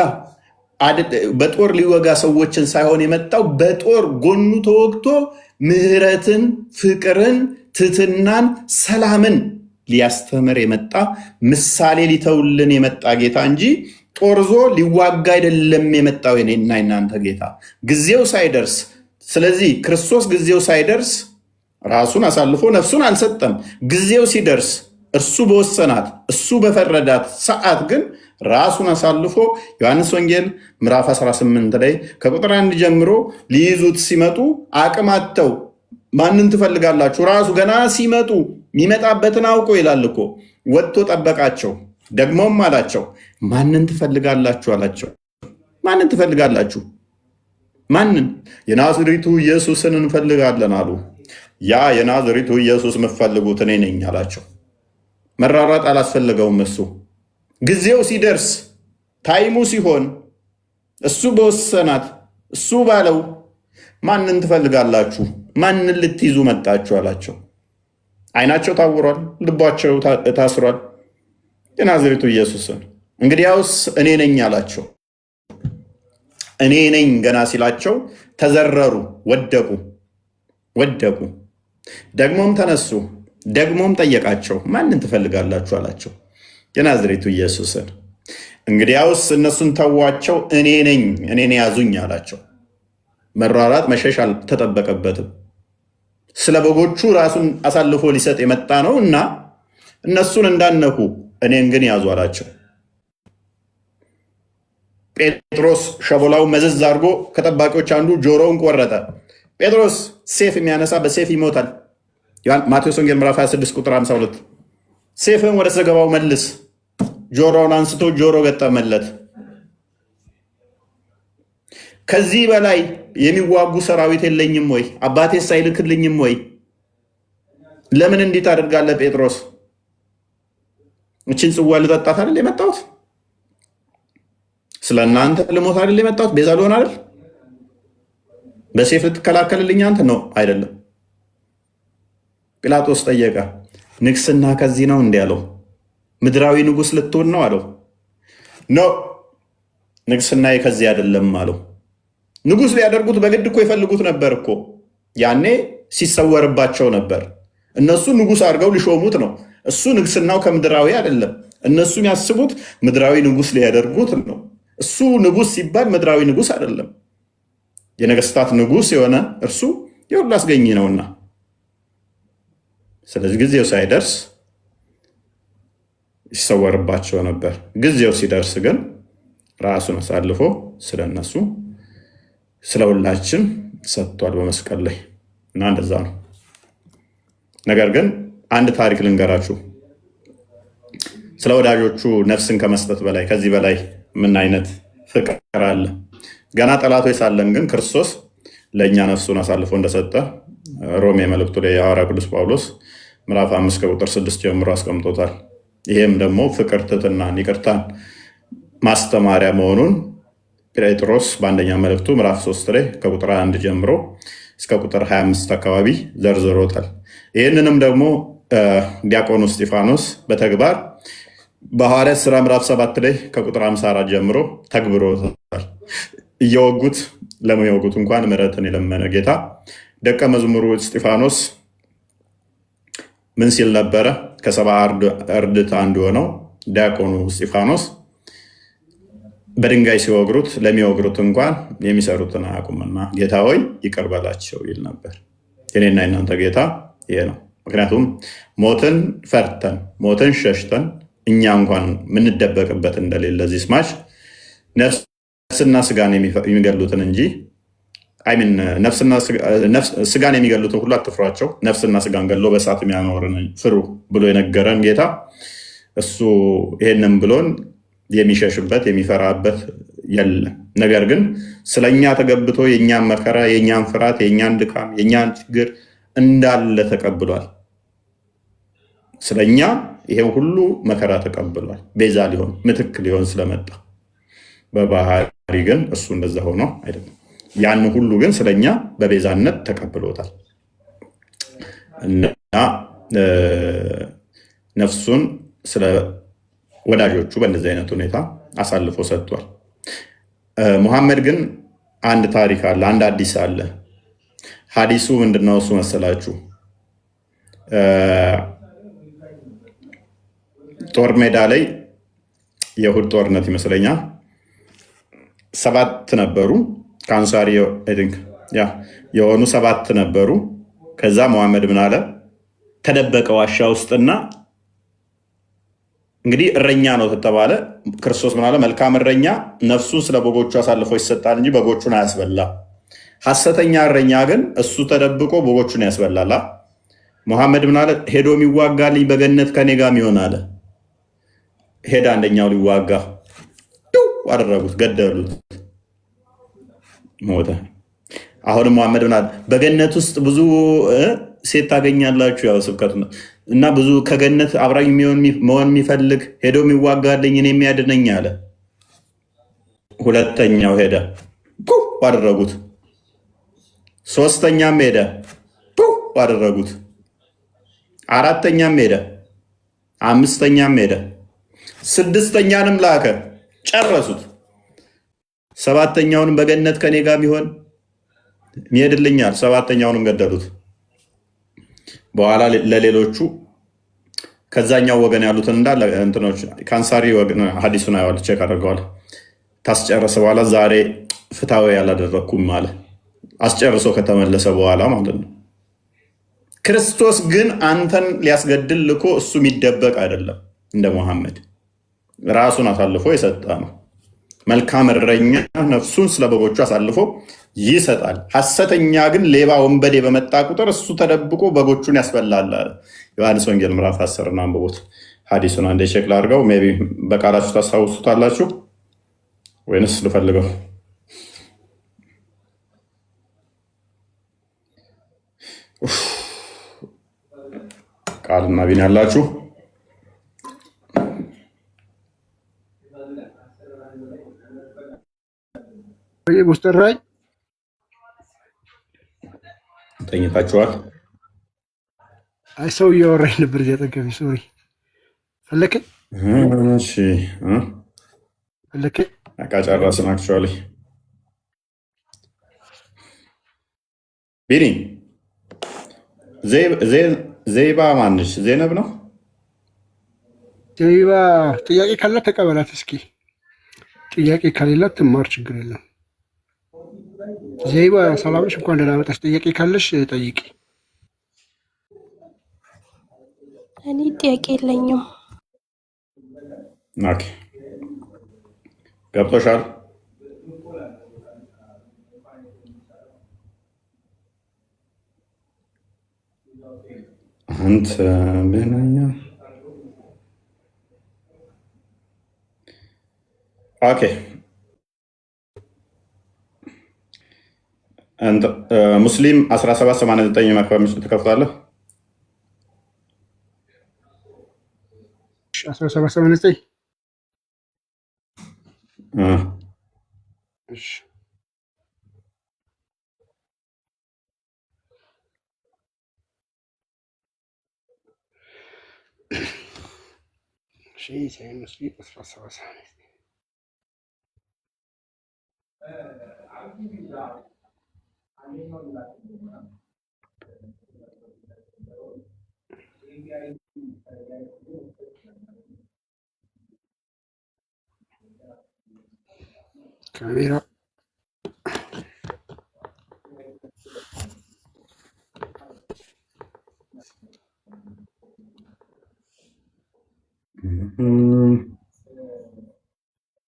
በጦር ሊወጋ ሰዎችን ሳይሆን የመጣው በጦር ጎኑ ተወግቶ ምሕረትን፣ ፍቅርን፣ ትህትናን፣ ሰላምን ሊያስተምር የመጣ ምሳሌ ሊተውልን የመጣ ጌታ እንጂ ጦርዞ ሊዋጋ አይደለም የመጣው የኔና የናንተ ጌታ ጊዜው ሳይደርስ። ስለዚህ ክርስቶስ ጊዜው ሳይደርስ ራሱን አሳልፎ ነፍሱን አልሰጠም። ጊዜው ሲደርስ እርሱ በወሰናት እሱ በፈረዳት ሰዓት ግን ራሱን አሳልፎ ዮሐንስ ወንጌል ምዕራፍ 18 ላይ ከቁጥር 1 ጀምሮ ሊይዙት ሲመጡ አቅም አጥተው ማንን ትፈልጋላችሁ? ራሱ ገና ሲመጡ የሚመጣበትን አውቆ ይላል እኮ ወጥቶ ጠበቃቸው። ደግሞም አላቸው ማንን ትፈልጋላችሁ አላቸው። ማንን ትፈልጋላችሁ? ማንን? የናዝሬቱ ኢየሱስን እንፈልጋለን አሉ። ያ የናዝሬቱ ኢየሱስ የምትፈልጉት እኔ ነኝ አላቸው። መራራጥ አላስፈልገውም። እሱ ጊዜው ሲደርስ ታይሙ ሲሆን እሱ በወሰናት እሱ ባለው ማንን ትፈልጋላችሁ? ማንን ልትይዙ መጣችሁ አላቸው። አይናቸው ታውሯል፣ ልባቸው ታስሯል። የናዝሬቱ ኢየሱስን እንግዲያውስ እኔ ነኝ አላቸው። እኔ ነኝ ገና ሲላቸው ተዘረሩ፣ ወደቁ። ደግሞም ተነሱ፣ ደግሞም ጠየቃቸው ማንን ትፈልጋላችሁ አላቸው። የናዝሬቱ ኢየሱስን። እንግዲያውስ እነሱን ተዋቸው፣ እኔን ያዙኝ አላቸው። መራራት መሸሽ አልተጠበቀበትም። ስለ በጎቹ ራሱን አሳልፎ ሊሰጥ የመጣ ነው እና እነሱን እንዳነኩ እኔን ግን ያዙ አላቸው። ጴጥሮስ ሸቦላው መዘዝ አድርጎ ከጠባቂዎች አንዱ ጆሮውን ቆረጠ። ጴጥሮስ ሴፍ የሚያነሳ በሴፍ ይሞታል። ማቴዎስ ወንጌል ምዕራፍ 26 ቁጥር 52 ሴፍን ወደ ሰገባው መልስ። ጆሮውን አንስቶ ጆሮ ገጠመለት። ከዚህ በላይ የሚዋጉ ሰራዊት የለኝም ወይ? አባቴስ አይልክልኝም ወይ? ለምን እንዲህ ታደርጋለህ ጴጥሮስ? እችን ጽዋ ልጠጣት አይደል የመጣሁት? ስለ እናንተ ልሞት አይደል የመጣሁት? ቤዛ ልሆን አይደል? በሴፍ ልትከላከልልኝ አንተ ነው አይደለም? ጲላጦስ ጠየቀ። ንግስና ከዚህ ነው እንዲህ አለው። ምድራዊ ንጉሥ ልትሆን ነው አለው። ኖ ንግስና ከዚህ አይደለም አለው። ንጉሥ ሊያደርጉት በግድ እኮ ይፈልጉት ነበር እኮ ያኔ ሲሰወርባቸው ነበር። እነሱ ንጉሥ አድርገው ሊሾሙት ነው። እሱ ንግስናው ከምድራዊ አይደለም። እነሱ የሚያስቡት ምድራዊ ንጉሥ ሊያደርጉት ነው። እሱ ንጉሥ ሲባል ምድራዊ ንጉሥ አይደለም። የነገስታት ንጉሥ የሆነ እርሱ የሁሉ አስገኝ ነውና፣ ስለዚህ ጊዜው ሳይደርስ ይሰወርባቸው ነበር። ጊዜው ሲደርስ ግን ራሱን አሳልፎ ስለነሱ ስለ ሁላችን ሰጥቷል በመስቀል ላይ እና እንደዛ ነው። ነገር ግን አንድ ታሪክ ልንገራችሁ። ስለ ወዳጆቹ ነፍስን ከመስጠት በላይ ከዚህ በላይ ምን አይነት ፍቅር አለ? ገና ጠላቶች ሳለን ግን ክርስቶስ ለእኛ ነፍሱን አሳልፎ እንደሰጠ ሮሜ መልእክቱ ላይ የሐዋርያ ቅዱስ ጳውሎስ ምዕራፍ 5 ከቁጥር 6 ጀምሮ አስቀምጦታል። ይሄም ደግሞ ፍቅር፣ ትህትናን፣ ይቅርታን ማስተማሪያ መሆኑን ጴጥሮስ በአንደኛ መልእክቱ ምዕራፍ 3 ላይ ከቁጥር 1 ጀምሮ እስከ ቁጥር 25 አካባቢ ዘርዝሮታል። ይህንንም ደግሞ ዲያቆኑ እስጢፋኖስ በተግባር በሐዋርያት ሥራ ምዕራፍ 7 ላይ ከቁጥር 54 ጀምሮ ተግብሮታል። እየወጉት ለሚወጉት እንኳን ምሕረትን የለመነ ጌታ ደቀ መዝሙሩ እስጢፋኖስ ምን ሲል ነበረ? ከሰባ እርድት አንዱ የሆነው ዲያቆኑ እስጢፋኖስ በድንጋይ ሲወግሩት ለሚወግሩት እንኳን የሚሰሩትን አያውቁምና ጌታ ሆይ ይቅር በላቸው ይል ነበር። የኔና የናንተ ጌታ ይሄ ነው። ምክንያቱም ሞትን ፈርተን ሞትን ሸሽተን እኛ እንኳን የምንደበቅበት እንደሌለ እዚህ ስማች ነፍስና ስጋን የሚገሉትን እንጂ አይምን ስጋን የሚገሉትን ሁሉ አትፍሯቸው፣ ነፍስና ስጋን ገሎ በእሳት የሚያኖርን ፍሩ ብሎ የነገረን ጌታ እሱ ይሄንን ብሎን የሚሸሽበት የሚፈራበት የለም። ነገር ግን ስለኛ ተገብቶ የእኛን መከራ፣ የእኛን ፍርሃት፣ የእኛን ድካም፣ የእኛን ችግር እንዳለ ተቀብሏል። ስለኛ ይሄ ሁሉ መከራ ተቀብሏል። ቤዛ ሊሆን ምትክ ሊሆን ስለመጣ። በባህሪ ግን እሱ እንደዛ ሆኖ አይደለም። ያን ሁሉ ግን ስለኛ በቤዛነት ተቀብሎታል እና ነፍሱን ስለ ወዳጆቹ በእንደዚህ አይነት ሁኔታ አሳልፎ ሰጥቷል። ሙሐመድ ግን አንድ ታሪክ አለ፣ አንድ ሐዲስ አለ። ሐዲሱ ምንድነው? እሱ መሰላችሁ? ጦር ሜዳ ላይ የእሁድ ጦርነት ይመስለኛል 7 ነበሩ ከአንሳሪ የሆኑ 7 ነበሩ። ከዛ ሙሐመድ ምን አለ? ተደበቀ ዋሻ ውስጥና እንግዲህ እረኛ ነው ተተባለ። ክርስቶስ ምን አለ? መልካም እረኛ ነፍሱን ስለ በጎቹ አሳልፎ ይሰጣል እንጂ በጎቹን አያስበላ። ሐሰተኛ እረኛ ግን እሱ ተደብቆ በጎቹን ያስበላል። ሙሐመድ ምን አለ? ሄዶ የሚዋጋልኝ በገነት ከኔ ጋር ይሆን አለ። ሄዳ አንደኛው ሊዋጋ አደረጉት፣ ገደሉት፣ ሞተ። አሁንም ሙሐመድ ምን አለ? በገነት ውስጥ ብዙ ሴት ታገኛላችሁ። ያው ስብከቱ እና ብዙ ከገነት አብራኝ መሆን የሚፈልግ ሄዶ የሚዋጋልኝ እኔ የሚያድነኝ አለ። ሁለተኛው ሄደ አደረጉት። ሶስተኛም ሄደ አደረጉት። አራተኛም ሄደ። አምስተኛም ሄደ። ስድስተኛንም ላከ፣ ጨረሱት። ሰባተኛውንም በገነት ከኔ ጋር ቢሆን ይሄድልኛል። ሰባተኛውንም ገደሉት። በኋላ ለሌሎቹ ከዛኛው ወገን ያሉትን እንዳለ እንትኖች ከአንሳሪ ወገን ሐዲሱን አየዋል፣ ቼክ አድርገዋል። ታስጨረሰ በኋላ ዛሬ ፍትሃዊ ያላደረግኩም አለ። አስጨርሶ ከተመለሰ በኋላ ማለት ነው። ክርስቶስ ግን አንተን ሊያስገድል ልኮ እሱ የሚደበቅ አይደለም። እንደ ሙሐመድ ራሱን አሳልፎ የሰጠ ነው። መልካም እረኛ ነፍሱን ስለ በጎቹ አሳልፎ ይሰጣል። ሐሰተኛ ግን ሌባ ወንበዴ በመጣ ቁጥር እሱ ተደብቆ በጎቹን ያስበላል። ዮሐንስ ወንጌል ምዕራፍ 10 አንብቦት። ሐዲሱን አንዴ ቼክ ላድርገው። ሜይ ቢ በቃላችሁ ታስታውሱታላችሁ ወይንስ ልፈልገው? ቃልና ቢን ያላችሁ ሙስጠራይ ተኝታችኋል? አይ ሰው እያወራኝ ነበር እያጠገቢ። ሶሪ ፈለከ? እሺ ፈለከ? በቃ ጨረስን። አክቹዋሊ ቢኒ ዘይባ ማንሽ ዜነብ ነው። ዘይባ ጥያቄ ካላት ተቀበላት እስኪ። ጥያቄ ከሌላት ትማር፣ ችግር የለም። ዘይባ ሰላምሽ፣ እንኳን ደህና መጣሽ። ጥያቄ ካለሽ ጠይቂ። እኔ ጥያቄ የለኝም። ኦኬ ገብቶሻል? አንተ ብናኛ ኦኬ ሙስሊም 1789 መክፈል ትከፍታለህ? 1789 እሺ ሙስሊም 1789 ካሜራ